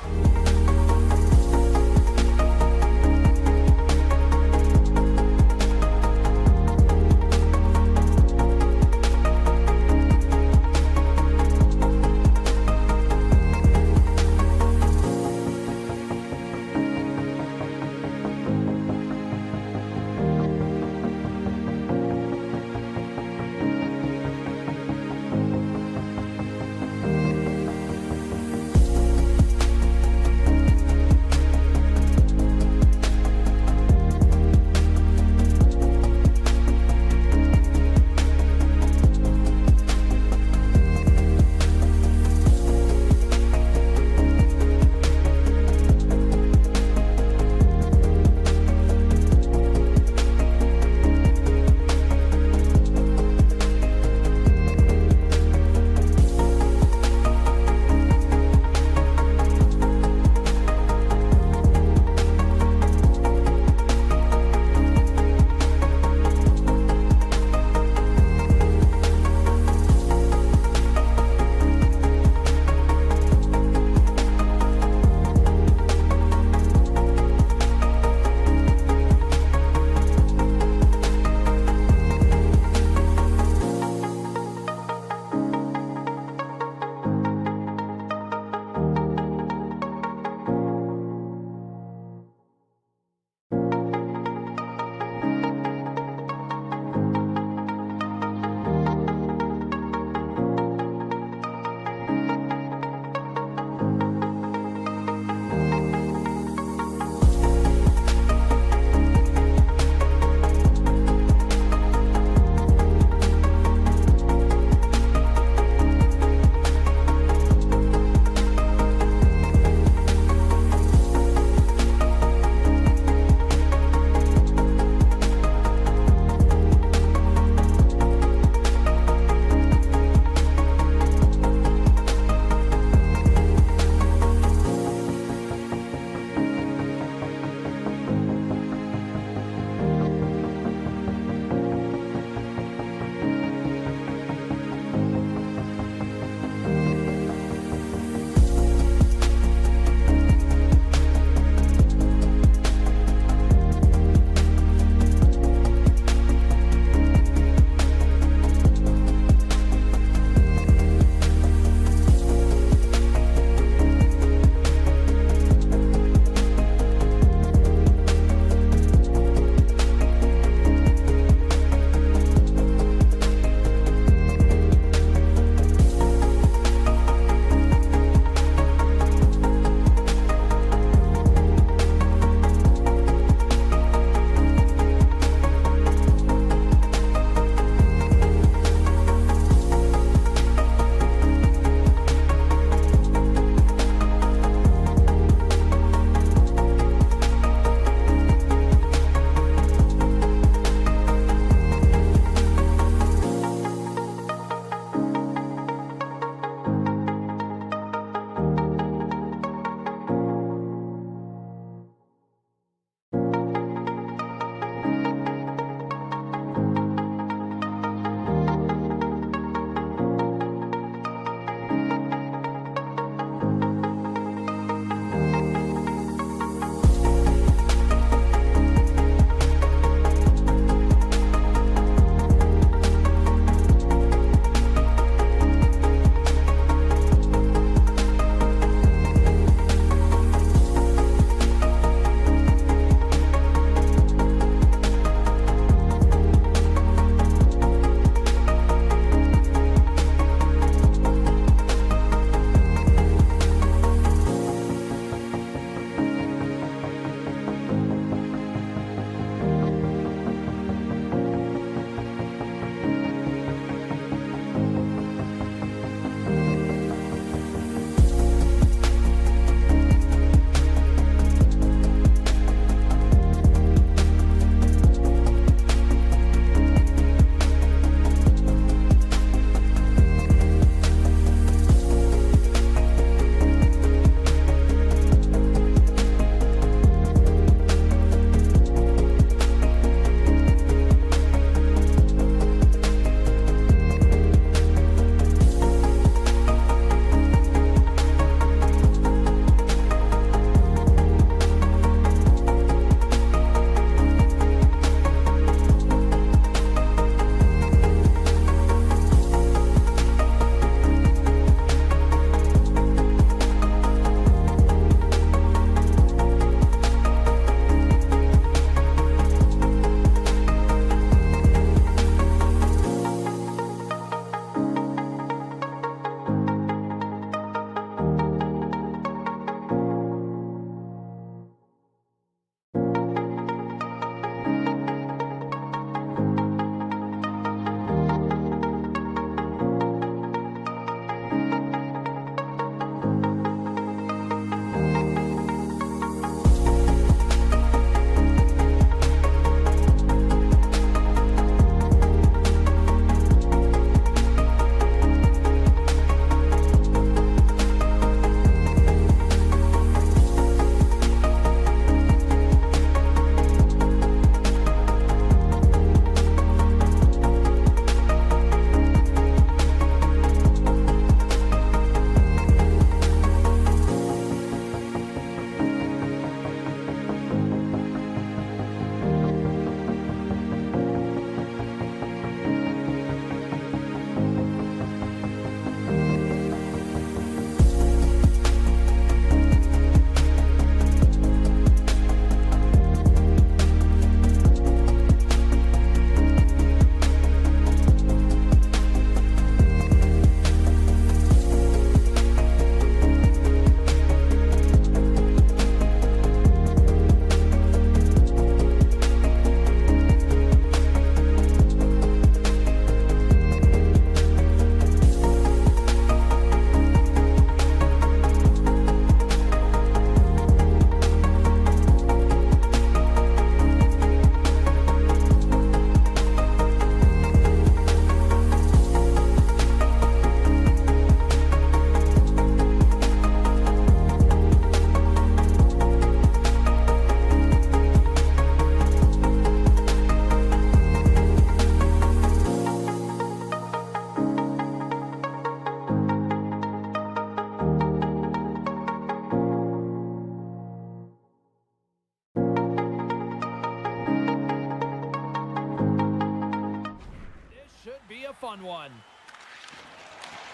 S1: 2-on-1.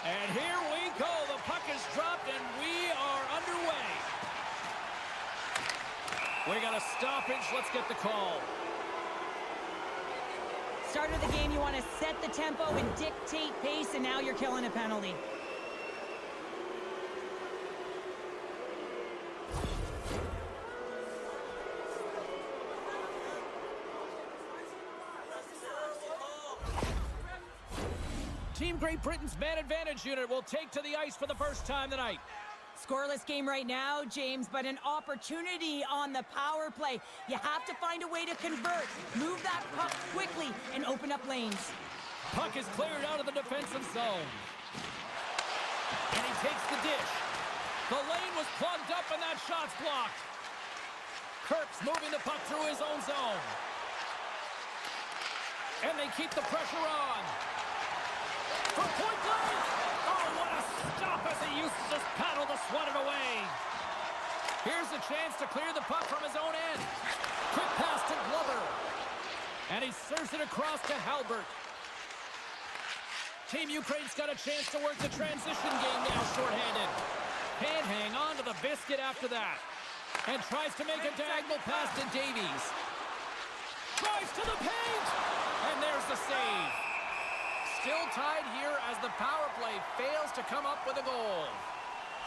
S1: And here we go. The puck is dropped, and we are underway. We got a stoppage. Let's get the call.
S2: Start of the game, you want to set the tempo and dictate pace, and now you're killing a penalty.
S1: Team Great Britain's man advantage unit will take to the ice for the first time tonight.
S2: Scoreless game right now, James, but an opportunity on the power play. You have to find a way to convert. Move that puck quickly and open up lanes.
S1: Puck is cleared out of the defensive zone. And he takes the dish. The lane was plugged up and that shot's blocked. Kirk's moving the puck through his own zone. And they keep the pressure on. For point blank! Oh, what a stop as he uses his paddle to swat it away. Here's a chance to clear the puck from his own end. Quick pass to Glover. And he serves it across to Halbert. Team Ukraine's got a chance to work the transition game now shorthanded. Can't hang on to the biscuit after that. And tries to make a diagonal pass to Davies. Drives to the paint! And there's the save. Still tied here as the power play fails to come up with a goal.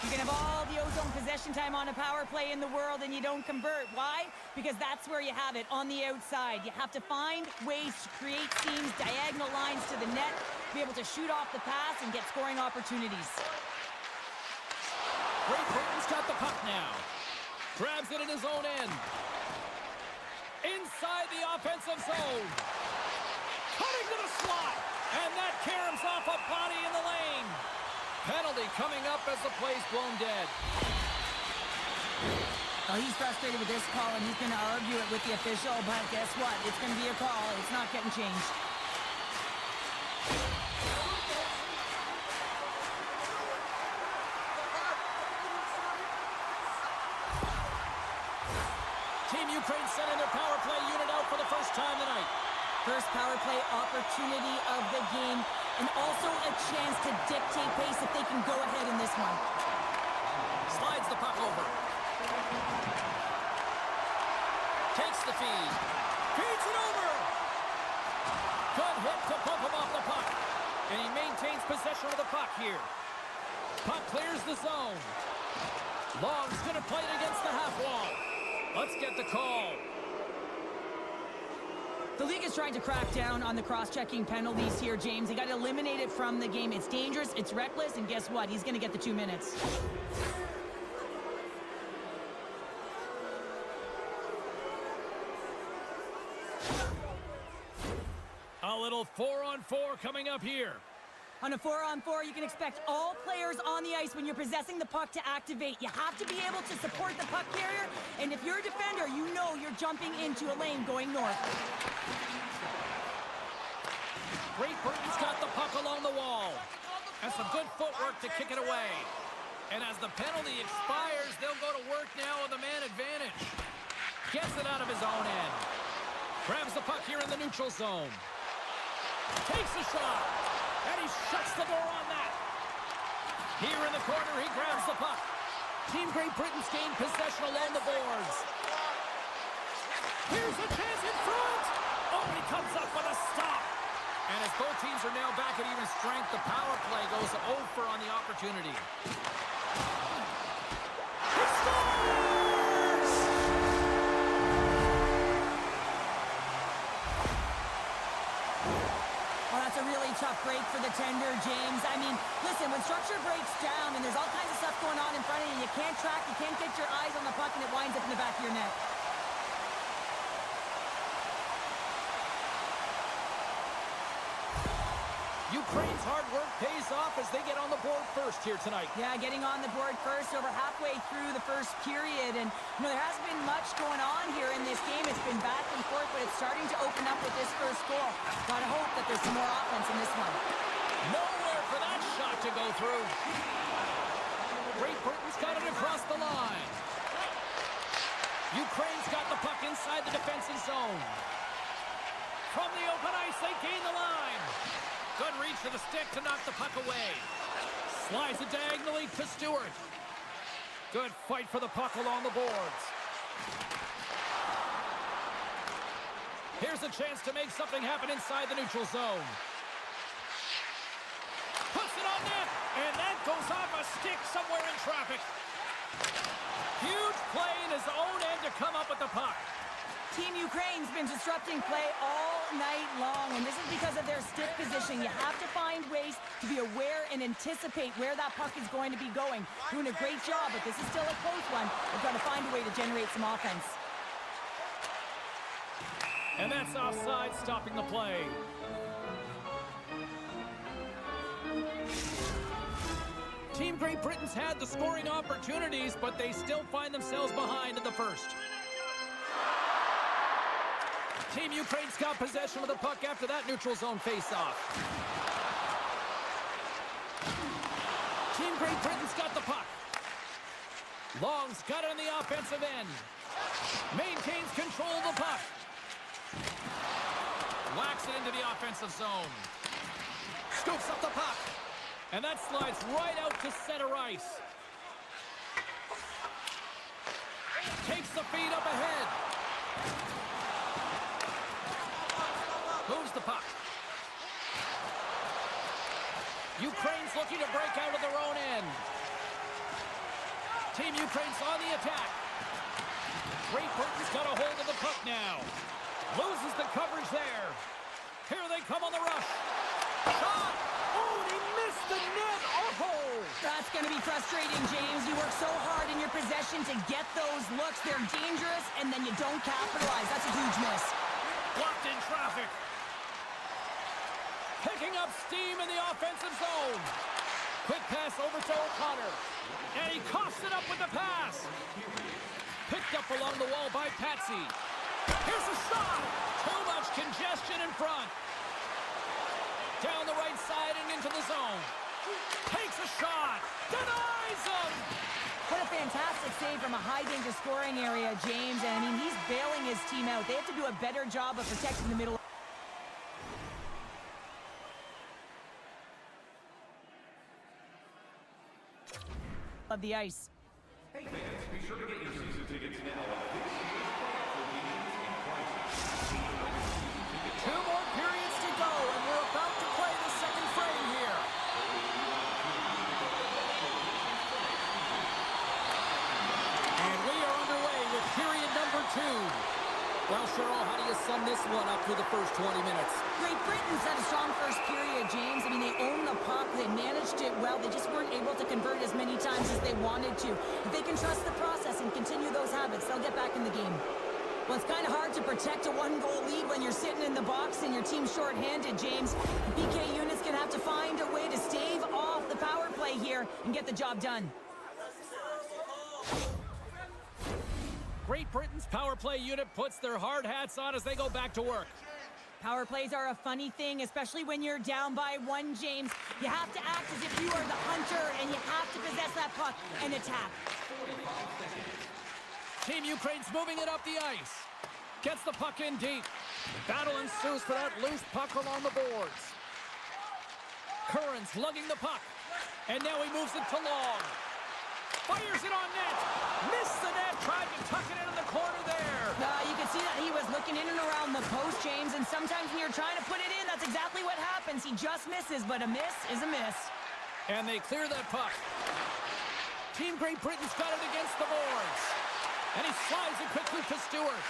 S2: You can have all the ozone possession time on a power play in the world and you don't convert. Why? Because that's where you have it, on the outside. You have to find ways to create seams, diagonal lines to the net, be able to shoot off the pass and get scoring opportunities.
S1: Great Britain's got the puck now. Grabs it in his own end. Inside the offensive zone. Cutting to the slot. And that caroms off a body in the lane. Penalty coming up as the play's blown dead.
S2: Well, he's frustrated with this call, and he's going to argue it with the official, but guess what? It's going to be a call. It's not getting changed.
S1: Team Ukraine sending their power play unit out for the first time tonight.
S2: First power play opportunity of the game, and also a chance to dictate pace if they can go ahead in this one.
S1: Slides the puck over. Takes the feed. Feeds it over. Good hit to bump him off the puck. And he maintains possession of the puck here. Puck clears the zone. Long's going to play it against the half wall. Let's get the call.
S2: The league is trying to crack down on the cross-checking penalties here, James. He got eliminated from the game. It's dangerous, it's reckless, and guess what? He's going to get the 2 minutes.
S1: A little 4-on-4 coming up here.
S2: On a 4-on-4, you can expect all players on the ice when you're possessing the puck to activate. You have to be able to support the puck carrier, and if you're a defender, you know you're jumping into a lane going north.
S1: Great Britain's got the puck along the wall. And some good footwork to kick it away. And as the penalty expires, they'll go to work now with a man advantage. Gets it out of his own end. Grabs the puck here in the neutral zone. Takes a shot. And he shuts the door on that. Here in the corner, he grabs the puck. Team Great Britain's gained possession along the boards. Here's a chance in front. Oh, and he comes up with a stop. And as both teams are now back at even strength, the power play goes over on the opportunity. He scores!
S2: Well, that's a really tough break for the tender, James. I mean, listen, when structure breaks down and there's all kinds of stuff going on in front of you, you can't track, you can't get your eyes on the puck, and it winds up in the back of your net.
S1: Ukraine's hard work pays off as they get on the board first here tonight.
S2: Yeah, getting on the board first over halfway through the first period. And, you know, there hasn't been much going on here in this game. It's been back and forth, but it's starting to open up with this first goal. Gotta hope that there's some more offense in this one.
S1: Nowhere for that shot to go through. Great Britain's got it across the line. Ukraine's got the puck inside the defensive zone. From the open ice, they gain the line. Good reach to the stick to knock the puck away. Slides it diagonally to Stewart. Good fight for the puck along the boards. Here's a chance to make something happen inside the neutral zone. Puts it on net, and that goes off a stick somewhere in traffic. Huge play in his own end to come up with the puck.
S2: Team Ukraine's been disrupting play all night long, and this is because of their stick position. You have to find ways to be aware and anticipate where that puck is going to be going. Doing a great job, but this is still a close one. They've got to find a way to generate some offense.
S1: And that's offside, stopping the play. Team Great Britain's had the scoring opportunities, but they still find themselves behind in the first. Team Ukraine's got possession of the puck after that neutral zone face-off. Team Great Britain's got the puck. Long's got it on the offensive end. Maintains control of the puck. Whacks it into the offensive zone. Scoops up the puck. And that slides right out to center ice. Takes the feed up ahead. Moves the puck. Ukraine's looking to break out of their own end. Team Ukraine's on the attack. Great Britain's got a hold of the puck now. Loses the coverage there. Here they come on the rush. Shot! Oh, he missed the net! Oh!
S2: That's going to be frustrating, James. You work so hard in your possession to get those looks. They're dangerous, and then you don't capitalize. That's a huge miss.
S1: Blocked in traffic. Picking up steam in the offensive zone. Quick pass over to O'Connor. And he coughs it up with the pass. Picked up along the wall by Patsy. Here's a shot. Too much congestion in front. Down the right side and into the zone. Takes a shot. Denies him.
S2: What a fantastic save from a high-danger scoring area, James. And, I mean, he's bailing his team out. They have to do a better job of protecting the middle of the ice.
S4: Hey fans, be sure to get your season tickets now at this year's for games and prizes.
S1: 2 more periods to go, and we're about to play the second frame here. And we are underway with period number 2. Well, Cheryl, how do you sum this one up through the first 20 minutes?
S2: Great Britain's had a strong first period, James. I mean, they owned the puck. They managed it well. They just weren't able to convert as many times as they wanted to. If they can trust the process and continue those habits, they'll get back in the game. Well, it's kind of hard to protect a 1-goal lead when you're sitting in the box and your team's shorthanded, James. The PK unit's going to have to find a way to stave off the power play here and get the job done.
S1: Great Britain's power play unit puts their hard hats on as they go back to work.
S2: Power plays are a funny thing, especially when you're down by 1, James. You have to act as if you are the hunter, and you have to possess that puck and attack.
S1: Team Ukraine's moving it up the ice. Gets the puck in deep. Battle ensues for that loose puck along the boards. Curran's lugging the puck. And now he moves it to Long. Fires it on net. Missed the net. Tried to tuck it into the corner there.
S2: You can see that he was looking in and around the post, James, and sometimes when you're trying to put it in, that's exactly what happens. He just misses, but a miss is a miss.
S1: And they clear that puck. Team Great Britain's got it against the boards. And he slides it quickly to Stewart.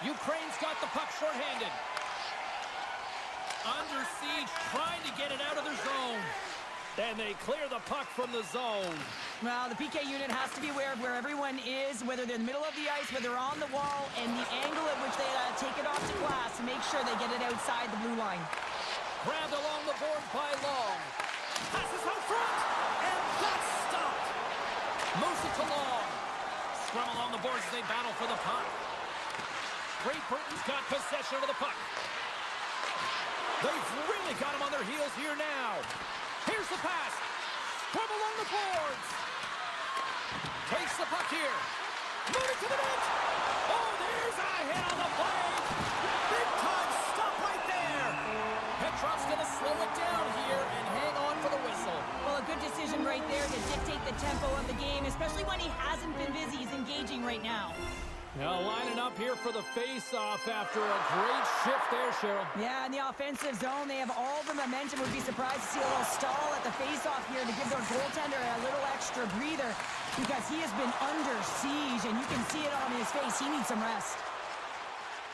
S1: Ukraine's got the puck shorthanded. Under siege, trying to get it out of their zone. And they clear the puck from the zone.
S2: Well, the PK unit has to be aware of where everyone is, whether they're in the middle of the ice, whether they're on the wall, and the angle at which they take it off to glass to make sure they get it outside the blue line.
S1: Grabbed along the boards by Long. Passes out front, and that's stopped. Moves it to Long. Scrum along the boards as they battle for the puck. Great Britain's got possession of the puck. They've really got him on their heels here now. Here's the pass. Scrum along the boards. Takes the puck here. Moving to the net. Oh, there's a hit on the play. Big time stop right there. Petrov's going to slow it down
S2: raging right now.
S1: Now lining up here for the face-off after a great shift there, Cheryl.
S2: Yeah, in the offensive zone, they have all the momentum. Would be surprised to see a little stall at the face-off here to give their goaltender a little extra breather because he has been under siege, and you can see it on his face. He needs some rest.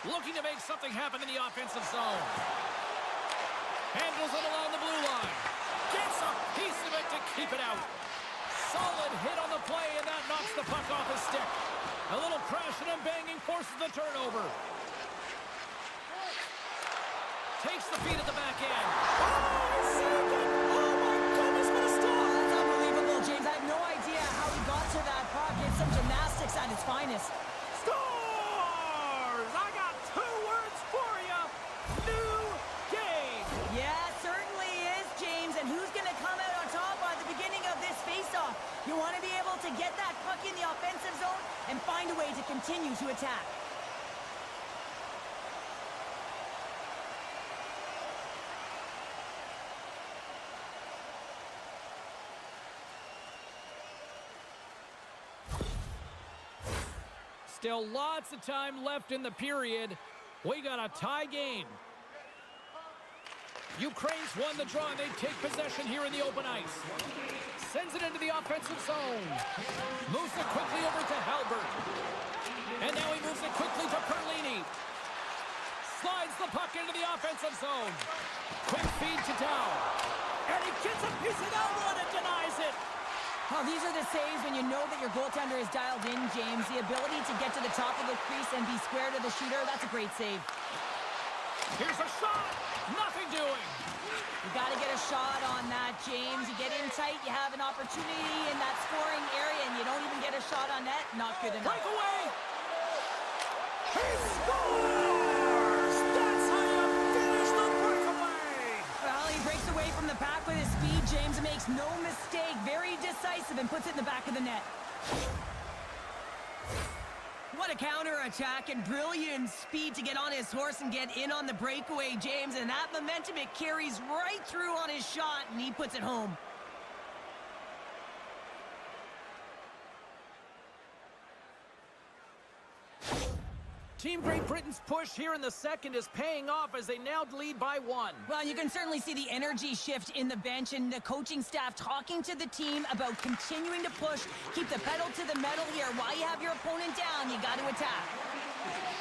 S1: Looking to make something happen in the offensive zone. Handles it along the blue line. Gets a piece of it to keep it out. Solid hit on the play, and that knocks the puck off his stick. A little crashing and banging forces the turnover. Takes the feed at the back end. Oh, saved it! Oh, my goodness, what a stop!
S2: That's unbelievable, James. I have no idea how he got to that puck. It's some gymnastics at its finest.
S1: Scores! I got 2 words for you. New game.
S2: Yeah, certainly is, James. And who's going to come out on top at the beginning of this face-off? You want to be able to get that puck in the offensive zone and find a way to continue to attack.
S1: Still lots of time left in the period. We got a tie game. Ukraine's won the draw, and they take possession here in the open ice. Sends it into the offensive zone. Moves it quickly over to Halbert. And now he moves it quickly to Perlini. Slides the puck into the offensive zone. Quick feed to Dow. And he gets a piece of that one and denies it.
S2: Well, these are the saves when you know that your goaltender is dialed in, James. The ability to get to the top of the crease and be square to the shooter, that's a great save.
S1: Here's a shot. Nothing doing.
S2: You got to get a shot on that, James. You get in tight, you have an opportunity in that scoring area, and you don't even get a shot on net. Not good enough.
S1: Breakaway. He scores! That's how you finish the breakaway.
S2: Well, he breaks away from the pack with his speed, James. Makes no mistake. Very decisive and puts it in the back of the net. What a counter-attack and brilliant speed to get on his horse and get in on the breakaway, James. And that momentum, it carries right through on his shot, and he puts it home.
S1: Team Great Britain's push here in the second is paying off as they now lead by 1.
S2: Well, you can certainly see the energy shift in the bench and the coaching staff talking to the team about continuing to push, keep the pedal to the metal here. While you have your opponent down, you got to attack.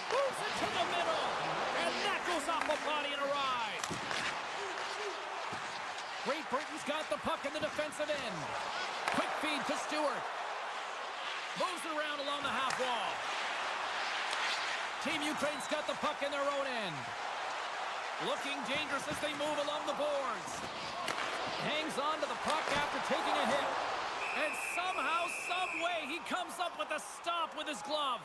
S1: Moves it to the middle, and that goes off a body and a ride. Great Britain's got the puck in the defensive end. Quick feed to Stewart. Moves it around along the half wall. Team Ukraine's got the puck in their own end. Looking dangerous as they move along the boards. Hangs on to the puck after taking a hit. And somehow, some way, he comes up with a stop with his glove.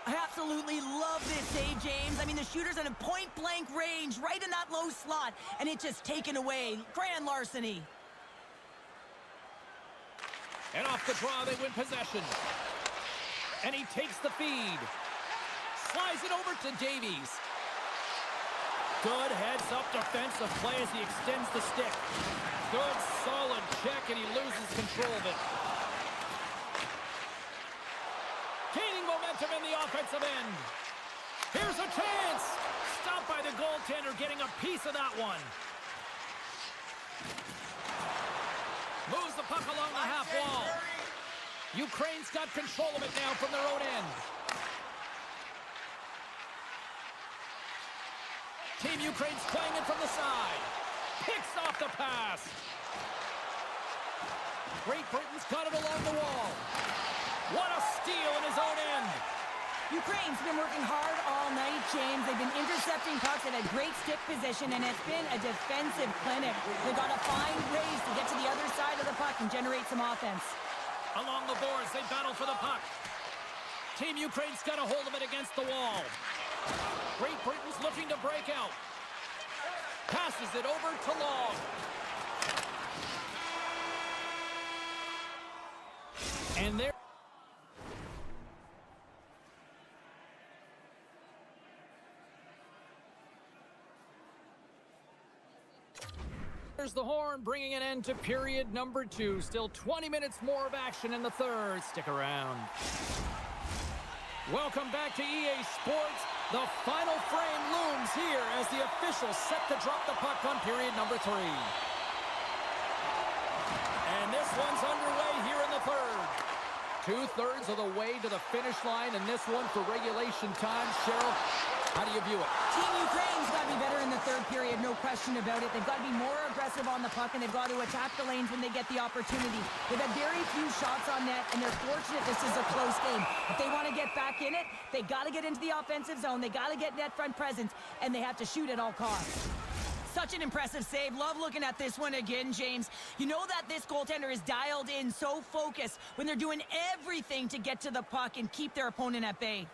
S2: I absolutely love this save, James. I mean, the shooter's in a point-blank range, right in that low slot, and it's just taken away. Grand larceny.
S1: And off the draw, they win possession. And he takes the feed. Slides it over to Davies. Good heads-up defensive play as he extends the stick. Good, solid check, and he loses control of it. Gaining momentum in the offensive end. Here's a chance. Stopped by the goaltender, getting a piece of that one. Moves the puck along the half wall. Ukraine's got control of it now from their own end. Team Ukraine's playing it from the side. Picks off the pass. Great Britain's got it along the wall. What a steal in his own end.
S2: Ukraine's been working hard all night, James. They've been intercepting pucks at a great stick position, and it's been a defensive clinic. They've got to find ways to get to the other side of the puck and generate some offense.
S1: Along the boards, they battle for the puck. Team Ukraine's got a hold of it against the wall. Great Britain's looking to break out. Passes it over to Long. And there... There's the horn, bringing an end to period number 2. Still 20 minutes more of action in the third. Stick around. Welcome back to EA Sports. The final frame looms here as the officials set to drop the puck on period number 3. And this one's underway here in the third. 2/3 of the way to the finish line, and this one for regulation time. Cheryl, how do you view it?
S2: Team Ukraine's got to be better in the third period, no question about it. They've got to be more aggressive on the puck, and they've got to attack the lanes when they get the opportunity. They've had very few shots on net, and they're fortunate this is a close game. If they want to get back in it, they got to get into the offensive zone. They got to get net front presence, and they have to shoot at all costs. Such an impressive save. Love looking at this one again, James. You know that this goaltender is dialed in, so focused when they're doing everything to get to the puck and keep their opponent at bay.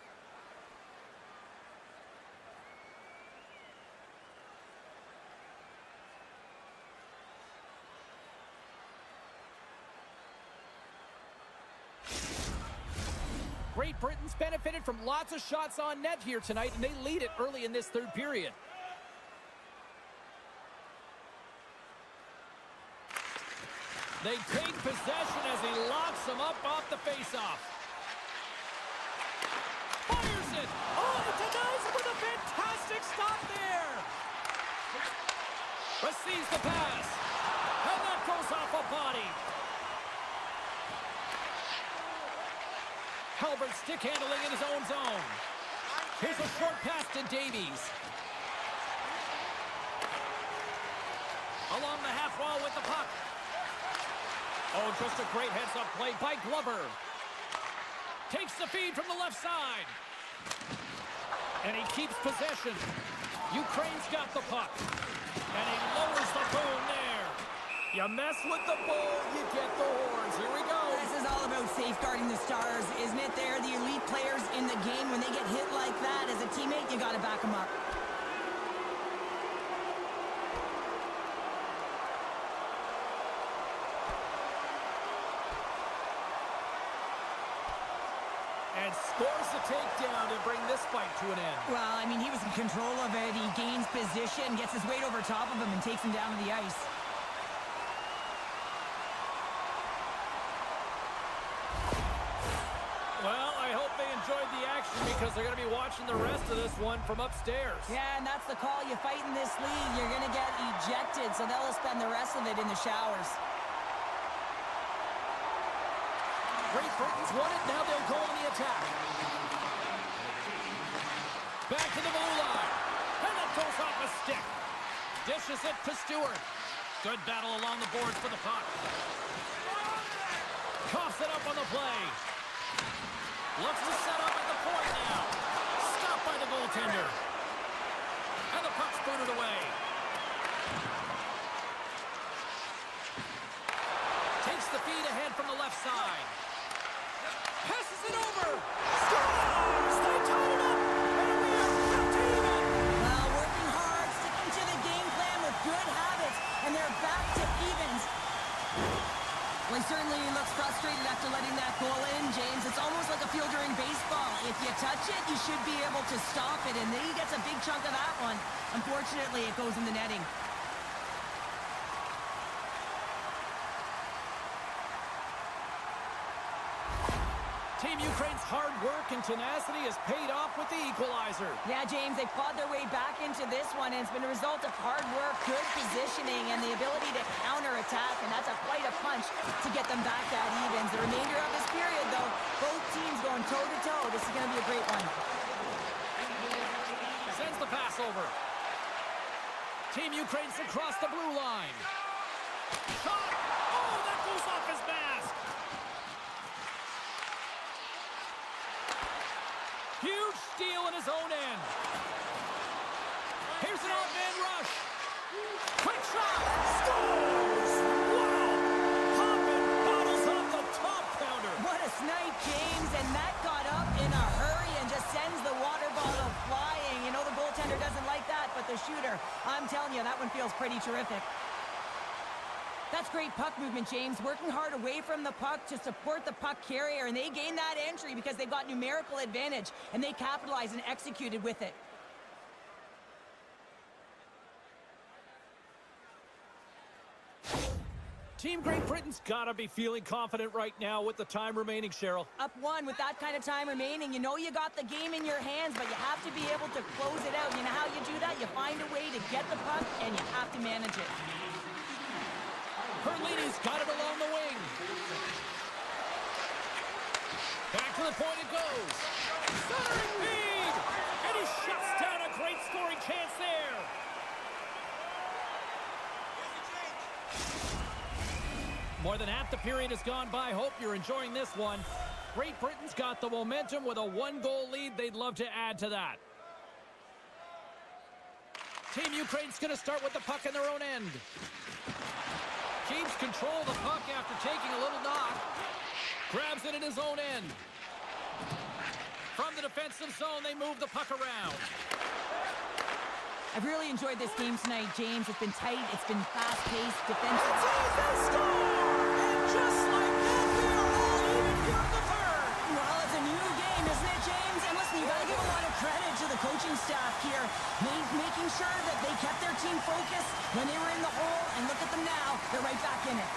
S1: Great Britain's benefited from lots of shots on net here tonight, and they lead it early in this third period. They take possession as he locks them up off the faceoff. Fires it! Oh, he denies it with a fantastic stop there! Receives the pass. And that goes off a body. Halbert stick handling in his own zone. Here's a short pass to Davies. Along the half wall with the puck. Oh, just a great heads-up play by Glover. Takes the feed from the left side. And he keeps possession. Ukraine's got the puck. And he lowers the boom there. You mess with the bull, you get the horns. Here we go.
S2: This is all about safeguarding the stars, isn't it? They're the elite players in the game. When they get hit like that, as a teammate, you got to back them up.
S1: And scores the takedown to bring this fight to an end.
S2: Well, I mean, he was in control of it. He gains position, gets his weight over top of him, and takes him down to the ice.
S1: Well, I hope they enjoyed the action because they're going to be watching the rest of this one from upstairs.
S2: Yeah, and that's the call. You fight in this league, you're going to get ejected, so they'll spend the rest of it in the showers.
S1: Great Britain's won it. Now they'll go on the attack. Back to the blue line. And it goes off a stick. Dishes it to Stewart. Good battle along the boards for the puck. Coughs it up on the play. Looks to set up at the point now. Stopped by the goaltender. And the puck's booted away. Takes the feed ahead from the left side. Passes it over. Scores! They tied it up. And we are back to even.
S2: Well, working hard, sticking to the game plan with good habits, and they're back to evens. Well, he certainly looks frustrated after letting that goal in, James. It's almost like a field during baseball. If you touch it, you should be able to stop it, and then he gets a big chunk of that one. Unfortunately, it goes in the netting.
S1: Team Ukraine's hard work and tenacity has paid off with the equalizer.
S2: Yeah, James, they clawed their way back into this one, and it's been a result of hard work, good positioning, and the ability to counterattack, and that's quite a punch to get them back at evens. The remainder of this period, though, both teams going toe-to-toe. This is going to be a great one.
S1: Sends the pass over. Team Ukraine's across the blue line. Shot! Oh, that goes off his mask! Huge steal in his own end. Here's an odd-man rush. Quick shot. Scores! Wow! Hoppin bottles up the top counter.
S2: What a snipe, James, and that got up in a hurry and just sends the water bottle flying. You know the goaltender doesn't like that, but the shooter, I'm telling you, that one feels pretty terrific. That's great puck movement, James. Working hard away from the puck to support the puck carrier, and they gained that entry because they've got numerical advantage, and they capitalized and executed with it.
S1: Team Great Britain's got to be feeling confident right now with the time remaining, Cheryl.
S2: Up one with that kind of time remaining. You know you got the game in your hands, but you have to be able to close it out. You know how you do that? You find a way to get the puck, and you have to manage it.
S1: Perlini's got it along the wing. Back to the point it goes. Centering feed! And he shuts down a great scoring chance there. More than half the period has gone by. Hope you're enjoying this one. Great Britain's got the momentum with a one-goal lead. They'd love to add to that. Team Ukraine's going to start with the puck in their own end. Keeps control of the puck after taking a little knock. Grabs it in his own end. From the defensive zone, they move the puck around.
S2: I've really enjoyed this game tonight, James. It's been tight. It's been fast-paced, defensive.
S1: And just like that, we are all even here in the third.
S2: Well, it's a new game, isn't it, James? And listen, you got to give a lot of credit to the coaching staff here, making sure that they kept their team focused when they were in the hole. And look at them now. They're right back in it.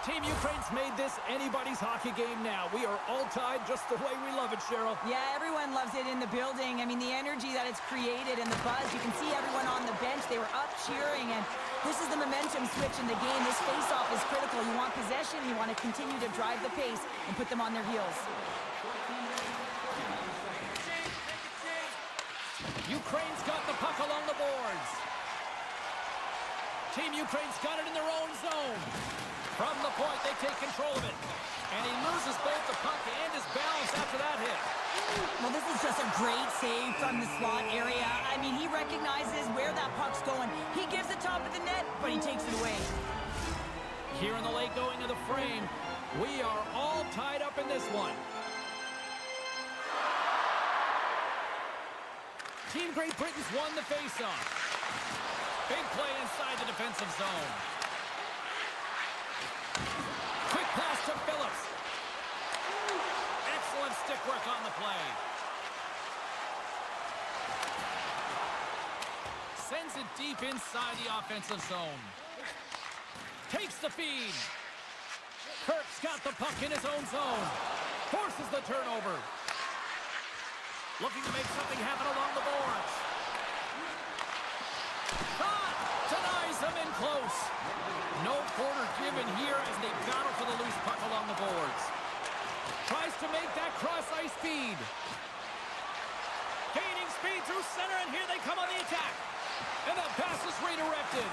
S1: Team Ukraine's made this anybody's hockey game now. We are all tied just the way we love it, Cheryl.
S2: Yeah, everyone loves it in the building. I mean, the energy that it's created and the buzz. You can see everyone on the bench. They were up cheering, and this is the momentum switch in the game. This face-off is critical. You want possession. You want to continue to drive the pace and put them on their heels.
S1: Ukraine's got the puck along the boards. Team Ukraine's got it in their own zone. From the point, they take control of it. And he loses both the puck and his balance after that hit.
S2: Well, this is just a great save from the slot area. I mean, he recognizes where that puck's going. He gives the top of the net, but he takes it away.
S1: Here in the late going of the frame, we are all tied up in this one. Team Great Britain's won the faceoff. Big play inside the defensive zone. Quick pass to Phillips. Excellent stick work on the play. Sends it deep inside the offensive zone. Takes the feed. Kirk's got the puck in his own zone. Forces the turnover. Looking to make something happen along the boards. Shot! Denies him in close. No quarter given here as they battle for the loose puck along the boards. Tries to make that cross-ice feed. Gaining speed through center, and here they come on the attack. And that pass is redirected.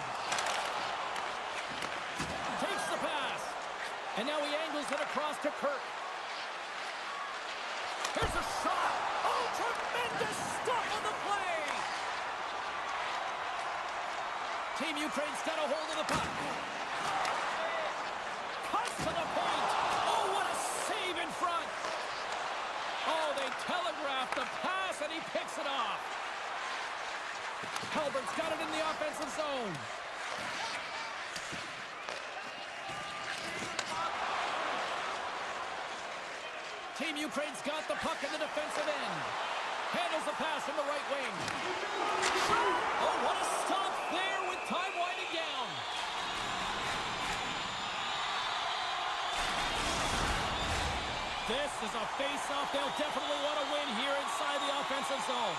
S1: Takes the pass. And now he angles it across to Kirk. Here's a shot. Oh, tremendous stuff on the play. Team Ukraine's got a hold of the puck. Cuts to the point. Oh, what a save in front. Oh, they telegraphed the pass, and he picks it off. Halbert's got it in the offensive zone. Team Ukraine's got the puck in the defensive end. Handles the pass from the right wing. Oh, what a stop there with time winding down. This is a face-off they'll definitely want to win here inside the offensive zone.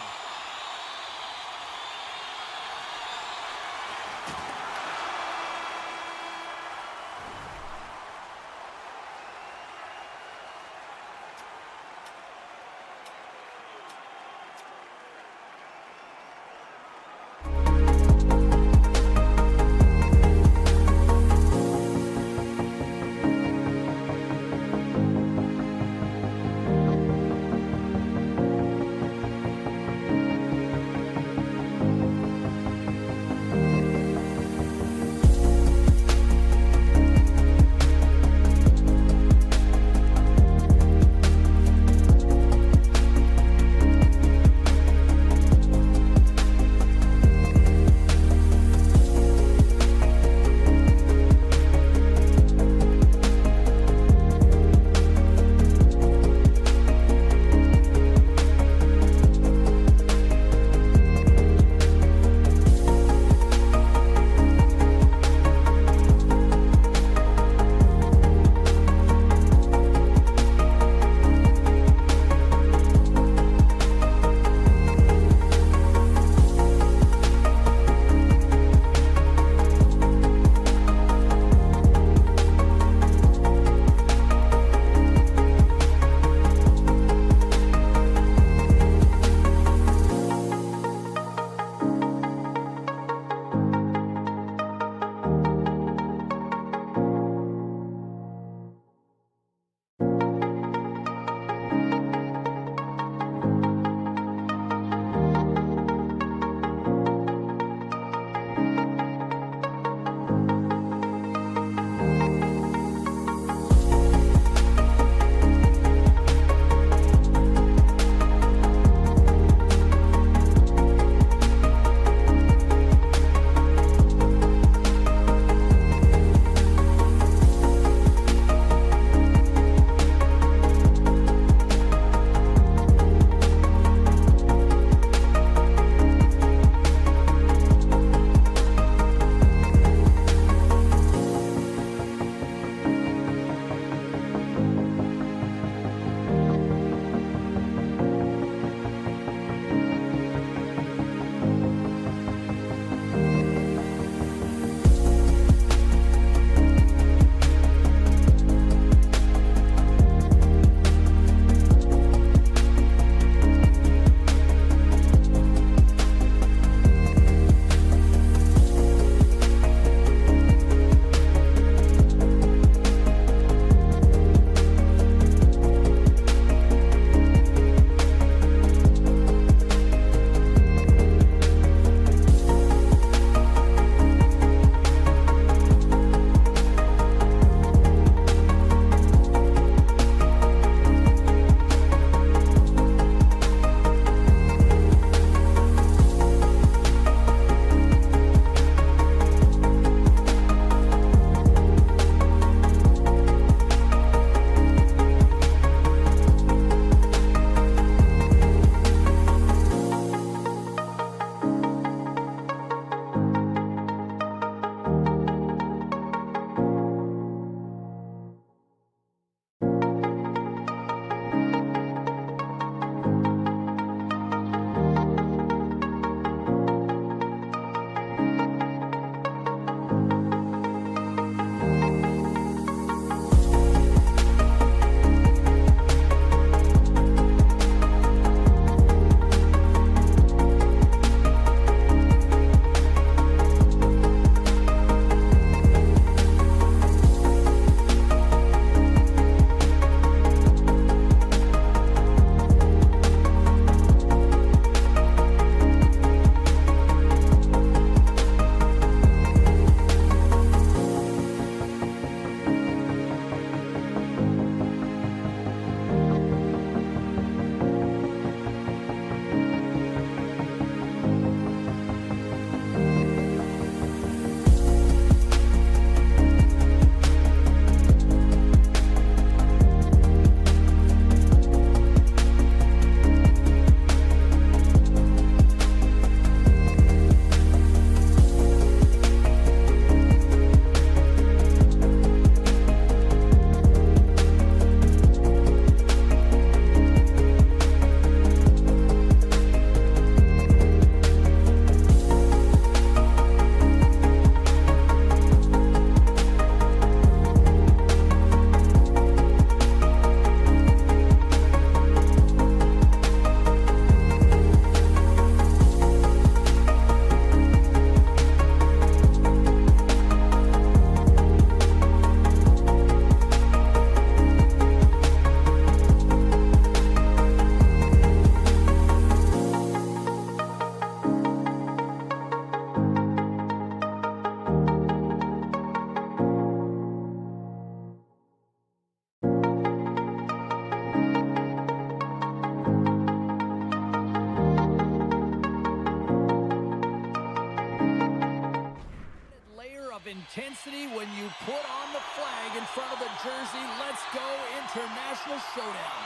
S1: intensity when you put on the flag in front of the jersey. Let's go international showdown.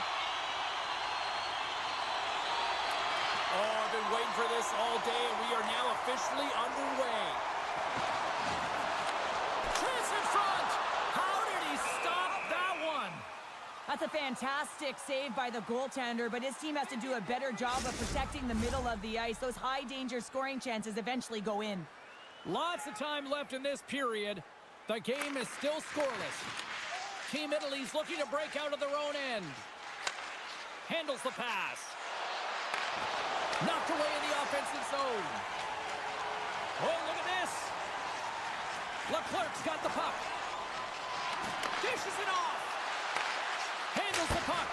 S1: Oh, I've been waiting for this all day, and we are now officially underway. Chance in front! How did he stop that one?
S2: That's a fantastic save by the goaltender, but his team has to do a better job of protecting the middle of the ice. Those high-danger scoring chances eventually go in.
S1: Lots of time left in this period. The game is still scoreless. Team Italy's looking to break out of their own end. Handles the pass. Knocked away in the offensive zone. Oh, look at this. Leclerc's got the puck. Dishes it off. Handles the puck.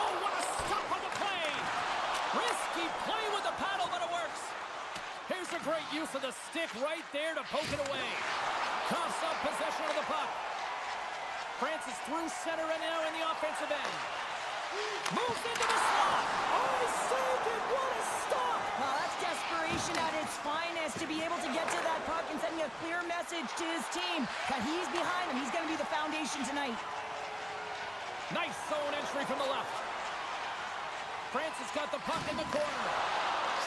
S1: Oh, what a stop on the play. Risky play with the paddle, but it works. Here's a great use of the stick right there to poke it away. Coughs up possession of the puck. France is through center and now in the offensive end. Moves into the slot. Oh, he saved it. What a stop.
S2: Well, that's desperation at its finest to be able to get to that puck and sending a clear message to his team that he's behind him. He's going to be the foundation tonight.
S1: Nice zone entry from the left. France has got the puck in the corner.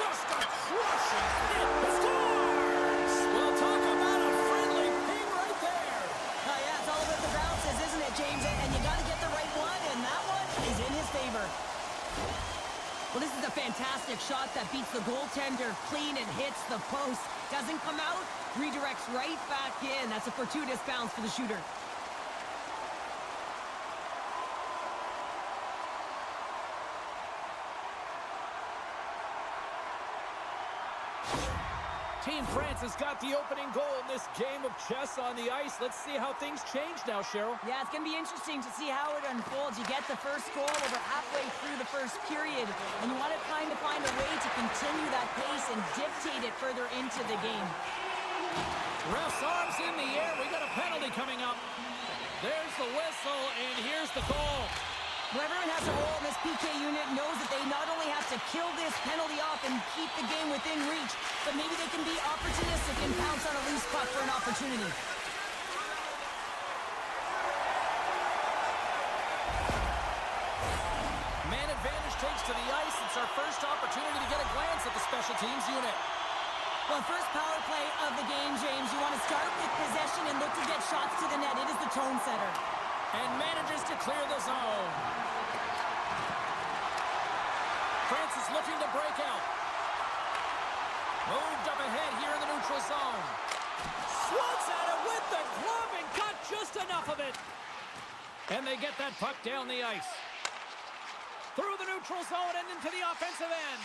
S1: Just a crushing hit. He scores! Well, talk about a friendly ping right there.
S2: Yeah, it's all about the bounces, isn't it, James? And you got to get the right one, and that one is in his favor. Well, this is a fantastic shot that beats the goaltender clean and hits the post. Doesn't come out, redirects right back in. That's a fortuitous bounce for the shooter.
S1: Team France has got the opening goal in this game of chess on the ice. Let's see how things change now, Cheryl.
S2: Yeah, it's going to be interesting to see how it unfolds. You get the first goal over halfway through the first period, and you want to kind of find a way to continue that pace and dictate it further into the game.
S1: Ref's arms in the air. We got a penalty coming up. There's the whistle, and here's the call.
S2: Well, everyone has a role in this PK unit, knows that they not only have to kill this penalty off and keep the game within reach, but maybe they can be opportunistic and pounce on a loose puck for an opportunity.
S1: Man advantage takes to the ice. It's our first opportunity to get a glance at the special teams unit.
S2: Well, first power play of the game, James. You want to start with possession and look to get shots to the net. It is the tone setter.
S1: And manages to clear the zone. France is looking to break out. Moved up ahead here in the neutral zone. Swats at it with the glove and got just enough of it. And they get that puck down the ice. Through the neutral zone and into the offensive end.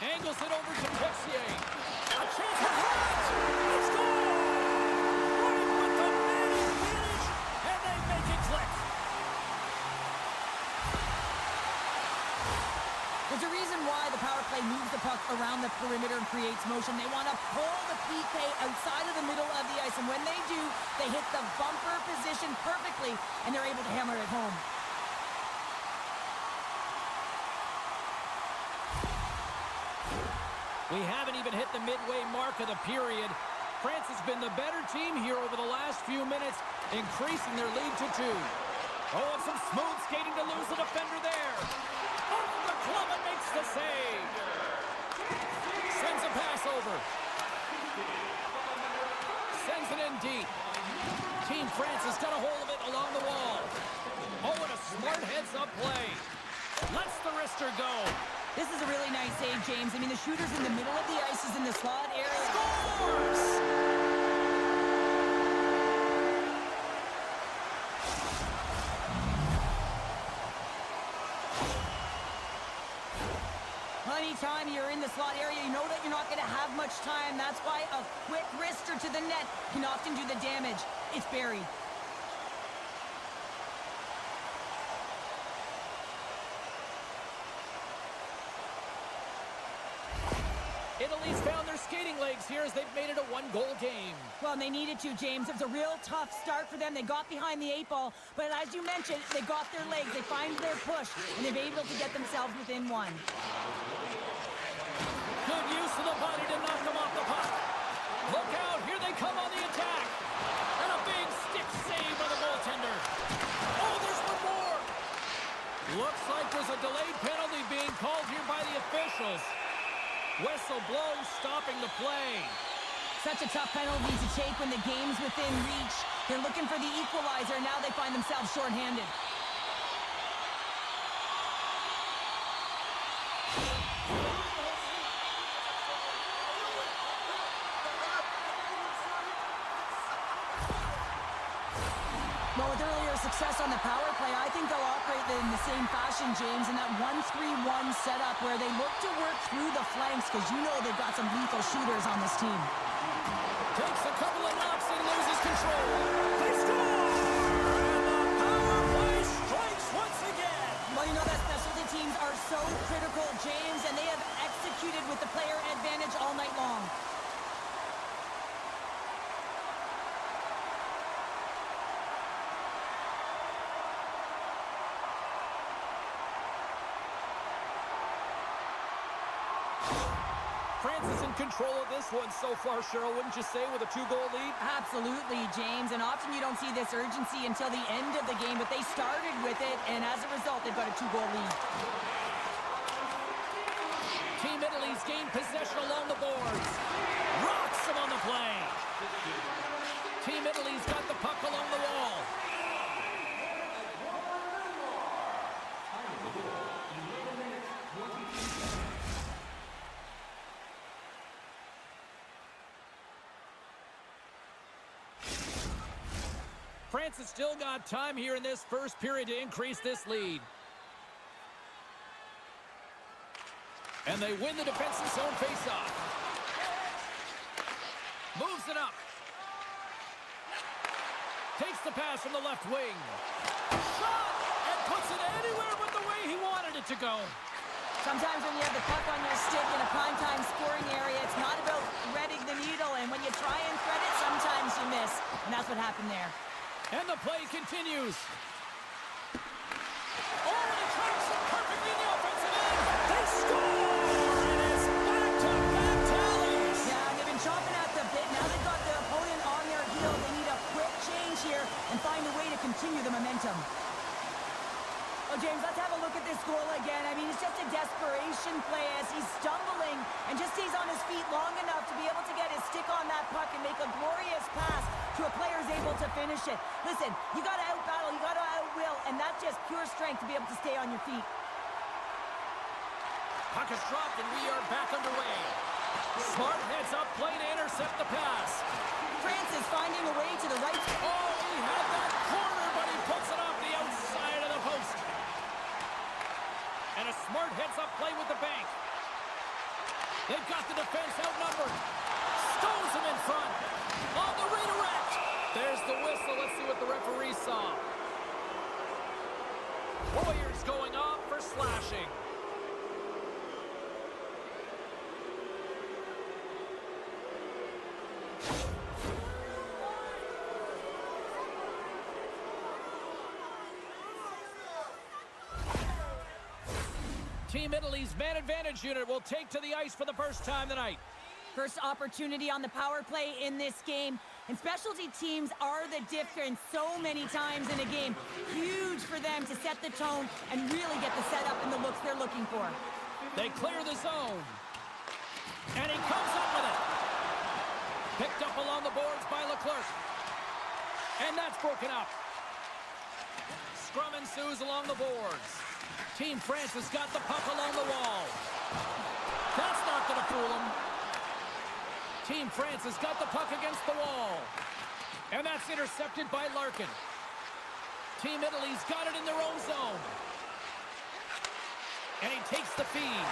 S1: Angles it over to Texier. A chance for Hart. He scores! Right with the man advantage, and they make it click.
S2: There's a reason why the power play moves the puck around the perimeter and creates motion. They want to pull the PK outside of the middle of the ice, and when they do, they hit the bumper position perfectly, and they're able to hammer it home.
S1: We haven't even hit the midway mark of the period. France has been the better team here over the last few minutes, increasing their lead to 2. Oh, and some smooth skating to lose the defender there. Off the glove and makes the save. Sends a pass over. Sends it in deep. Team France has got a hold of it along the wall. Oh, and a smart heads-up play. Lets the wrister go.
S2: This is a really nice save, James. I mean, the shooter's in the middle of the ice, is in the slot area.
S1: Scores!
S2: Anytime you're in the slot area, you know that you're not going to have much time. That's why a quick wrister to the net can often do the damage. It's buried.
S1: Italy's found their skating legs here as they've made it a one-goal game.
S2: Well, and they needed to, James. It was a real tough start for them. They got behind the 8 ball, but as you mentioned, they got their legs. They find their push, and they've been able to get themselves within 1.
S1: Good use of the body to knock them off the puck. Look out, here they come on the attack. Whistle blows, stopping the play.
S2: Such a tough penalty to take when the game's within reach. They're looking for the equalizer. Now they find themselves shorthanded. Well, with earlier success on the power play, I think they'll operate in the same fashion, James, in that 1-3-1 setup where they look to work through the flanks because you know they've got some lethal shooters on this team.
S1: Takes a couple of knocks and loses control. They score! And the power play strikes once again.
S2: Well, you know that specialty teams are so critical, James, and they have executed with the player advantage all night long.
S1: France is in control of this one so far, Cheryl, wouldn't you say, with a 2-goal lead?
S2: Absolutely, James, and often you don't see this urgency until the end of the game, but they started with it, and as a result, they've got a 2-goal lead.
S1: Team Italy's gained possession along the boards. Rocks them on the play. Team Italy's got the puck along the wall. France has still got time here in this first period to increase this lead. And they win the defensive zone faceoff. Moves it up. Takes the pass from the left wing. Shot! And puts it anywhere but the way he wanted it to go.
S2: Sometimes when you have the puck on your stick in a primetime scoring area, it's not about threading the needle, and when you try and thread it, sometimes you miss. And that's what happened there.
S1: And the play continues. Oh, and it tracks it perfectly in the offensive end. They score! And it's back-to-back tallies.
S2: Yeah, they've been chomping at the bit. Now they've got their opponent on their heel. They need a quick change here and find a way to continue the momentum. Oh, James, let's have a look at this goal again. I mean, it's just a desperation play as he's stumbling and just stays on his feet long enough to be able to get his stick on that puck and make a glorious pass to a player who's able to finish it. Listen, you got to out-battle, you got to out-will, and that's just pure strength to be able to stay on your feet.
S1: Puck is dropped, and we are back underway. Smart heads up, play to intercept the pass.
S2: France is finding a way to the right.
S1: Oh, he had that corner, but he puts it off the outside of the post. And a smart heads-up play with the bank. They've got the defense outnumbered. Stones him in front. On the redirect. There's the whistle. Let's see what the referee saw. Warriors going off for slashing. Team Italy's man advantage unit will take to the ice for the first time tonight.
S2: First opportunity on the power play in this game. And specialty teams are the difference so many times in a game. Huge for them to set the tone and really get the setup and the looks they're looking for.
S1: They clear the zone. And he comes up with it. Picked up along the boards by Leclerc. And that's broken up. Scrum ensues along the boards. Team France has got the puck along the wall. That's not going to fool them. Team France has got the puck against the wall. And that's intercepted by Larkin. Team Italy's got it in their own zone. And he takes the feed.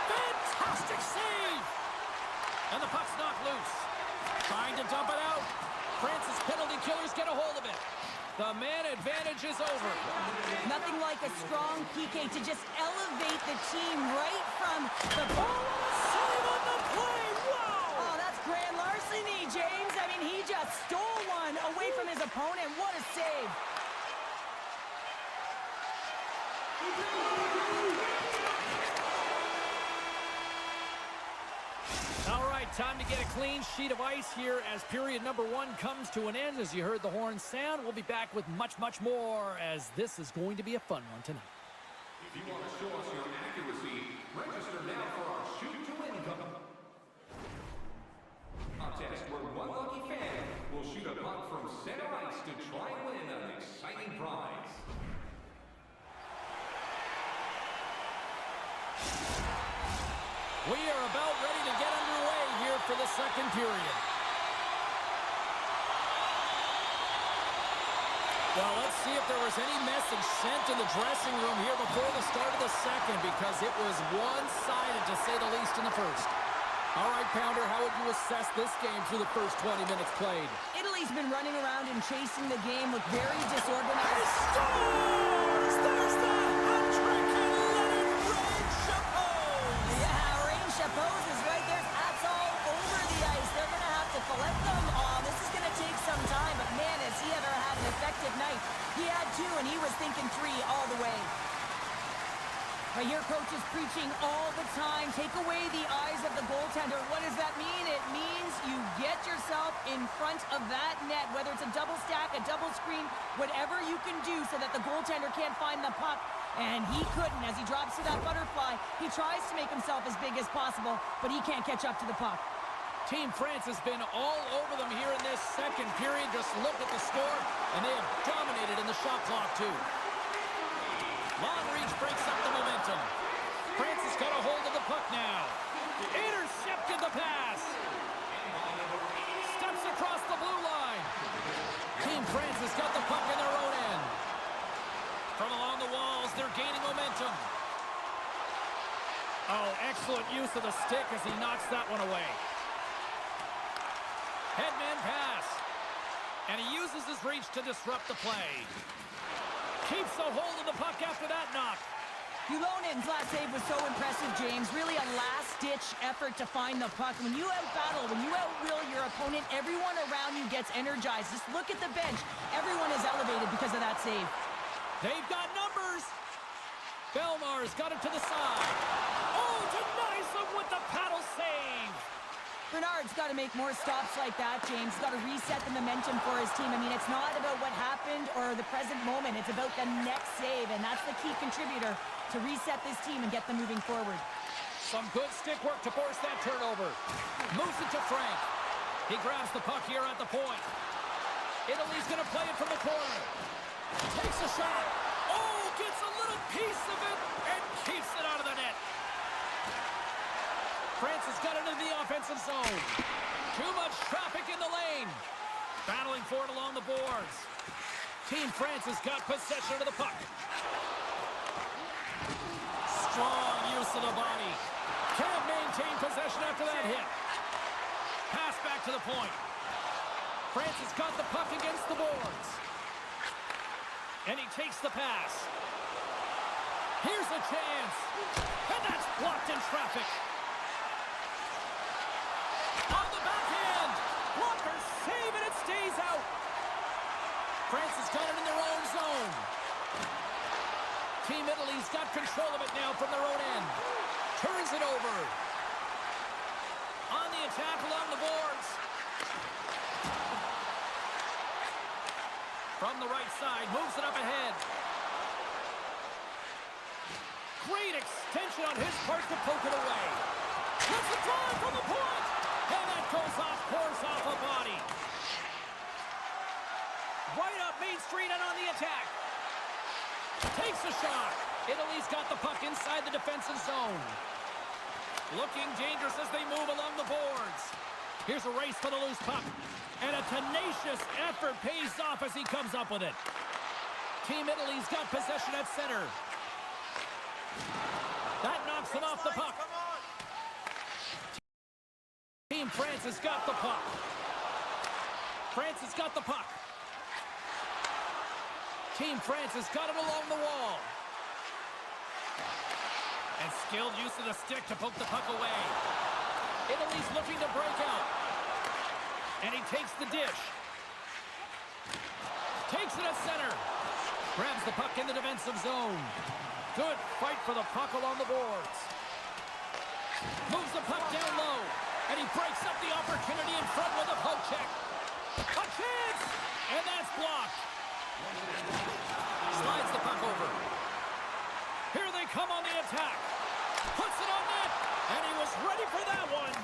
S1: Fantastic save! And the puck's knocked loose. Trying to dump it out. France's penalty killers get a hold of it. The man advantage is over.
S2: Nothing like a strong PK to just elevate the team right from the ball.
S1: Save on the play! Wow!
S2: Oh, that's grand larceny, James. I mean, he just stole one away from his opponent. What a save.
S1: All right, time to get a clean sheet of ice here as period number 1 comes to an end. As you heard the horn sound, we'll be back with much, much more as this is going to be a fun one tonight.
S4: If you want to show us your accuracy, register now for our Shoot to Win
S1: We are about ready to get underway here for the second period. Well, let's see if there was any message sent in the dressing room here before the start of the second, because it was one-sided, to say the least, in the first. All right, Pounder, how would you assess this game through the first 20 minutes played?
S2: Italy's been running around and chasing the game, look very disorganized.
S1: Scores! There's the hat-trick, and let it rain chapeaus!
S2: Yeah, rain chapeaus is right there. That's all over the ice. They're going to have to collect them. This is going to take some time, but man, has he ever had an effective night. He had two, and he was thinking three all the way. But your coach is preaching all the time. Take away the eyes of the goaltender. What does that mean? It means you get yourself in front of that net, whether it's a double stack, a double screen, whatever you can do so that the goaltender can't find the puck. And he couldn't. As he drops to that butterfly, he tries to make himself as big as possible, but he can't catch up to the puck.
S1: Team France has been all over them here in this second period. Just look at the score, and they have dominated in the shot clock, too. Long reach breaks up the momentum. France has got a hold of the puck now. Intercepted the pass. Steps across the blue line. Team France has got the puck in their own end. From along the walls, they're gaining momentum. Oh, excellent use of the stick as he knocks that one away. Headman pass. And he uses his reach to disrupt the play. Keeps a hold of the puck after that knock.
S2: Ulonen's last save was so impressive, James. Really a last-ditch effort to find the puck. When you out-battle, when you out-will your opponent, everyone around you gets energized. Just look at the bench. Everyone is elevated because of that save.
S1: They've got numbers. Belmar's got it to the side. Oh, denies them with the paddle save.
S2: Bernard's got to make more stops like that, James. He's got to reset the momentum for his team. I mean, it's not about what happened or the present moment. It's about the next save, and that's the key contributor to reset this team and get them moving forward.
S1: Some good stick work to force that turnover. Moves it to Frank. He grabs the puck here at the point. Italy's going to play it from the corner. Takes a shot. Oh, gets a little piece of it and keeps it out of the net. France has got it into the offensive zone. Too much traffic in the lane. Battling for it along the boards. Team France has got possession of the puck. Strong use of the body. Can't maintain possession after that hit. Pass back to the point. France has got the puck against the boards. And he takes the pass. Here's a chance. And that's blocked in traffic. On the backhand. Blocker save, and it stays out. France has got it in their own zone. Team Italy's got control of it now from their own end. Turns it over. On the attack along the boards. From the right side, moves it up ahead. Great extension on his part to poke it away. Let's the drive from the point. And that goes off, pours off a body. Right up Main Street and on the attack. Takes a shot. Italy's got the puck inside the defensive zone. Looking dangerous as they move along the boards. Here's a race for the loose puck. And a tenacious effort pays off as he comes up with it. Team Italy's got possession at center. That knocks him off the puck. Team France has got the puck. France has got the puck. Team France has got it along the wall. And skilled use of the stick to poke the puck away. Italy's looking to break out. And he takes the dish. Takes it at center. Grabs the puck in the defensive zone. Good fight for the puck along the boards. Moves the puck down low. And he breaks up the opportunity in front with a poke check. A chance! And that's blocked. Slides the puck over. Here they come on the attack. Puts it on net. And he was ready for that one.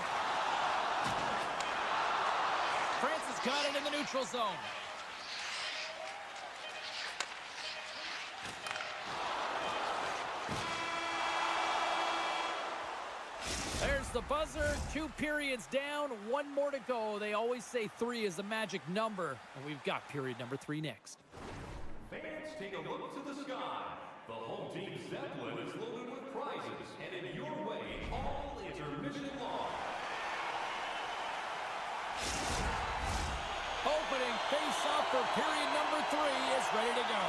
S1: France has got it in the neutral zone. There's There's the buzzer. 2 periods down, 1 more to go. They always say 3 is the magic number, and we've got period number 3 next.
S4: Fans, take a look to the sky. The home team Zeppelin is loaded with prizes, headed your way all intermission long.
S1: Opening face-off for period number 3 is ready to go.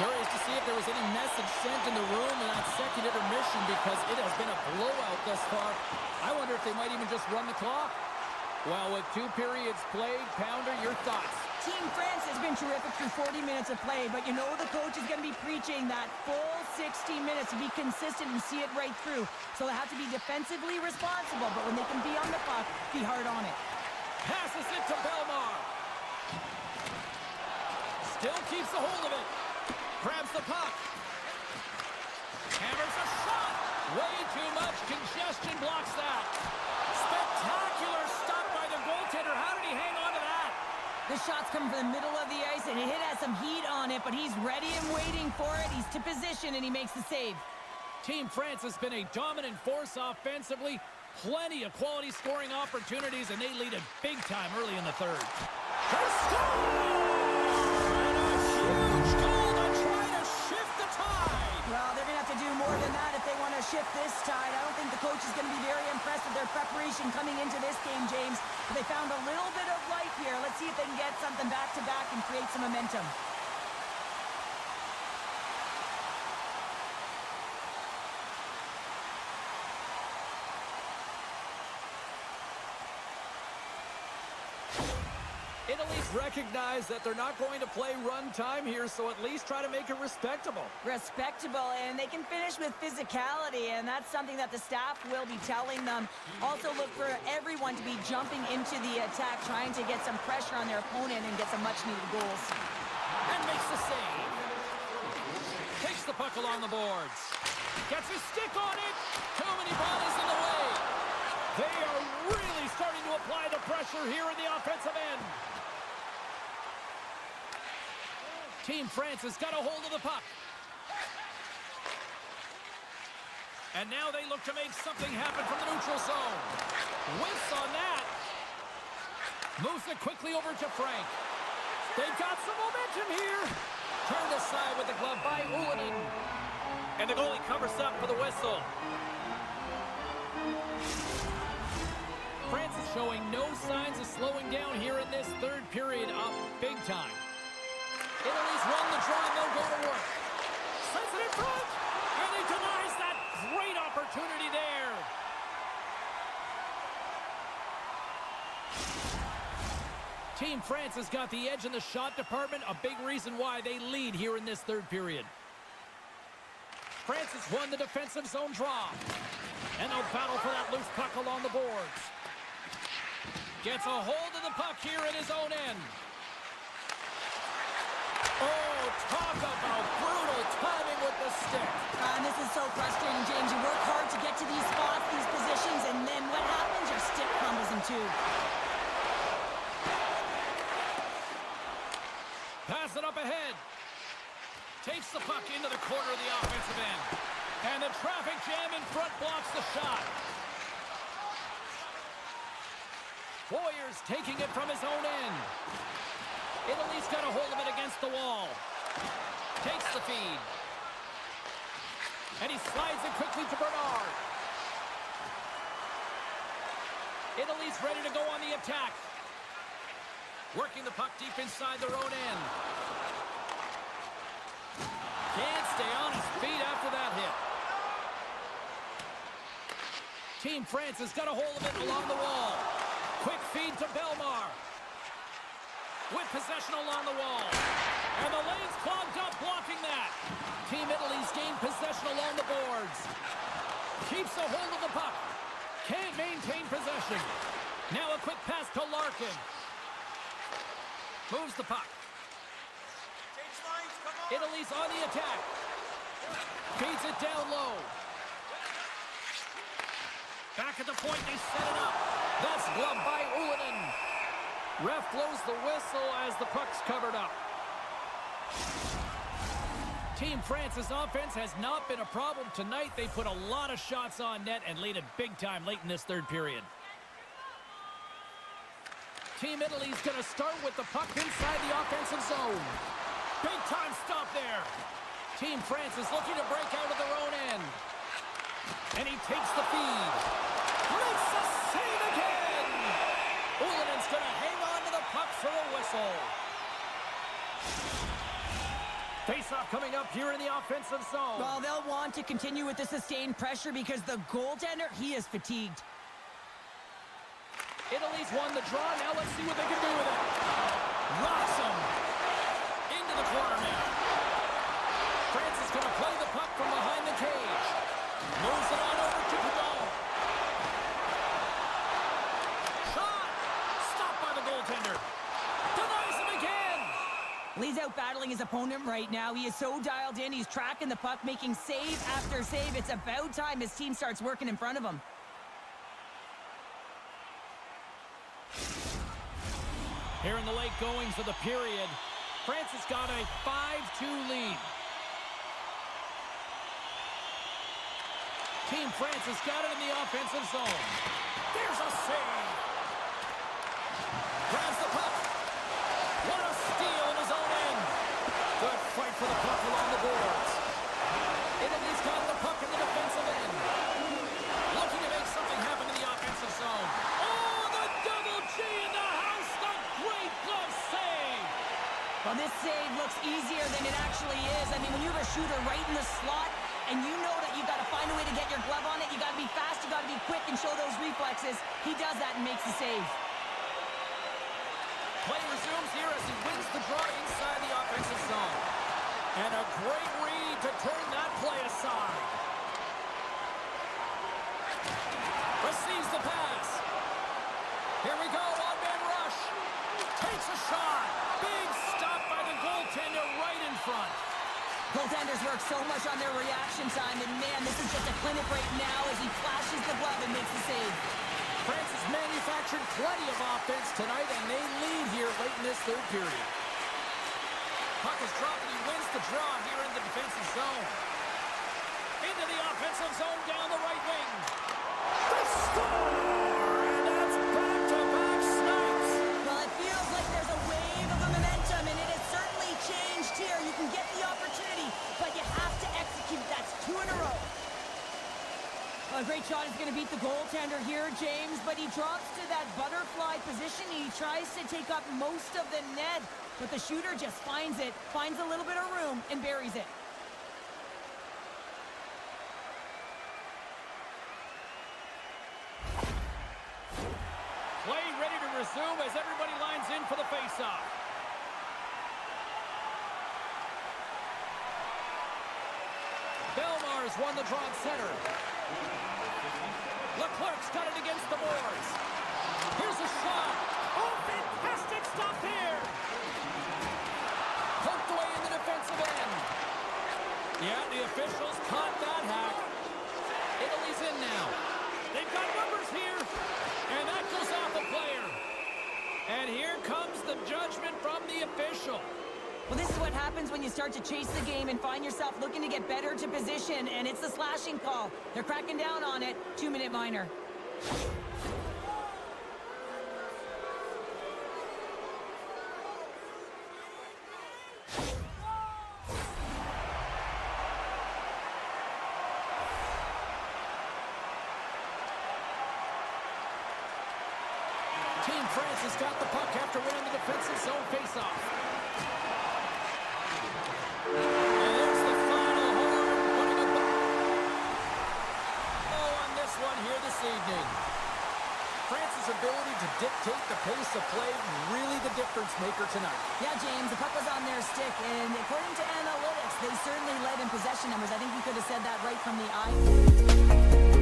S1: Curious to see if there was any message sent in the room in that second intermission because it has been a blowout thus far. I wonder if they might even just run the clock. Well, with 2 periods played, Pounder, your thoughts?
S2: Team France has been terrific through 40 minutes of play, but you know the coach is going to be preaching that full 60 minutes to be consistent and see it right through. So they have to be defensively responsible, but when they can be on the puck, be hard on it.
S1: Passes it to Belmar. Still keeps a hold of it. Grabs the puck. Hammers a shot. Way too much congestion blocks that. Spectacular stop by the goaltender. How did he hang on to that?
S2: The shot's coming from the middle of the ice, and it has some heat on it, but he's ready and waiting for it. He's to position, and he makes the save.
S1: Team France has been a dominant force offensively. Plenty of quality scoring opportunities, and they lead it big time early in the third. They score! And a huge goal to try to shift the tide.
S2: Well, they're going to have to do more than that if they want to shift this tide. I don't think the coach is going to be very impressed with their preparation coming into this game, James. But they found a little bit of life here. Let's see if they can get something back-to-back and create some momentum.
S1: Italy's recognized that they're not going to play run time here, so at least try to make it respectable.
S2: Respectable, and they can finish with physicality, and that's something that the staff will be telling them. Also look for everyone to be jumping into the attack, trying to get some pressure on their opponent and get some much-needed goals.
S1: And makes the save. Takes the puck along the boards. Gets his stick on it. Too many bodies in the way. They are really starting to apply the pressure here in the offensive end. Team France has got a hold of the puck. And now they look to make something happen from the neutral zone. Whiffs on that. Moves it quickly over to Frank. They've got some momentum here. Turned aside with the glove by Ullinen. And the goalie covers up for the whistle. France is showing no signs of slowing down here in this third period, up big time. Italy's won the draw and they'll go to work. Sends it in front, and he denies that great opportunity there. Team France has got the edge in the shot department, a big reason why they lead here in this third period. France has won the defensive zone draw, and they'll battle for that loose puck along the boards. Gets a hold of the puck here in his own end. Oh, talk about brutal timing with the stick.
S2: And this is so frustrating, James. You work hard to get to these spots, these positions, and then what happens? Your stick crumbles in two.
S1: Pass it up ahead. Takes the puck into the corner of the offensive end. And the traffic jam in front blocks the shot. Boyer's taking it from his own end. Italy's got a hold of it against the wall. Takes the feed. And he slides it quickly to Bernard. Italy's ready to go on the attack. Working the puck deep inside their own end. Can't stay on his feet after that hit. Team France has got a hold of it along the wall. Quick feed to Belmar. With possession along the wall. And the lane's clogged up, blocking that. Team Italy's gained possession along the boards. Keeps a hold of the puck. Can't maintain possession. Now a quick pass to Larkin. Moves the puck.
S3: Change lines, come on.
S1: Italy's on the attack. Feeds it down low. Back at the point, they set it up. That's gloved by Ullinen. Ref blows the whistle as the puck's covered up. Team France's offense has not been a problem tonight. They put a lot of shots on net and lead it big time late in this third period. Team Italy's going to start with the puck inside the offensive zone. Big time stop there. Team France is looking to break out of their own end. And he takes the feed. Makes the save again. Ulanen's going to hang on to the puck for a whistle. Face-off coming up here in the offensive zone.
S2: Well, they'll want to continue with the sustained pressure because the goaltender, he is fatigued.
S1: Italy's won the draw. Now let's see what they can do with it. Rocks him. Into the corner now. France is going to play the puck from behind the cage. Moves it on over to Pudon. Shot. Stopped by the goaltender. Denies him again.
S2: He's out battling his opponent right now. He is so dialed in. He's tracking the puck, making save after save. It's about time his team starts working in front of him.
S1: Here in the late goings of the period, France has got a 5-2 lead. Team France has got it in the offensive zone. There's a save. Grabs the puck. What a steal in his own end. Good fight for the puck along the boards. Italy's got the puck in the defensive end. Looking to make something happen in the offensive zone. Oh, the double G in the house. The great glove save.
S2: Well, this save looks easier than it actually is. I mean, when you have a shooter right in the slot, and you know that you've got to find a way to get your glove on it, you got to be fast, you got to be quick and show those reflexes. He does that and makes the save.
S1: Play resumes here as he wins the draw inside the offensive zone. And a great read to turn that play aside. Receives the pass. Here we go, one-man rush. Takes a shot. Big stop by the goaltender right in front.
S2: Goaltenders work so much on their reaction time, and man, this is just a clinic right now as he flashes the glove and makes the save.
S1: France has manufactured plenty of offense tonight, and they lead here late in this third period. Puck is dropped, and he wins the draw here in the defensive zone. Into the offensive zone down the right wing. They score! And that's back-to-back snipes.
S2: Well, it feels like there's a wave of momentum, and it has certainly changed here. You can get the opportunity, but you have to execute. That's 2 in a row. Well, a great shot is going to beat the goaltender here, James, but he drops to that butterfly position. He tries to take up most of the net, but the shooter just finds it, finds a little bit of room, and buries it.
S1: Play ready to resume as everybody lines in for the face-off. Belmar's won the draw at center. Leclerc's got it against the boards. Here's a shot. Oh, fantastic stop here. Poked away in the defensive end. Yeah, the officials caught that hack. Italy's in now. They've got numbers here. And that goes off the player. And here comes the judgment from the official.
S2: Well, this is what happens when you start to chase the game and find yourself looking to get better to position, and it's the slashing call. They're cracking down on it. 2-minute minor.
S1: Team France has got the puck after winning the defensive zone faceoff. And there's the final horn, putting it back. Oh, on this one here this evening. France's ability to dictate the pace of play, really the difference maker tonight.
S2: Yeah, James, the puck was on their stick, and according to analytics, they certainly led in possession numbers. I think you could have said that right from the eye.